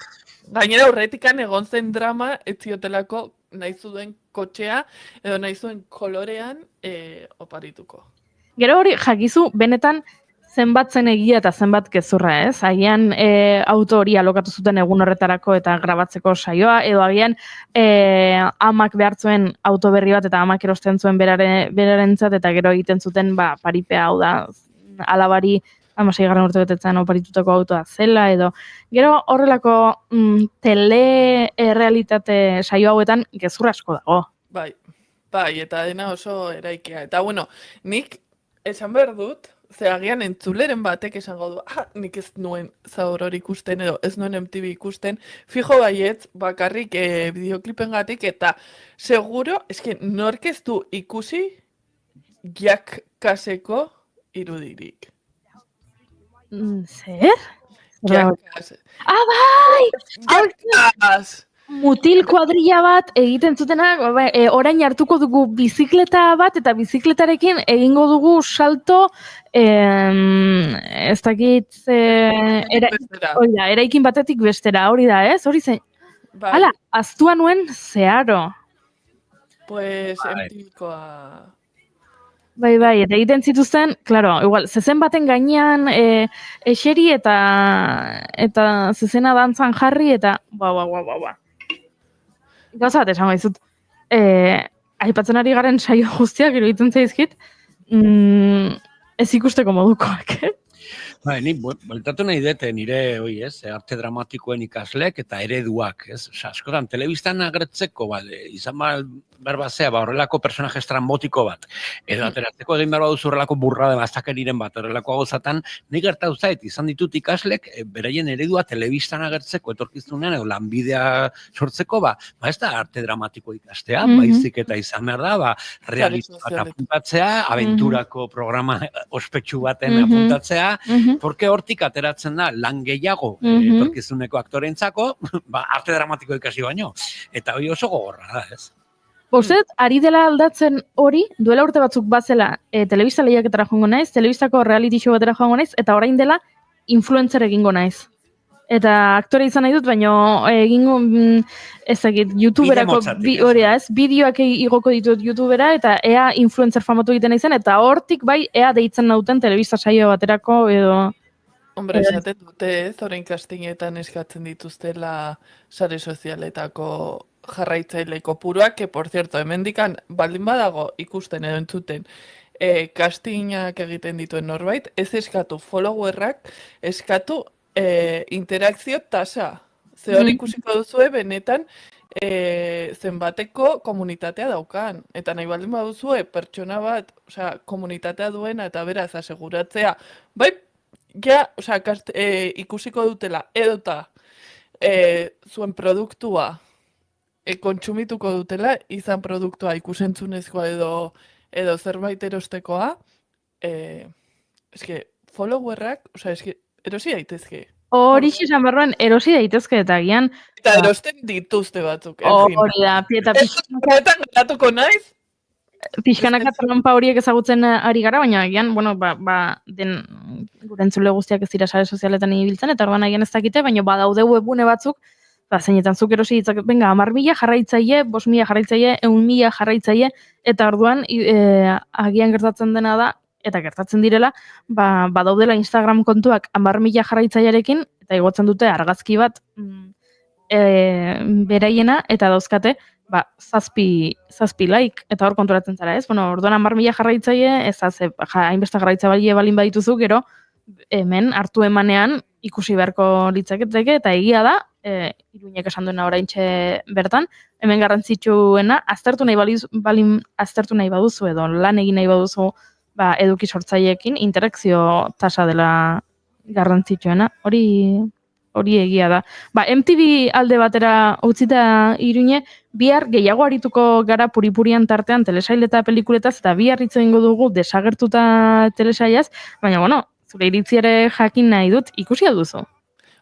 Gainera horretikan egon zen drama ez ziotelako nahi zuen kotxea edo nahi zuen kolorean oparituko. Gero hori jakizu benetan zenbat zen egia eta zenbat gezurra, ez? Agian auto hori alokatu zuten egun horretarako eta grabatzeko saioa, edo agian amak behartzuen auto berri bat eta amak erosten zuen berarentzat eta gero egiten zuten paripea hau da, alabari 16. urtebetetzen oparitutako autoa zela, edo gero horrelako tele-realitate saio hauetan gezurra asko dago. Bai, eta dena oso eraikia. Eta nik esan behar dut, ze agian entzuleren batek esango du, nik ez nuen zaur hori ikusten edo ez nuen MTV ikusten, fijo baietz bakarrik bideoklipengatik eta seguro, eske nork ez du ikusi Jack Kaseko irudirik. Zer? Jack Kas. Bai! Jack Kas! Mutil kuadrilla bat egiten zutenak, orain hartuko dugu bizikleta bat, eta bizikletarekin egingo dugu salto, ez dakit, eraikin batetik bestera, hori da, ez? Hori zen, hala, aztua nuen zeharo. Pues, MTV-koa... Bai, eta egiten zituzten, klaro, igual, zezen baten gainean eseri eta zezena dantzan jarri, eta Gauza bat esango dizut, aipatzen ari garen saio guztiak iruditzen zaizkit, ez ikusteko modukoak, Bai, ni bueltatu nahi dute nire, arte dramatikoen ikaslek eta ereduak, ez? Askotan, telebistan agertzeko, izan berbazea, horrelako personaje estrambotiko bat, edo ateratzeko egin behar baduzu horrelako burrada bastakeriren bat, horrelako gauzatan, nik gertatu zait, izan ditut ikaslek, beraien eredua telebistan agertzeko, etorkizunean, edo lanbidea sortzeko, ez da arte dramatiko ikastea, baizik eta izan behar da, realistak apuntatzea, aventurako programa ospetsu baten apuntatzea, porque hortik ateratzen da lan gehiago etorkizuneko aktorentzako, arte dramatiko ikasi baino. Eta hori oso gogorra da, ez? Bostet, ari dela aldatzen hori, duela urte batzuk bazela telebista lehiaketara joango naiz, telebistako reality show batera joango naiz, eta orain dela influencer egingo naiz. Eta aktore izan nahi dut, baina egingo, youtuberako, bideoak igoko ditut youtubera, eta ea influencer famatu egiten izan, eta hortik bai, ea deitzen nauten telebista saio baterako, edo... Hombre, esaten dute ez, orain castingetan eskatzen dituztela sare sozialetako jarraitzaile kopuruak, que por cierto, hemendikan baldin badago ikusten edo entzuten castingak egiten dituen norbait, ez eskatu followerrak, eskatu interakzio tasa. Ze hor ikusiko duzue benetan zenbateko komunitatea daukan. Eta nahi baldin baduzue pertsona bat, osea, komunitatea duena eta beraz aseguratzea, bai, ja, osea, ikusiko dutela edota zuen produktua kontsumituko dutela, izan produktua ikusentzunezkoa edo zerbait erostekoa, eske, followerrak, osea, eske, erosi daitezke. Hori esan barruan, erosi daitezke eta gian. Eta erosten dituzte batzuk. Hori da, eta pixkanetan geratuko naiz. Pixkanaka trampa horiek ezagutzen ari gara, baina agian, bueno, den gure entzule guztiak ez dira sare sozialetan ibiltzen, eta orban agian ez dakite, baina badaude webune batzuk, zeinetan zuk erosi ditzak, venga, 10.000 jarraitzaile, 5.000 jarraitzaile, 1.000 jarraitzaile, eta orduan agian gertatzen dena da, eta gertatzen direla, badaudela Instagram kontuak 10.000 jarraitzailearekin, eta igotzen dute argazki bat beraiena, eta dauzkate, 7 like, eta hor konturatzen zara, ez? Bueno, orduan 10.000 jarraitzaile, ez hainbeste jarraitzaile balin badituzu, gero, hemen hartu emanean ikusi beharko litzaketeke, eta egia da, Iruñek esan duena oraintxe bertan, hemen garrantzitsuena, aztertu nahi baduzu edo lan egin nahi baduzu eduki sortzaileekin, interakzio tasa dela garrantzitsuena, hori egia da. MTV alde batera utzita Iruñe, bihar gehiago arituko gara puripurian tartean telesail eta pelikuletaz, eta bihar hitz egingo dugu desagertuta telesailaz, baina, bueno, zure iritzi ere jakin nahi dut, ikusi duzu?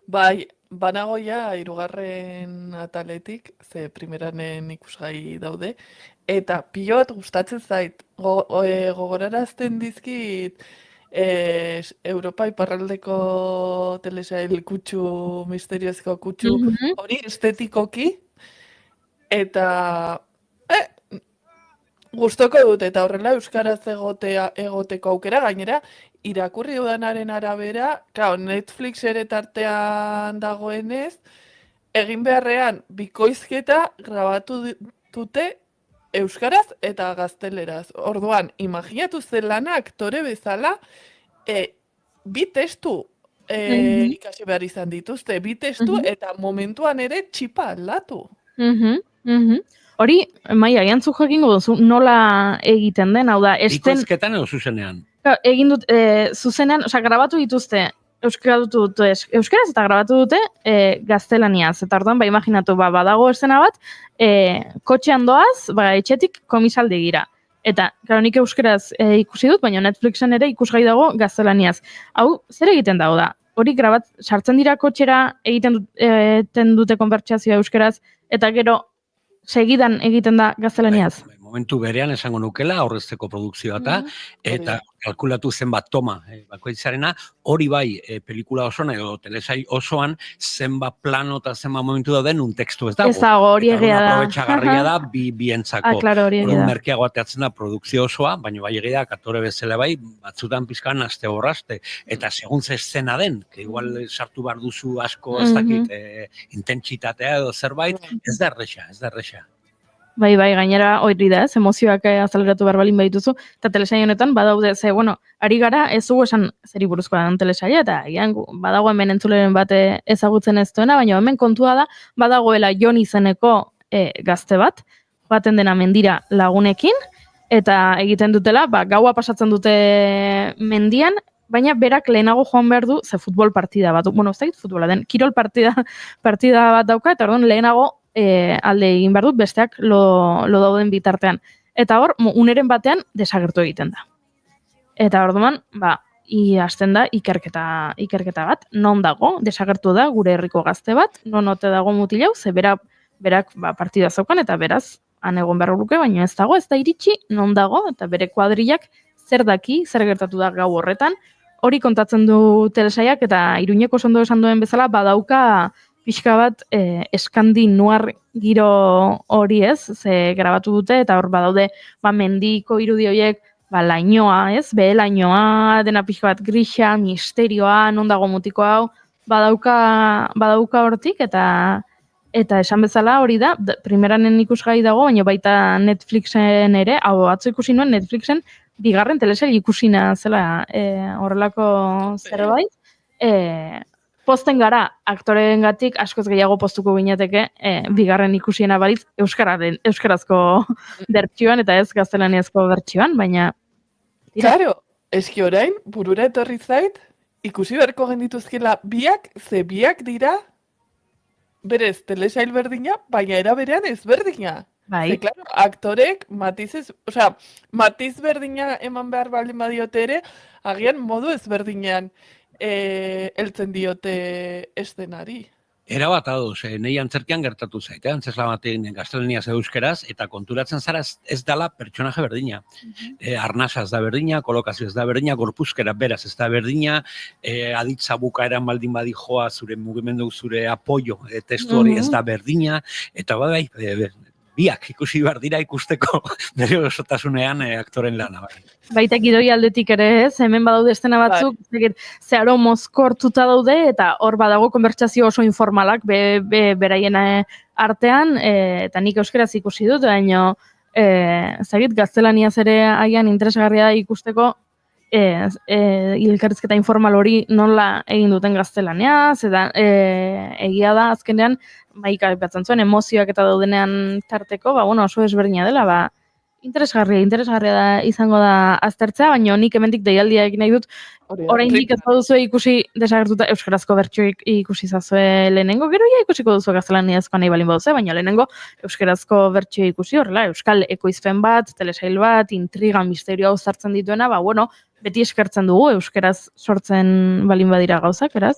Bai, banago ja 3. ataletik, ze primeranen ikusgai daude, eta pilo bat gustatzen zait, gogorarazten dizkit Europa iparraldeko telesail kutsu, misteriozko kutsu, hori estetikoki, eta gustoko dut, eta horrela euskaraz egoteko aukera, gainera, irakurri dudanaren arabera, Netflix ere tartean dagoenez, egin beharrean bikoizketa grabatu dute euskaraz eta gazteleraz. Orduan, imaginatu zelana aktore bezala, bi testu ikasi behar izan dituzte, bi testu eta momentuan ere txipa aldatu. Hori, Maia, jantzuk jakingo duzu, nola egiten den, hau da, bikoizketan edo zuzenean? Egin dut, zuzenean, osea, grabatu dituzte, euskaraz eta grabatu dute gaztelaniaz. Eta orduan, imaginatu, badago eszena bat, kotxean doaz, etxetik komisaldegira. Eta, nik euskaraz ikusi dut, baina Netflixen ere ikusgai dago gaztelaniaz. Hau, zer egiten dago da? Hori sartzen dira kotxera, egiten dute konbertsazioa euskaraz, eta gero segidan egiten da gaztelaniaz. Momentu berean esango nukela, aurrezteko produkzioa eta kalkulatu zenbat toma bakoitzarena, hori bai pelikula osoan edo telesail osoan zenbat plano eta zenbat momentu dauden un tekstu ez dago. Ez dago, hori egia da. Aprobetxagarria da bientzako. Claro, hori egia da. Merkeago ateatzen da produkzio osoa, baina bai egia da, katore bezala bai, batzutan pizkan aste horrazte. Eta segun ze eszena den, que igual sartu behar duzu asko ez dakit, intentsitatea edo zerbait, ez da erresa. Bai, gainera hori da, emozioak azaleratu behar balin badituzu, eta telesail honetan badaude, ari gara ez dugu esan zeri buruzkoa den telesaila, eta badago hemen entzuleren bat ezagutzen ez duena, baina hemen kontua da, badagoela Jon izeneko gazte bat, baten dena mendira lagunekin, eta egiten dutela, gaua pasatzen dute mendian, baina berak lehenago joan behar du, ze futbol partida bat, ez dakit futbola den, kirol partida bat dauka, eta orduan lehenago alde egin behar dut, besteak lo dauden bitartean. Eta hor, uneren batean desagertu egiten da. Eta orduan, hasten da ikerketa bat, non dago, desagertu da gure herriko gazte bat, non ote dago mutilau, ze berak partida zaukan, eta beraz, han egon behar luke, baina ez dago, ez da iritsi, non dago, eta bere kuadrilak zer daki, zer gertatu da gau horretan, hori kontatzen du telesaiak, eta Iruñeko ondo esan duen bezala, badauka pixka bat eskandinuar giro hori ez, ze grabatu dute, eta hor badaude mendiko irudi horiek lainoa, ez? Lainoa, dena pixka bat grisa, misterioa, non dago mutiko hau, badauka hortik, eta esan bezala hori da, primeranen ikusgai dago, baina baita Netflixen ere, hau atzo ikusi nuen Netflixen, bigarren telesail ikusina zela horrelako zerbait. Posten gara, aktoreengatik askoz gehiago postuko ginateke, bigarren ikusiena balitz euskarazko bertsioan eta ez gaztelaniazko bertsioan, baina... Claro, eski orain, burura etorri zait, ikusi beharko gendituzkela biak dira, berez, telesail berdina, baina era berean ezberdina. Bai. Claro, aktorek matiz berdina eman behar baldin badiote ere, agian modu ezberdinean heltzen diote estenari. Era bat ados, nahi antzerkian gertatu zait, antzesla batean gaztelaniaz euskeraz, eta konturatzen zara ez dala pertsonaje berdina. Arnasa ez da berdina, kolokazio ez da berdina, gorpuzkera beraz ez da berdina, aditza bukaeran baldin badi joa zure mugimendu, zure apoio, testu hori ez da berdina, eta bai, biak ikusi behar dira ikusteko bere osotasunean aktoren lana. Baita gidoi aldetik ere ez, hemen badaude estena batzuk, zeharo mozkortuta daude, eta hor badago konbertsazio oso informalak beraien artean, eta nik euskaraz ikusi dut, baina gaztelaniaz ere haian interesgarria ikusteko elkarrizketa informal hori nola egin duten gaztelaniaz, eta egia da azkenean, maika aipatzen zuen, emozioak eta daudenean tarteko, oso ezberdina dela, interesgarria da izango da aztertzea, baina nik hemendik deialdia egin nahi dut, oraindik ez baduzu ikusi desagertuta euskarazko bertsioik ikusi zazue lehenengo, gero ja ikusiko duzu gaztelaniazkoa nahi balin baduzu, baina lehenengo euskarazko bertsio ikusi horrela, euskal ekoizpen bat, telesail bat, intriga, misterioa uzartzen dituena, beti eskertzen dugu euskaraz sortzen balin badira gauzak, eraz?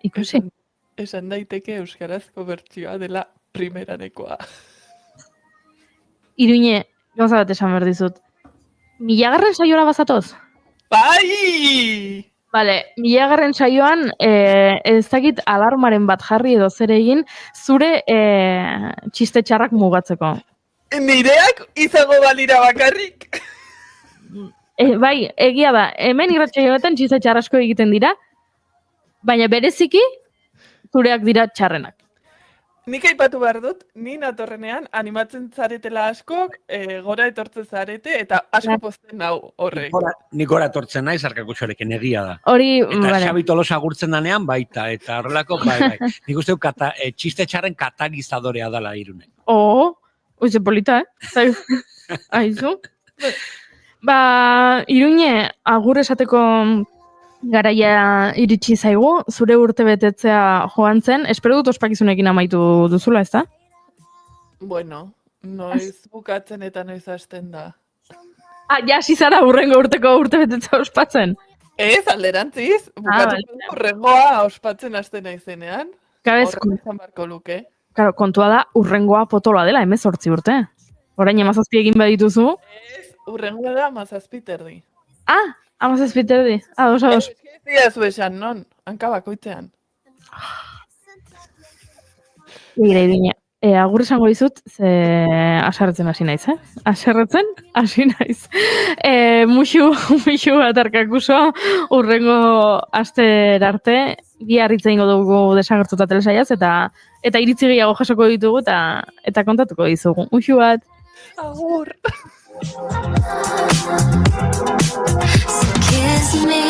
Ikusi. Esan daiteke euskarazko bertsioa dela primeranekoa. Iruine, gauza bat esan behar dizut. 1000. saiora bazatoz? Bai! Bale, 1000. saioan ez dakit alarmaren bat jarri edo zer egin zure txiste txarrak mugatzeko. Nireak izango balira bakarrik? Bai, egia da, hemen irratsaioetan txiste txarrasko egiten dira, baina bereziki zureak dira txarrenak. Nik aipatu behar dut, ni natorrenean animatzen zaretela askok, gora etortzen zarete, eta asko posten hau horrek. Nik gora etortzen nahi, zarkakutxorekin egia da. Hori, eta Xabi Tolosa agurtzen danean, baita, eta horrelako, bai. Nik uste txiste txarren katalizadorea dala Irunen. Oize polita, Aizu. Iruine, agur esateko garaia iritsi zaigu, zure urte betetzea joan zen, espero dut ospakizunekin amaitu duzula, ez da? Bueno, noiz bukatzen eta noiz hasten da. Ja, zara urrengo urteko urte betetzea ospatzen? Ez, alderantziz, bukatuko urrengoa ospatzen hasten naizenean. Horren izan barko luke. Claro, kontua da, urrengoa potoloa dela, 18 urte. Orain 17 egin badituzu. Ez, urrengoa da 17 terdi. 17 terdi. Ados. Ez zu esan, non? Hanka bakoitzean. Iruine, agur esango dizut, ze aserretzen hasi naiz, Aserretzen hasi naiz. Muxu bat arkakuso, urrengo aster arte, bihar hitz egingo dugu desagertuta telesaiaz, eta iritzi gehiago jasoko ditugu, eta kontatuko dizugu. Muxu bat. Agur. Kiss me,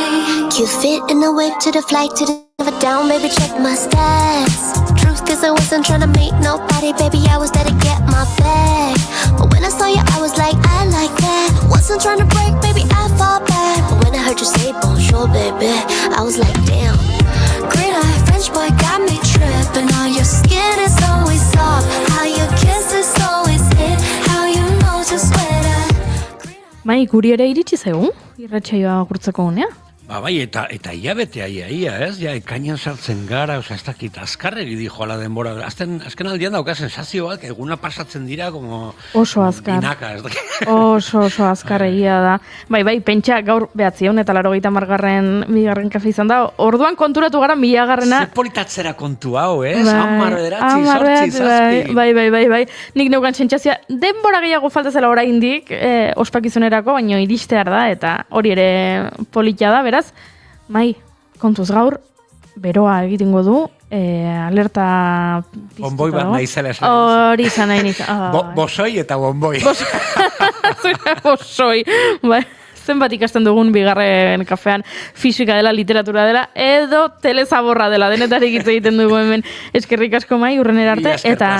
you fit in the whip to the flight to the down, baby, check my stats. Truth is I wasn't trying to make nobody, baby, I was there to get my bag. But when I saw you, I was like, I like that. Wasn't trying to break, baby, I fall back. But when I heard you say bonjour, baby, I was like, damn. Green-eyed French boy got me tripping. How your skin is always soft, how your kiss is always hit, how you know just where to... Guri ere iritsi zaigu, irratsaioa agurtzeko unea. Bai, eta hilabetea ia, ez? Ja, ekainan sartzen gara, ez dakit, azkarregi di joala denbora. Azken aldian dauka sensazioak, eguna pasatzen dira, como... Oso azkar. Dinaka, ez dakit. Oso azkarregia da. Bai, pentsa gaur 980. bigarren kafe izan da. Orduan konturatu gara 1000. Ze politatzera kontu hau, ez? 10, 8, 7. Bai. Nik neukan sentsazioa denbora gehiago falta zela oraindik, ospakizunerako, baino iristear da, eta hori ere polita da, beraz. Mai, kontuz gaur, beroa egitingo du, alerta... Bomboi bat naizela esan. Hori izan nahi niz. Bosoi eta bomboi. Bosoi. Bai, zenbat ikasten dugun bigarren kafean fisika dela, literatura dela, edo telezaborra dela, denetarik hitz egiten dugu hemen. Eskerrik asko Mai, urrenera arte, eta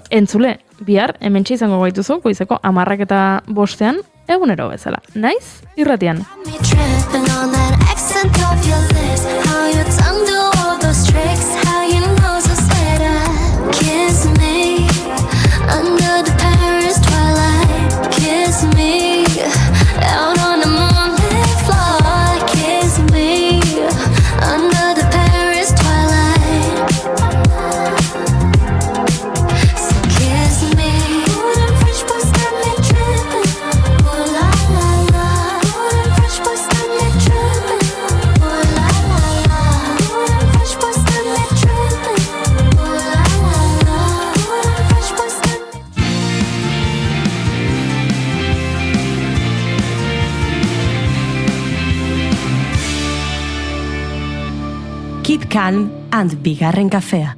entzule, bihar, hementxe izango gaituzu, goizeko 10:05 egunero bezala. Naiz, irratian. Keep calm and bigarren kafea.